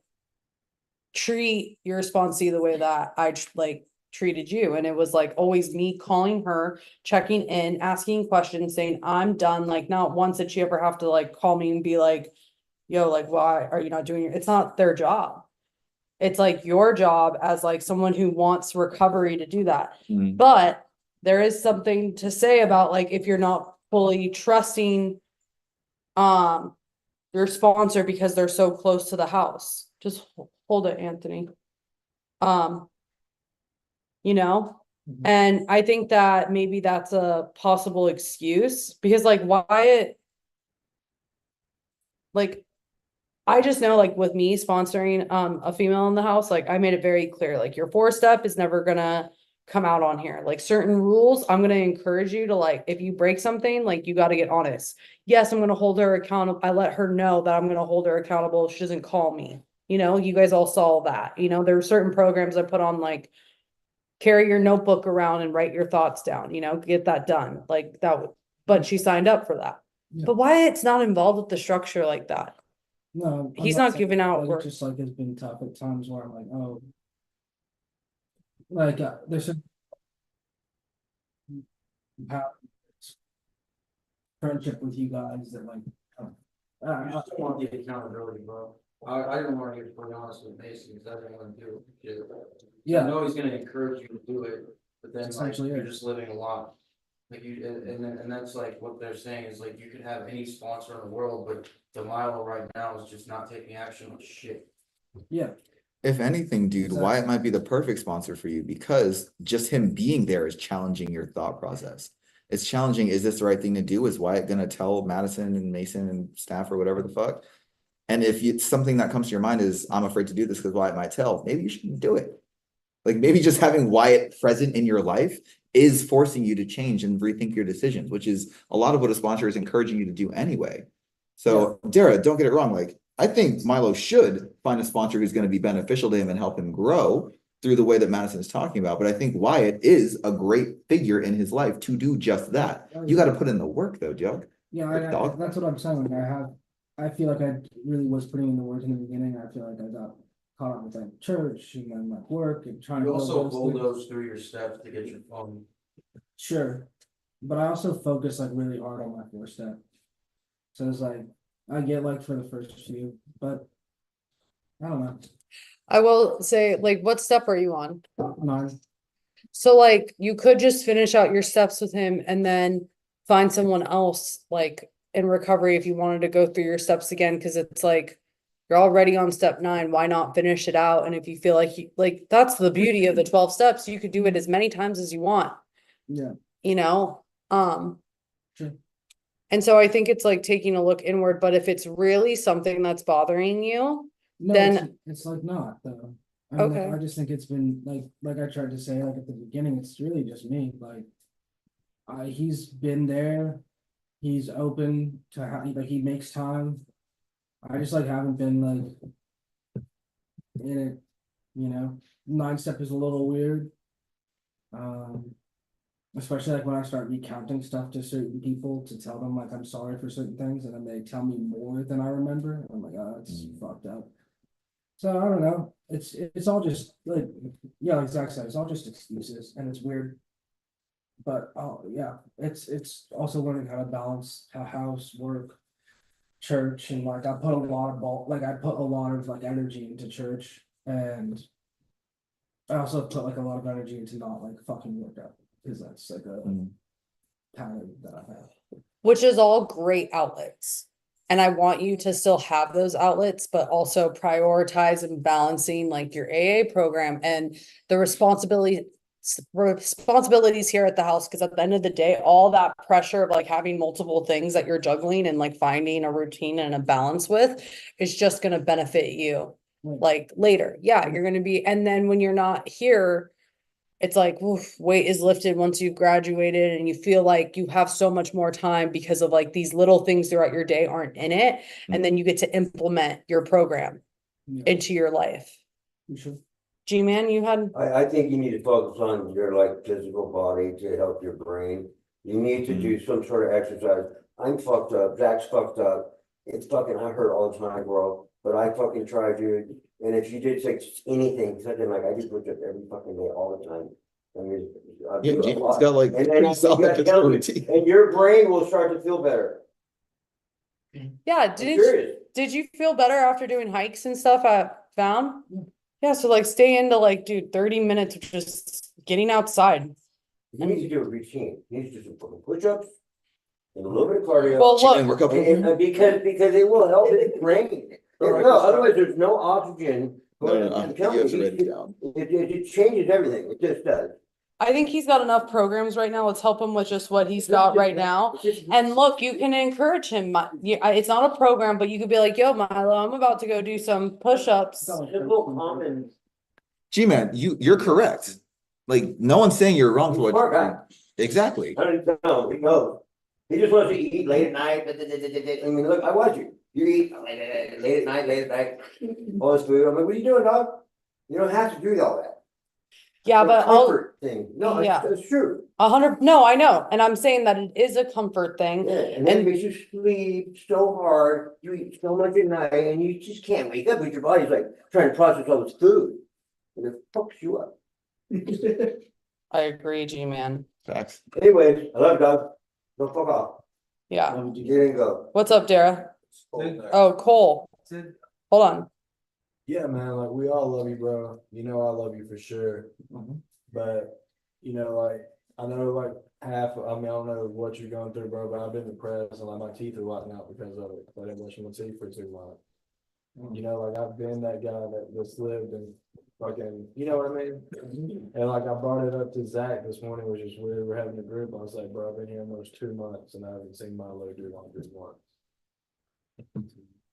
treat your sponsee the way that I like treated you? And it was like always me calling her, checking in, asking questions, saying I'm done. Like, not once did she ever have to like call me and be like, yo, like, why are you not doing it? It's not their job. It's like your job as like someone who wants recovery to do that. But there is something to say about like, if you're not fully trusting your sponsor because they're so close to the house. Just hold it, Anthony. You know, and I think that maybe that's a possible excuse, because like Wyatt, like, I just know like with me sponsoring a female in the house, like I made it very clear, like your 4-step is never gonna come out on here. Like certain rules, I'm gonna encourage you to, like, if you break something, like you gotta get honest. Yes, I'm gonna hold her accountable. I let her know that I'm gonna hold her accountable if she doesn't call me. You know, you guys all saw that. You know, there are certain programs I put on, like carry your notebook around and write your thoughts down, you know, get that done. Like that would, but she signed up for that. But Wyatt's not involved with the structure like that. No, He's not giving out It work. just like has been tough at times where I'm like, oh, like, there's a. How. Friendship with you guys that like. I just don't want the accountability, bro. I didn't want to get fully honest with Mason, because I didn't want to do it. Yeah. I know he's gonna encourage you to do it, but then like, Essentially, you're yeah. just living a lot. Like you, and that's like what they're saying is like, you could have any sponsor in the world, but the Milo right now is just not taking action on shit. Yeah. If anything, dude, Exactly. Wyatt might be the perfect sponsor for you because just him being there is challenging your thought process. It's challenging, is this the right thing to do? Is Wyatt gonna tell Madison and Mason and staff or whatever the fuck? And if it's something that comes to your mind is, I'm afraid to do this because Wyatt might tell, maybe you shouldn't do it. Like maybe just having Wyatt present in your life is forcing you to change and rethink your decisions, which is a lot of what a sponsor is encouraging you to do anyway. So Dara, don't get it wrong. Like I think Milo should find a sponsor who's going to be beneficial to him and help him grow through the way that Madison is talking about. But I think Wyatt is a great figure in his life to do just that. You got to put in the work though, Joe. Yeah, Dog. that's what I'm saying. Like I feel like I really was putting in the work in the beginning. I feel like I got caught up with like church and then like work and trying You to also build those things. bulldoze through your steps to get your phone. Sure, but I also focus like really hard on my 4-step. So it's like I get like for the first few, but I don't know. I will say, like, what step are you on? 9. So like you could just finish out your steps with him and then find someone else like in recovery if you wanted to go through your steps again, because it's like you're already on step 9, why not finish it out? And if you feel like that's the beauty of the 12 steps, you could do it as many times as you want, Yeah. you know? Sure. And so I think it's like taking a look inward, but if it's really something that's bothering you, No, then it's like not though. I mean, like, okay. I just think it's been like I tried to say like at the beginning, it's really just me. Like he's been there, he's open to how like he makes time. I just like haven't been like in it, you know. 9-step is a little weird. Especially like when I start recounting stuff to certain people to tell them like I'm sorry for certain things, and then they tell me more than I remember. I'm like, oh, that's fucked up. So I don't know. It's all just like, yeah, like Zach said, it's all just excuses, and it's weird. But oh yeah, it's also learning how to balance how house, work, church, and like I put a lot of like energy into church, and I also put like a lot of energy into not like fucking work out, because that's like a pattern that I have. Which is all great outlets. And I want you to still have those outlets, but also prioritize and balancing like your AA program and the responsibilities here at the house. Because at the end of the day, all that pressure of like having multiple things that you're juggling and like finding a routine and a balance with is just going to benefit you like later. Yeah, you're going to be, and then when you're not here, it's like, oof, weight is lifted once you've graduated and you feel like you have so much more time because of like these little things throughout your day aren't in it. And then you get to implement your program into your life. Sure. G-Man, you had. I think you need to focus on your like physical body to help your brain. You need to do some sort of exercise. I'm fucked up, Zach's fucked up. It's fucking, I hurt all the time, bro, but I fucking try, dude. And if you did like anything, something like I do push-ups every fucking day, all the time. I mean, I do a lot. got like pretty solid physical routine. And your brain will start to feel better. Yeah, did you feel better after doing hikes and stuff at Found? Yeah, so like stay into like, dude, 30 minutes of just getting outside. You need to do a routine. You need to do some push-ups and a little bit of cardio. Well, look, and because it will help the brain. No, otherwise there's no oxygen. I'm telling you, it changes everything. It just does. I think he's got enough programs right now. Let's help him with just what he's got right now. And look, you can encourage him. It's not a program, but you could be like, yo, Milo, I'm about to go do some push-ups. G-Man, you're correct. Like, no one's saying you're wrong for what. Exactly. I don't know, he knows. He just wants to eat late at night. I mean, look, I watch you. You eat late at night, all this food. I'm like, what are you doing, dog? You don't have to do all that. Yeah, It's a comfort thing. No, yeah, it's true. 100. No, I know. And I'm saying that it is a comfort thing. Yeah, and then it makes you sleep so hard. You eat so much at night and you just can't wake up because your body's like trying to process all this food. And it fucks you up. I agree, G-Man. Facts. Anyway, I love dog. Don't fuck off. Yeah. You didn't go. What's up, Dara? Oh, Cole. Hold on. Yeah, man, like we all love you, bro. You know I love you for sure. But, you know, like, I know like half, I mean, I don't know what you're going through, bro, but I've been depressed and like my teeth are rotting out because of it. I didn't brush my teeth for 2 months. You know, like I've been that guy that just lived and fucking, you know what I mean? And like I brought it up to Zach this morning, which is weird. We're having a group. I was like, bro, I've been here almost 2 months and I haven't seen my little dude on 3 months.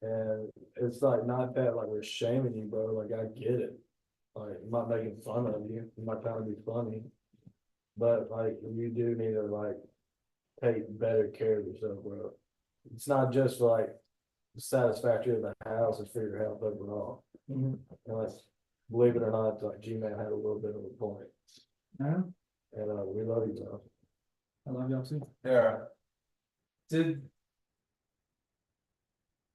And it's like not that like we're shaming you, bro. Like I get it. Like I'm not making fun of you. I'm not trying to be funny. But like you do need to like take better care of yourself, bro. It's not just like the satisfaction of the house, it's for your health overall. And like, believe it or not, like G-Man had a little bit of a point. Yeah. And we love you, bro. I love y'all too. Yeah.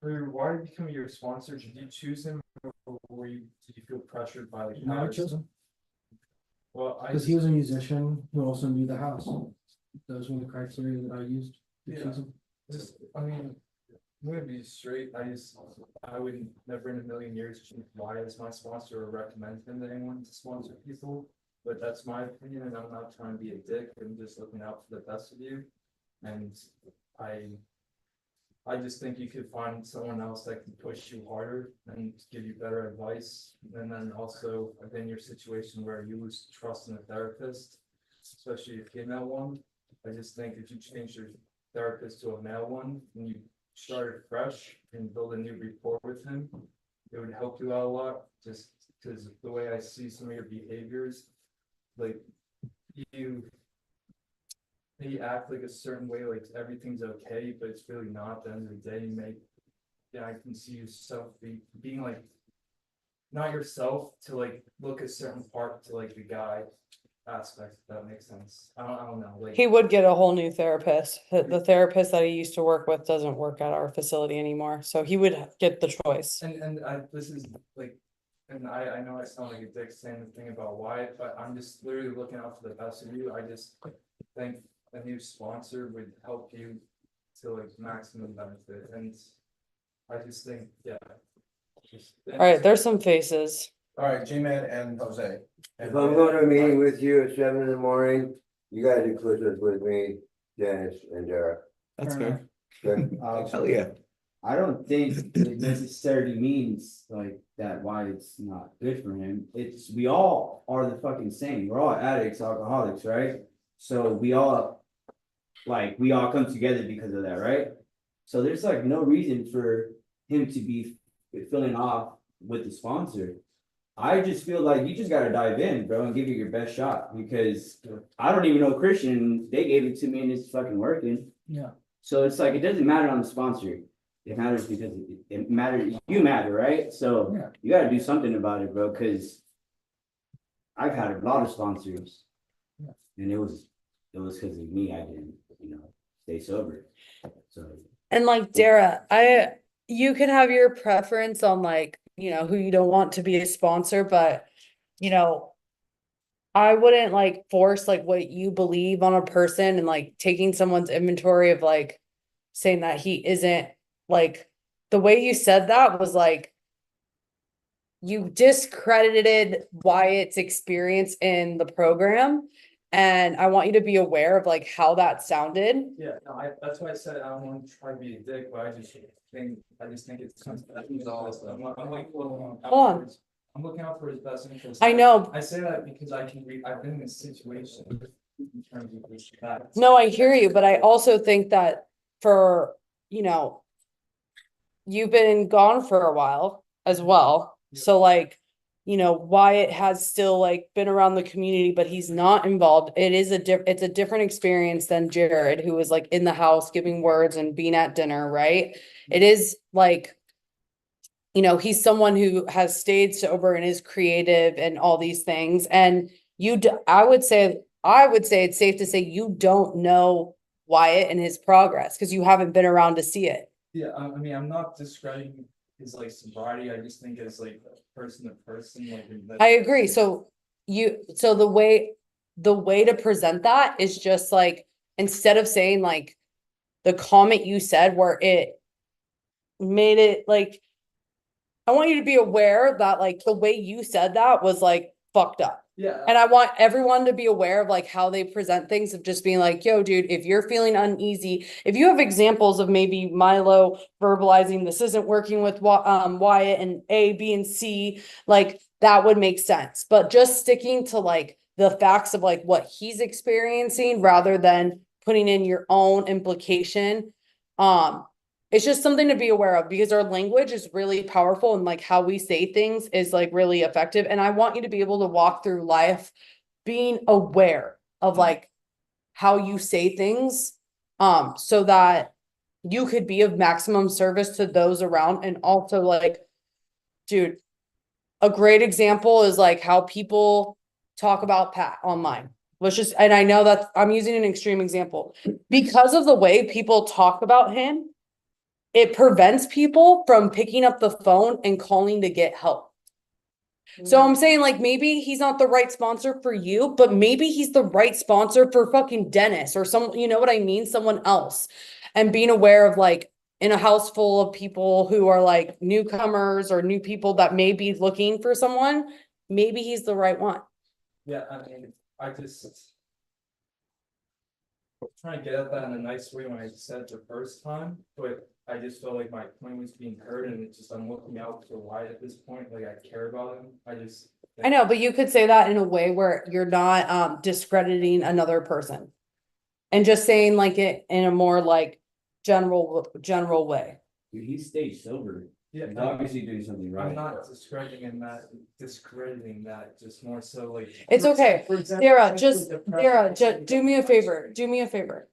Why did he become your sponsor? Did you choose him, or did you feel pressured by like? No, I chose him. Well, Because he was a musician who also knew the house. Those were the criteria that I used to Yeah. choose him. I mean, I'm gonna be straight. I would never in a million years choose why as my sponsor or recommend him to anyone to sponsor people. But that's my opinion, and I'm not trying to be a dick. I'm just looking out for the best of you. And I just think you could find someone else that can push you harder and give you better advice. And then also, in your situation where you lose trust in a therapist, especially a female one, I just think if you change your therapist to a male one and you started fresh and build a new rapport with him, it would help you out a lot. Just because the way I see some of your behaviors, like you act like a certain way, like everything's okay, but it's really not. At the end of the day, I can see yourself being like not yourself to like look a certain part to like the guy aspect, if that makes sense. I don't know. Like He would get a whole new therapist. The therapist that he used to work with doesn't work at our facility anymore, so he would get the choice. this is like, and I know I sound like a dick saying the thing about Wyatt, but I'm just literally looking out for the best of you. I just think a new sponsor would help you to like maximum benefit, and I just think, yeah. All right, there's some faces. All right, G-Man and Jose. If I'm going to a meeting with you at 7 in the morning, you gotta do Christmas with me, Dennis and Dara. That's fair. Good. Hell yeah. I don't think it necessarily means like that why it's not good for him. We all are the fucking same. We're all addicts, alcoholics, right? So we all come together because of that, right? So there's like no reason for him to be filling off with the sponsor. I just feel like you just gotta dive in, bro, and give it your best shot, because I don't even know Christian. They gave it to me and it's fucking working. Yeah. So it's like, it doesn't matter on the sponsor. It matters because it matters. You matter, right? So Yeah. you gotta do something about it, bro, because I've had a lot of sponsors, and it was because of me. I didn't, stay sober. So. And like Dara, you can have your preference on like, who you don't want to be a sponsor, but I wouldn't like force like what you believe on a person, and like taking someone's inventory of like saying that he isn't, like the way you said that was like you discredited Wyatt's experience in the program. And I want you to be aware of like how that sounded. Yeah, no, that's why I said I don't want to try to be a dick, but I just think it's. I'm looking out for his best interest. I know. I say that because I've been in this situation in terms of respect. No, I hear you, but I also think that for, you've been gone for a while as well. So like, Wyatt has still like been around the community, but he's not involved. It's a different experience than Jared, who was like in the house giving words and being at dinner, right? It is like, he's someone who has stayed sober and is creative and all these things. And I would say it's safe to say you don't know Wyatt and his progress because you haven't been around to see it. Yeah, I mean, I'm not describing his like sobriety. I just think it's like person to person. I agree. So so the way to present that is just like, instead of saying like the comment you said where it made it like, I want you to be aware that like the way you said that was like fucked up. Yeah. And I want everyone to be aware of like how they present things, of just being like, yo, dude, if you're feeling uneasy, if you have examples of maybe Milo verbalizing this isn't working with Wyatt and A, B, and C, like that would make sense. But just sticking to like the facts of like what he's experiencing rather than putting in your own implication. It's just something to be aware of, because our language is really powerful, and like how we say things is like really effective. And I want you to be able to walk through life being aware of like how you say things, so that you could be of maximum service to those around. And also like, dude, a great example is like how people talk about Pat online. Let's just, and I know that I'm using an extreme example because of the way people talk about him. It prevents people from picking up the phone and calling to get help. So I'm saying like, maybe he's not the right sponsor for you, but maybe he's the right sponsor for fucking Dennis or some, you know what I mean? Someone else. And being aware of like, in a house full of people who are like newcomers or new people that may be looking for someone, maybe he's the right one. Yeah, I mean, I just trying to get at that in a nice way when I said it the first time, but I just felt like my point was being heard, and it's just, I'm looking out for why at this point, like I care about him. I know, but you could say that in a way where you're not discrediting another person, and just saying like it in a more like general way. Dude, he stayed sober. Yeah, He's obviously doing something right. I'm not discrediting that, just more so like. It's okay. For example, Dara, do me a favor.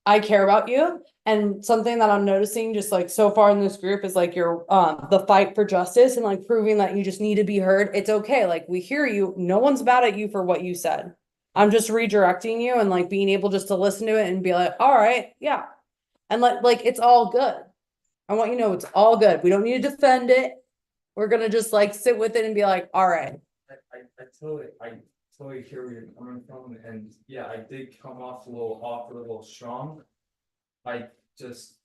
I care about you, and something that I'm noticing just like so far in this group is like your the fight for justice and like proving that you just need to be heard. It's okay. Like, we hear you. No one's mad at you for what you said. I'm just redirecting you and like being able just to listen to it and be like, all right, yeah. And like it's all good. I want you to know it's all good. We don't need to defend it. We're gonna just like sit with it and be like, all right. I totally hear where you're coming from, and yeah, I did come off a little strong. I just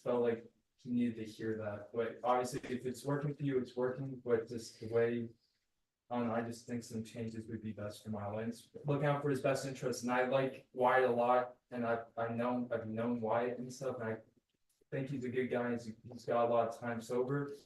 felt like he needed to hear that, but obviously if it's working for you, it's working, but just the way, I don't know, I just think some changes would be best for Milo, and looking out for his best interest. And I like Wyatt a lot, and I've known Wyatt and stuff, and I think he's a good guy. He's got a lot of time sober.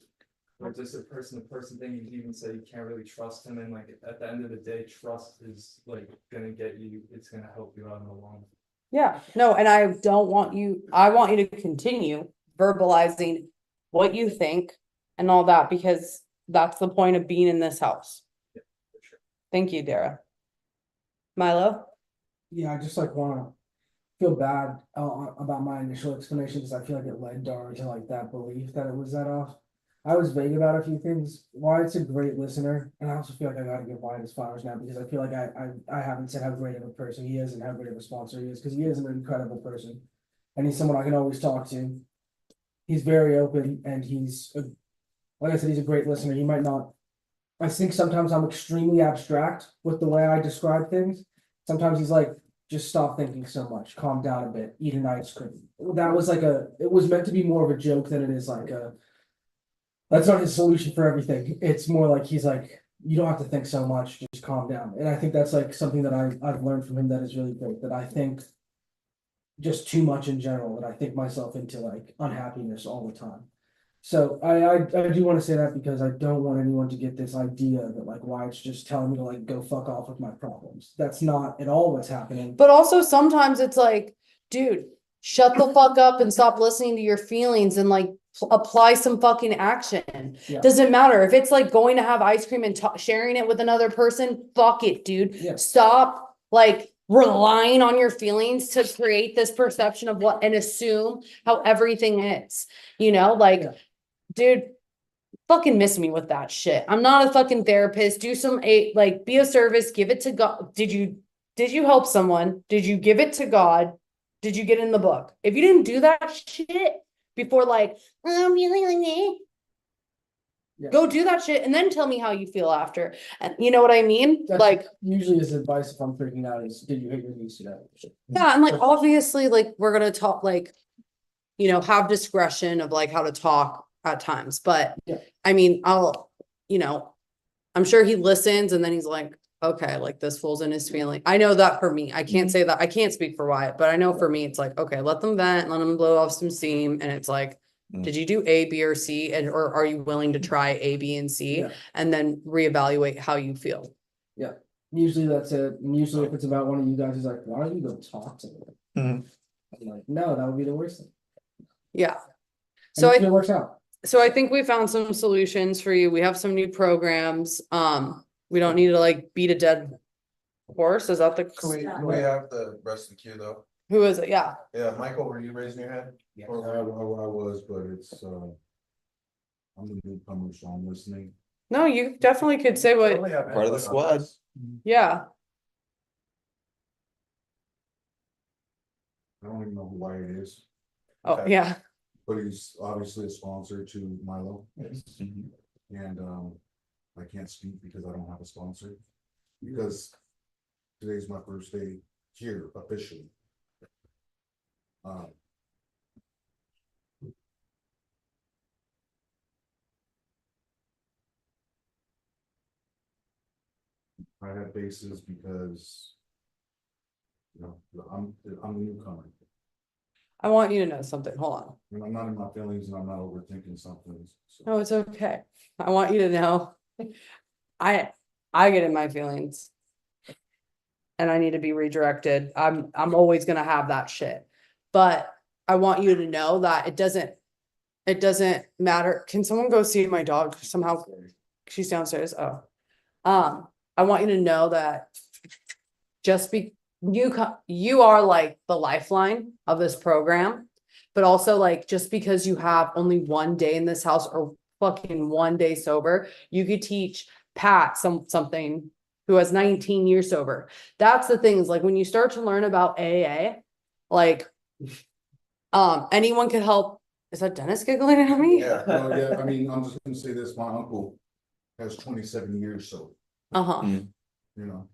Or just a person-to-person thing, you even say you can't really trust him, and like at the end of the day, trust is like gonna get you, it's gonna help you out in the long. Yeah, no, and I want you to continue verbalizing what you think and all that, because that's the point of being in this house. Yeah, for sure. Thank you, Dara. Milo? Yeah, I just like wanna feel bad about my initial explanation, because I feel like it led Dara to like that belief that it was that off. I was vague about a few things. Wyatt's a great listener, and I also feel like I gotta give Wyatt his flowers now, because I feel like I haven't said how great of a person he is and how great of a sponsor he is, because he is an incredible person. And he's someone I can always talk to. He's very open, and like I said, he's a great listener. He might not, I think sometimes I'm extremely abstract with the way I describe things. Sometimes he's like, just stop thinking so much, calm down a bit, eat an ice cream. That was like it was meant to be more of a joke than it is like that's not his solution for everything. It's more like he's like, you don't have to think so much, just calm down. And I think that's like something that I've learned from him that is really great, that I think just too much in general, that I think myself into like unhappiness all the time. So I do want to say that, because I don't want anyone to get this idea that like Wyatt's just telling me to like go fuck off with my problems. That's not at all what's happening. But also sometimes it's like, dude, shut the fuck up and stop listening to your feelings and like apply some fucking action. Yeah. Doesn't matter if it's like going to have ice cream and sharing it with another person. Fuck it, dude. Yeah. Stop like relying on your feelings to create this perception of what and assume how everything is, like, Yeah. dude, fucking miss me with that shit. I'm not a fucking therapist. Do some like be a service, give it to God. Did you help someone? Did you give it to God? Did you get in the book? If you didn't do that shit before, like, Yeah. Go do that shit and then tell me how you feel after. And you know what I mean? That's Like, usually his advice if I'm freaking out is, did you hit your knees today? yeah, and like obviously, like we're gonna talk like, you know, have discretion of like how to talk at times. But Yeah. I mean, you know, I'm sure he listens and then he's like, okay, like this fool's in his feeling. I know that for me. I can't say that. I can't speak for Wyatt, but I know for me, it's like, okay, let them vent, let them blow off some steam. And it's like, did you do A, B, or C? And or are you willing to try A, B, and C? Yeah. And then reevaluate how you feel. Yeah, usually that's it. And usually if it's about one of you guys, he's like, why don't you go talk to them? Mhm. I'm like, no, that would be the worst thing. Yeah. And So it works out. So I think we found some solutions for you. We have some new programs. We don't need to like beat a dead horse. Is that the? Can we have the rest of the queue though? Who is it? Yeah. Yeah, Michael, were you raising your hand? Yeah. Or- I was, but it's, I'm the newcomer, so I'm listening. No, you definitely could say what, Part of the squad. yeah. I don't even know who Wyatt is, Oh, Okay. yeah. but he's obviously a sponsor to Milo. Mhm. And, I can't speak because I don't have a sponsor. Because today's my first day here officially. I have bases because, you know, I'm a newcomer. I want you to know something. Hold on. And I'm not in my feelings and I'm not overthinking something. So. No, it's okay. I want you to know. I get in my feelings. And I need to be redirected. I'm always gonna have that shit. But I want you to know that it doesn't matter. Can someone go see my dog somehow? She's downstairs. Oh. I want you to know that just you are like the lifeline of this program, but also like just because you have only one day in this house or fucking one day sober, you could teach Pat something who has 19 years sober. That's the thing is like when you start to learn about AA, like anyone could help. Is that Dennis giggling at me? Yeah. Well, yeah, I mean, I'm just gonna say this, my uncle has 27 years, so, Uh-huh. you know,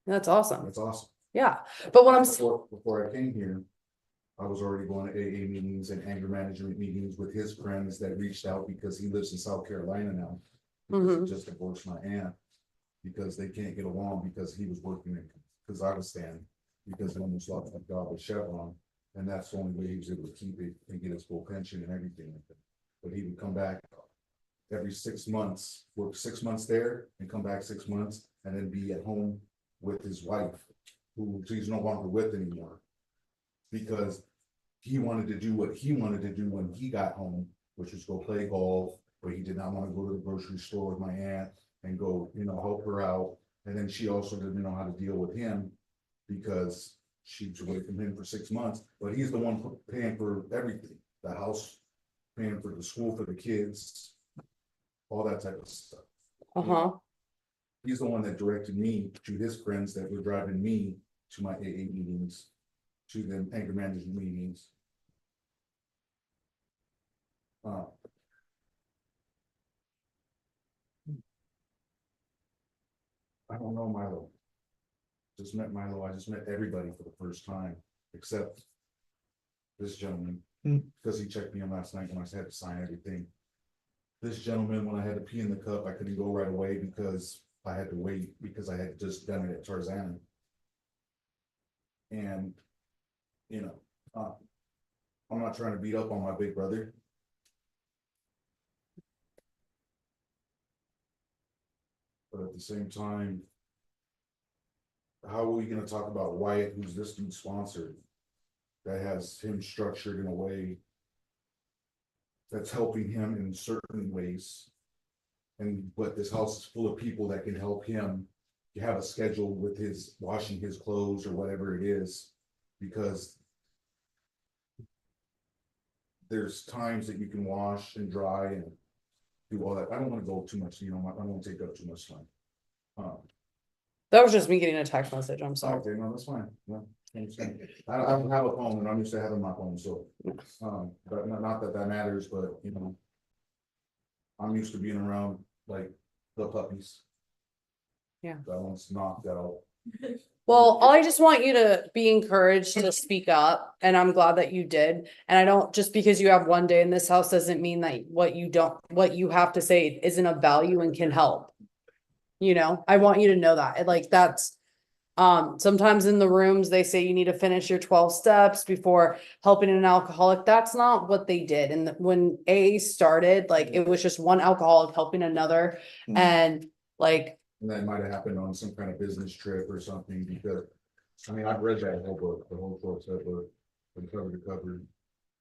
That's awesome. that's awesome. Yeah. But what I'm Before I came here, I was already going to AA meetings and anger management meetings with his friends that reached out because he lives in South Carolina now. Because he just divorced my aunt, because they can't get along because he was working in Kazakhstan, because he almost lost his job with Chevron. And that's the only way he was able to keep it and get his full pension and everything. But he would come back every 6 months, work 6 months there and come back 6 months and then be at home with his wife, who he's no longer with anymore. Because he wanted to do what he wanted to do when he got home, which was go play golf, but he did not want to go to the grocery store with my aunt and go, you know, help her out. And then she also didn't know how to deal with him because she was away from him for 6 months, but he's the one paying for everything, the house, paying for the school for the kids, all that type of stuff. Uh-huh. He's the one that directed me to his friends that were driving me to my AA meetings, to the anger management meetings. I don't know Milo. Just met Milo. I just met everybody for the first time, except this gentleman, because he checked me in last night when I had to sign everything. This gentleman, when I had to pee in the cup, I couldn't go right away because I had to wait because I had just done it at Tarzana. And, you know, I'm not trying to beat up on my big brother. But at the same time, how are we gonna talk about Wyatt, who's this dude's sponsor, that has him structured in a way that's helping him in certain ways? But this house is full of people that can help him have a schedule with his washing his clothes or whatever it is, because there's times that you can wash and dry and do all that. I don't want to go too much, you know, I don't want to take up too much time. That was just me getting a text message. I'm sorry. Okay, no, that's fine. No, I don't have a phone and I'm used to having my phone, so, but not that that matters, but you know. I'm used to being around like the puppies. Yeah. That one's knocked out. Well, I just want you to be encouraged to speak up, and I'm glad that you did. And I don't, just because you have one day in this house doesn't mean that what you have to say isn't of value and can help. You know, I want you to know that. Like that's, sometimes in the rooms, they say you need to finish your 12 steps before helping an alcoholic. That's not what they did. And when AA started, like it was just one alcoholic helping another, and like, And that might have happened on some kind of business trip or something, because, I mean, I've read that whole book, the whole 12-step book, from cover to cover.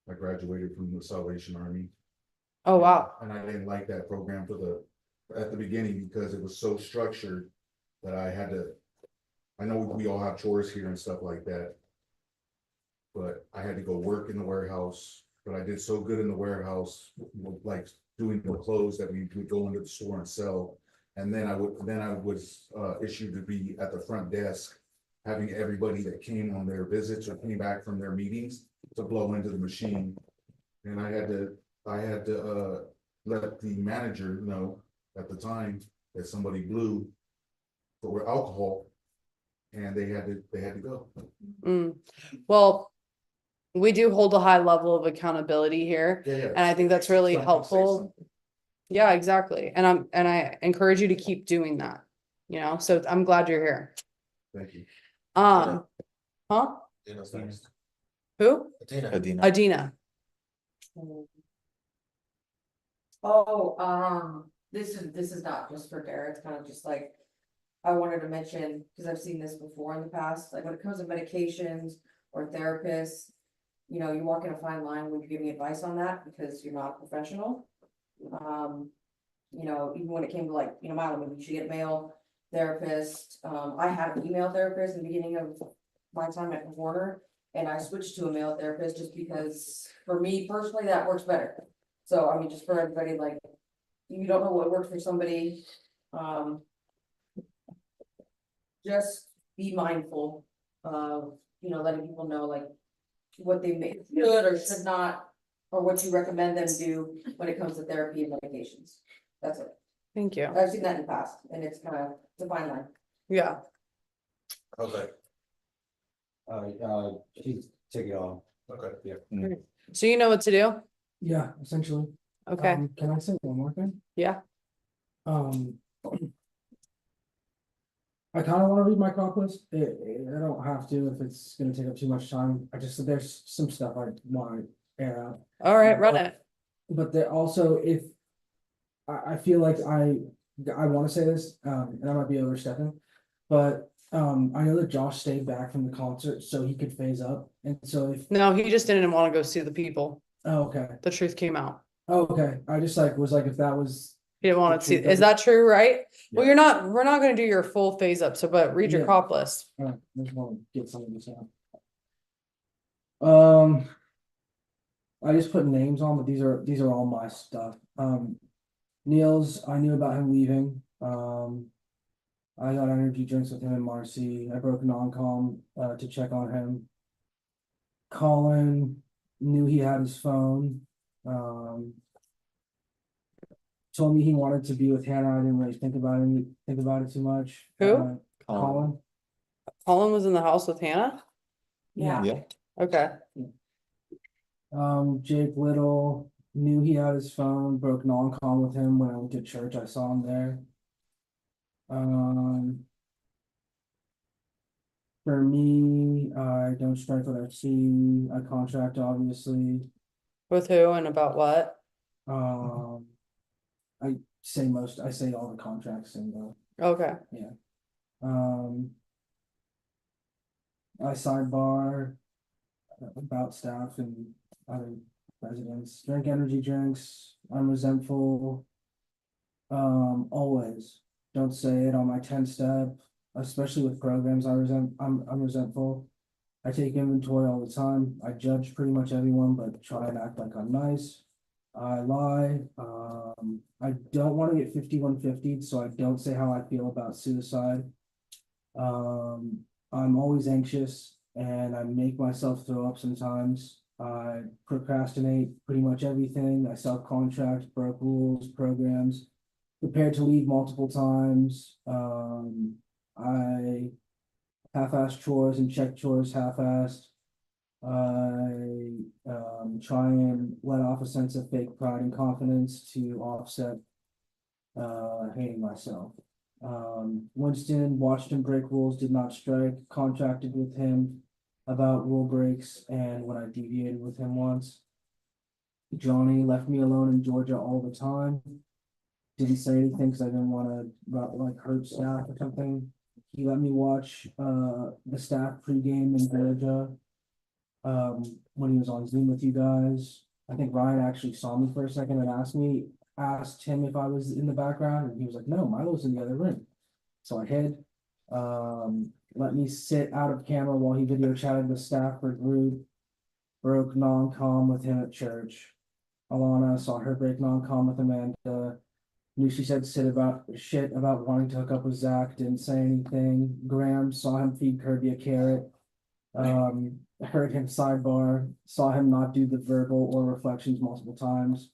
I graduated from the Salvation Army. oh, wow. And I didn't like that program at the beginning, because it was so structured that I had to, I know we all have chores here and stuff like that. But I had to go work in the warehouse, but I did so good in the warehouse, like doing the clothes that we would go into the store and sell. And then I was issued to be at the front desk, having everybody that came on their visits or came back from their meetings to blow into the machine. And I had to let the manager know at the time that somebody blew for alcohol, and they had to go. Well, we do hold a high level of accountability here, Yeah, yeah. and I think that's really Something, say helpful. something. Yeah, exactly. And I encourage you to keep doing that, you know, so I'm glad you're here. Thank you. Huh? Dina's next. Who? Adina. Adina. Oh, this is not just for Dara, it's kind of just like, I wanted to mention, because I've seen this before in the past, like when it comes to medications or therapists, you know, you walk in a fine line when you're giving advice on that, because you're not a professional. You know, even when it came to like, you know, maybe you should get a male therapist. I had a female therapist in the beginning of my time at Warner, and I switched to a male therapist just because, for me personally, that works better. So, I mean, just for everybody, like, you don't know what works for somebody, just be mindful of, you know, letting people know like what they may should or should not, or what you recommend them do when it comes to therapy and medications. That's it. Thank you. I've seen that in the past, and it's kind of, it's a fine line. Yeah. Okay. Please take it off. Okay. Yeah. So you know what to do? Yeah, essentially. Okay. Can I say one more thing? Yeah. I kind of want to read my crop list. I don't have to if it's going to take up too much time. There's some stuff I want to air out. All right, run it. But there also, if I feel like I want to say this, and I might be overstepping, but I know that Josh stayed back from the concert so he could phase up, and so if No, he just didn't want to go see the people. oh, okay, The truth came out. oh, okay, I just was like if that was He didn't want to see. The truth Is that true, right? Well, Yeah. we're not going to do your full phase up. So, but read your Yeah. crop list. I just want to get some of this out. I just put names on, but these are all my stuff. Niels, I knew about him leaving. I got energy drinks with him and Marcy. I broke non-com to check on him. Colin knew he had his phone. Told me he wanted to be with Hannah. I didn't really think about it too much. Who? Colin. Colin was in the house with Hannah. Yeah. Yeah. Okay. Jake Little knew he had his phone, broke non-com with him when I went to church. I saw him there. For me, I don't strike what I see. I contract obviously. With who and about what? I say all the contracts and Okay. yeah. I sidebar about staff and other residents. Drink energy drinks. I'm resentful. Always don't say it on my 10-step, especially with programs. I'm resentful. I take inventory all the time. I judge pretty much everyone, but try and act like I'm nice. I lie. I don't want to get 5150, so I don't say how I feel about suicide. I'm always anxious and I make myself throw up sometimes. I procrastinate pretty much everything. I self-contract, broke rules, programs, prepared to leave multiple times. I half-assed chores and check chores half-assed. I try and let off a sense of fake pride and confidence to offset hating myself. Winston watched him break rules, did not strike, contracted with him about rule breaks and when I deviated with him once. Johnny left me alone in Georgia all the time. Didn't say anything because I didn't want to like hurt staff or something. He let me watch the staff pregame in Georgia when he was on Zoom with you guys. I think Ryan actually saw me for a second and asked him if I was in the background, and he was like, no, Milo's in the other room. So I hid. Let me sit out of camera while he video chatted with staff for group. Broke non-com with him at church. Alana saw her break non-com with Amanda. Knew she said shit about wanting to hook up with Zach, didn't say anything. Graham saw him feed Kirby a carrot. Heard him sidebar, saw him not do the verbal or reflections multiple times.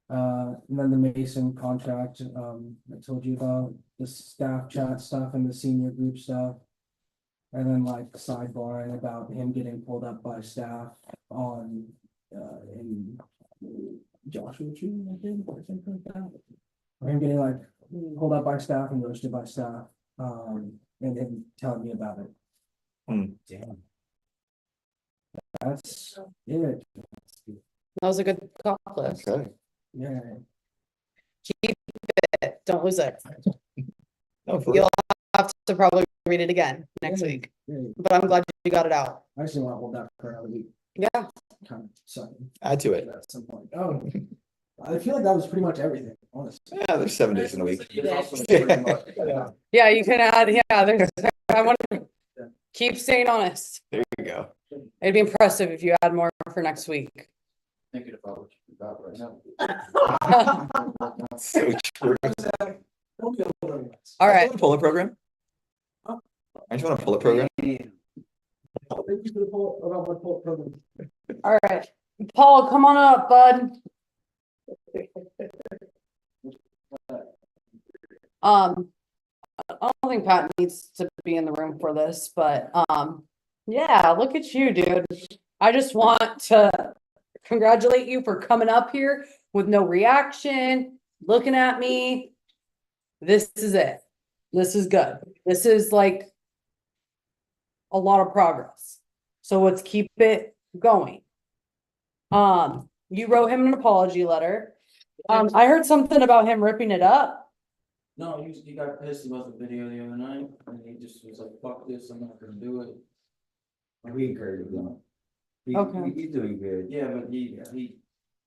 And then the Mason contract, I told you about the staff chat stuff and the senior group stuff. And then like sidebarring about him getting pulled up by staff on, in Joshua Tree, I think, or something like that. Or him getting like pulled up by staff and roasted by staff, and him telling me about it. Damn. That's it. That was a good call list. Okay. Yeah. Keep it, don't lose it. No, for You'll have to probably read it again next week, but I'm glad you got it out. I just want to hold that for another week. Yeah. Kind of sucking. Add to it. At some point. Oh, I feel like that was pretty much everything, honestly. Yeah, there's 7 days in a week. Yeah, you can add, yeah, there's, I want to keep staying honest. There you go. It'd be impressive if you add more for next week. Thinking about what you got right now. So true. All right. Pull a program? I just want to pull a program. All right, Paul, come on up, bud. I don't think Pat needs to be in the room for this, but yeah, look at you, dude. I just want to congratulate you for coming up here with no reaction, looking at me. This is it. This is good. This is like a lot of progress. So let's keep it going. You wrote him an apology letter. I heard something about him ripping it up. No, he got pissed about the video the other night, and he just was like, fuck this, I'm not gonna do it. We encourage him. Okay. He's doing good. Yeah, but he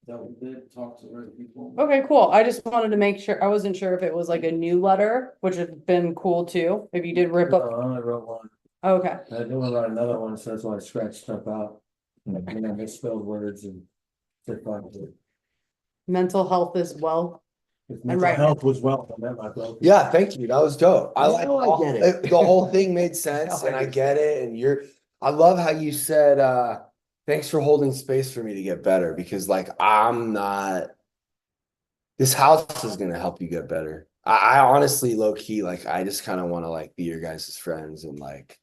dealt with it, talked to other people. Okay, cool. I just wanted to make sure, I wasn't sure if it was like a new letter, which would have been cool too, if you did rip I up. only wrote one. Okay, I knew about another one, so that's why I scratched stuff out. And I misspelled words and. said fuck it. mental health as well. If And mental right. health was welcome, that might well. Yeah, thank you. That was dope. I like I get it. the whole thing made sense and I get it. And I love how you said, thanks for holding space for me to get better because like, this house is going to help you get better. I honestly low key, like, I just kind of want to like be your guys' friends and like,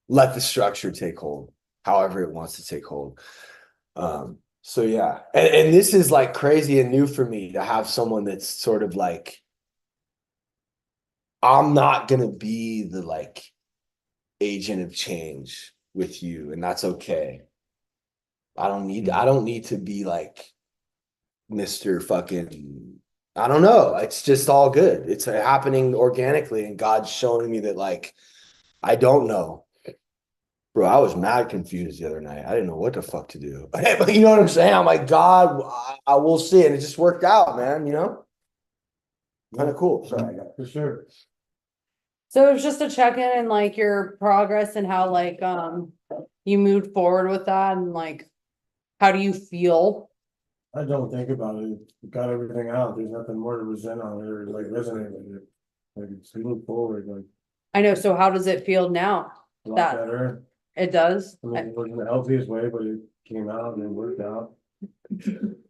let the structure take hold, however it wants to take hold. So yeah, and this is like crazy and new for me to have someone that's sort of like, I'm not gonna be the like agent of change with you, and that's okay. I don't need to be like Mr. fucking, I don't know. It's just all good. It's happening organically, and God's showing me that like, I don't know. Bro, I was mad confused the other night. I didn't know what the fuck to do. You know what I'm saying? I'm like, God, I will see. And it just worked out, man, you know? Kind of cool. Sorry, For sure. So it was just a check-in and like your progress and how like, you moved forward with that and like, how do you feel? I don't think about it. Got everything out. There's nothing more to resent on it or like resonate with it. Like it's move forward, like I know, so how does it feel now? a lot That better. It does. I mean, it wasn't the healthiest way, but it came out and it worked out.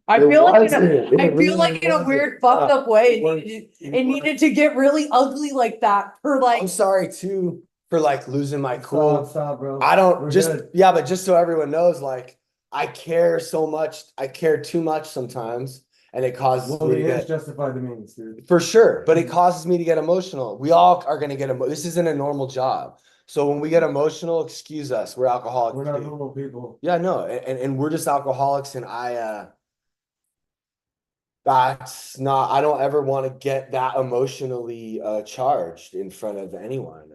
I It feel like wasn't. It I feel really like in a wasn't. weird fucked up way, It it needed to get really ugly like that for like. I'm sorry too for like losing my cool. Stop, bro. I don't We're just, good. yeah, but just so everyone knows, like, I care so much. I care too much sometimes, and it causes Well, me the to ends get, justify the means, dude. for sure, but it causes me to get emotional. We all are gonna get this isn't a normal job. So when we get emotional, excuse us. We're alcoholics. We're not too. normal people. Yeah, no, and we're just alcoholics, and that's not, I don't ever want to get that emotionally charged in front of anyone.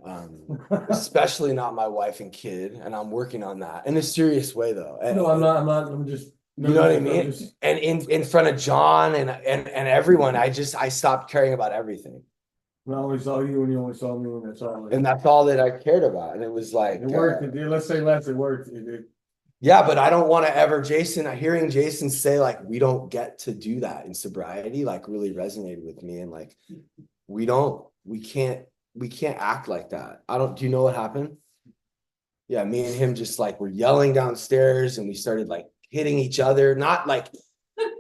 Especially not my wife and kid, and I'm working on that in a serious way though. No, I'm not, I'm just. You know what I I'm mean? just- And in front of John and everyone, I stopped caring about everything. I only saw you and you only saw me, and that's all. And that's all that I cared about. And it was like, It worked, let's say less, it worked. yeah, but I don't want to ever, hearing Jason say like, we don't get to do that in sobriety, like really resonated with me. And like, we can't act like that. Do you know what happened? Yeah, me and him just like were yelling downstairs and we started like hitting each other, not like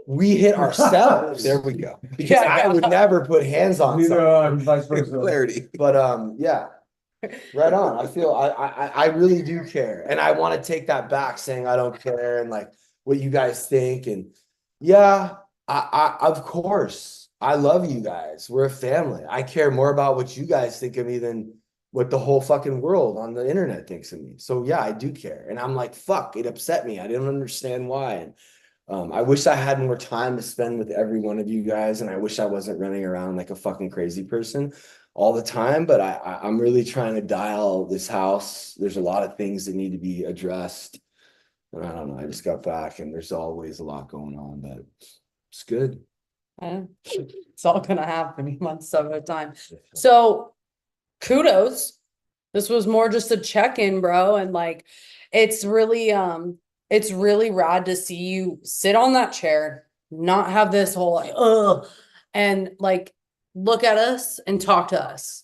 we hit ourselves. There we go. Because I would never put hands on someone. Vice versa. Clarity. But yeah. Right on. I feel I really do care. And I want to take that back, saying I don't care and like what you guys think. And yeah, I of course I love you guys. We're a family. I care more about what you guys think of me than what the whole fucking world on the internet thinks of me. So yeah, I do care. And I'm like, fuck, it upset me. I didn't understand why. And I wish I had more time to spend with every one of you guys. And I wish I wasn't running around like a fucking crazy person all the time, but I'm really trying to dial this house. There's a lot of things that need to be addressed. And I don't know, I just got back and there's always a lot going on, but it's good. It's all gonna happen months at a time. So kudos. This was more just a check-in, bro. And like, it's really rad to see you sit on that chair, not have this whole like, ugh, and like, look at us and talk to us.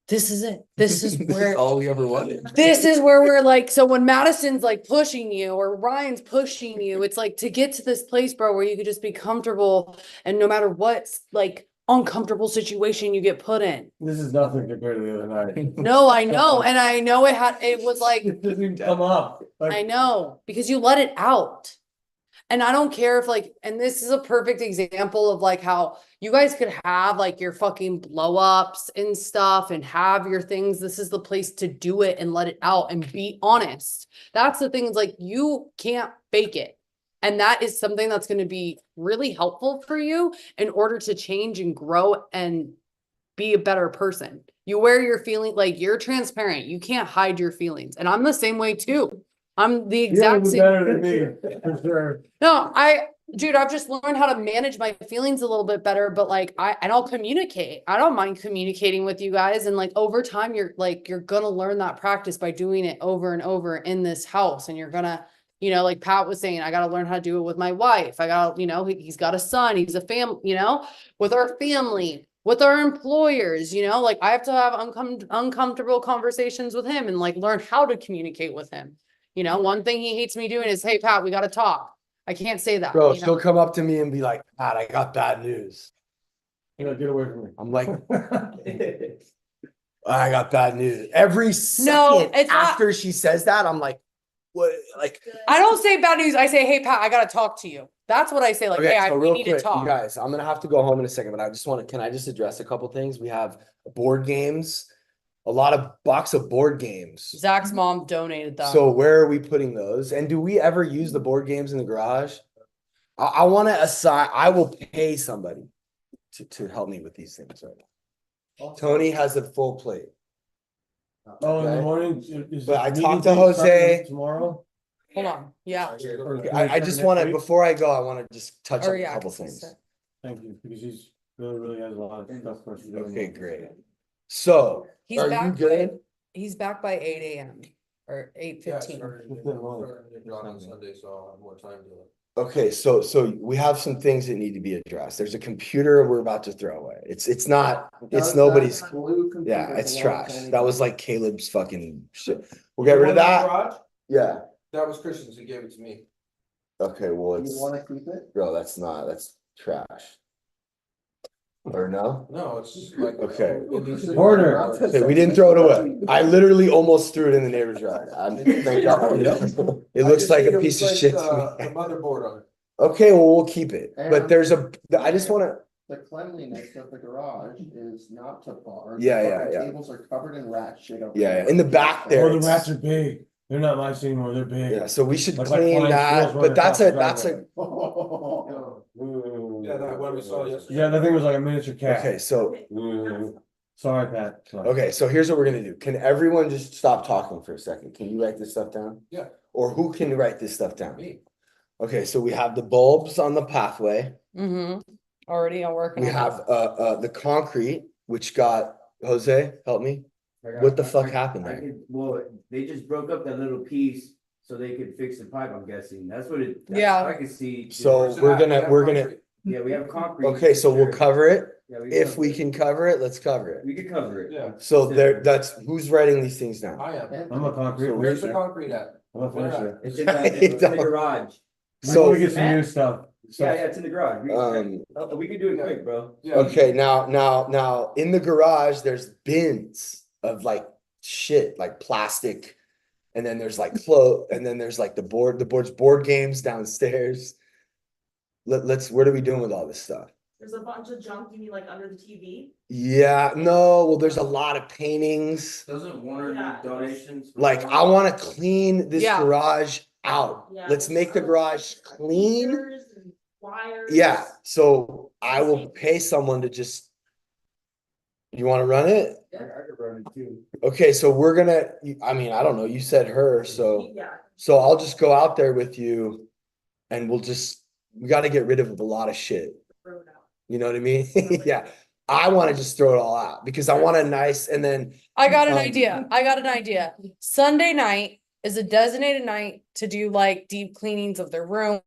This is it. This is where all we ever wanted. This is where we're like, so when Madison's like pushing you or Ryan's pushing you, it's like to get to this place, bro, where you could just be comfortable and no matter what like uncomfortable situation you get put in. This is nothing compared to the other night. No, I know. And I know it was like, It didn't come up. Like, I know, because you let it out. And I don't care if like, and this is a perfect example of like how you guys could have like your fucking blow ups and stuff and have your things. This is the place to do it and let it out and be honest. That's the thing, is like you can't fake it. And that is something that's going to be really helpful for you in order to change and grow and be a better person. You wear your feeling, like you're transparent. You can't hide your feelings. And I'm the same way too. I'm the exact same. better than me, for sure. No, dude, I've just learned how to manage my feelings a little bit better, but like, I'll communicate. I don't mind communicating with you guys. And like, over time, you're gonna learn that practice by doing it over and over in this house. And you're gonna, like Pat was saying, I got to learn how to do it with my wife. I got to, he's got a son, he's a family, with our family, with our employers, like I have to have uncomfortable conversations with him and like learn how to communicate with him. One thing he hates me doing is, hey, Pat, we got to talk. I can't say that. Bro, she'll come up to me and be like, Pat, I got bad news. Get away from me. I'm like, I got bad news. Every second after she says that, I'm like, what? Like, I don't say bad news. I say, hey, Pat, I got to talk to you. That's what I say. Like, okay, hey, so we real need quick, to talk. you guys, I'm going to have to go home in a second, but can I just address a couple things? We have board games, a lot of box of board games. Zach's mom donated them. So where are we putting those? And do we ever use the board games in the garage? I want to assign, I will pay somebody to help me with these things right now. Tony has a full plate. Oh, in the morning? But I talked to Jose. Tomorrow? Hold on. Yeah. I just want to, before I go, I want to just touch on a couple things. Thank you, because he's really has a lot of stuff for us to do. Okay, great. So, He's are back you good? He's back by 8 a.m. or 8:15. On Sunday, so I'll have more time to. Okay, so we have some things that need to be addressed. There's a computer we're about to throw away. It's nobody's. Yeah, it's trash. That was like Caleb's fucking shit. We'll get rid of The one in the that. garage? Yeah, That was Christian's, he gave it to me. okay, well, You it's, wanna keep it? bro, that's trash. Or no? No, it's just like. Okay. it needs to- Order. Okay, we didn't throw it away. I literally almost threw it in the neighbor's yard. Thank God. It I looks just like need a to piece of replace shit. The to me. motherboard on it. Okay, well, we'll keep it, but And- there's I just wanna, The cleanliness of the garage is not to par. Yeah, The yeah, fucking yeah. Tables are covered in rat shit over yeah, there. in the back there. Oh, the it's- rats are big. They're not mice anymore, they're big. Yeah, so we should Like clean flying that, squirrels but that's running a, across the Yeah, that one we saw yesterday. Yeah, that thing was like a miniature cat. okay, so, Sorry, Pat. Sorry. okay, so here's what we're gonna do. Can everyone just stop talking for a second? Can you write this stuff down? Yeah. Or who can write this stuff down? Me. Okay, so we have the bulbs on the pathway. Mm-hmm. Already, I'll work on We it. have the concrete, which got, Jose, help me. What the fuck happened I there? could, well, they just broke up that little piece so they could fix the pipe, I'm guessing. That's what it. that's Yeah. what I could see. So we're gonna, Yeah, we have concrete. okay, so we'll Sure. cover it. Yeah, If we can cover it, let's cover it. We could cover it. Yeah, So there, that's, who's writing these things down? I am. I'm a concrete. Where's the concrete at? I'm a finisher. It's in the garage. So we So, get some new stuff. Yeah, it's in the garage. We could do it quick, bro. Yeah. okay, now, in the garage, there's bins of like shit, like plastic. And then there's like and then there's like the board games downstairs. What are we doing with all this stuff? There's a bunch of junk you need like under the TV. Yeah, no, well, there's a lot of paintings. Doesn't Warner Yeah. do donations? Like, I wanna clean this Yeah. garage out. Yeah. Let's make the garage clean. Heaters and Wires. Yeah, so I will pay someone to just. You wanna run it? I could run it too. Okay, so we're gonna, I mean, I don't know, you said her, so Yeah. I'll just go out there with you. And we gotta get rid of a lot of shit, Throw it out. you know what I mean? Yeah, I wanna just throw it all out because I want a nice, and then, I got an Um, idea. Sunday night is a designated night to do like deep cleanings of their room,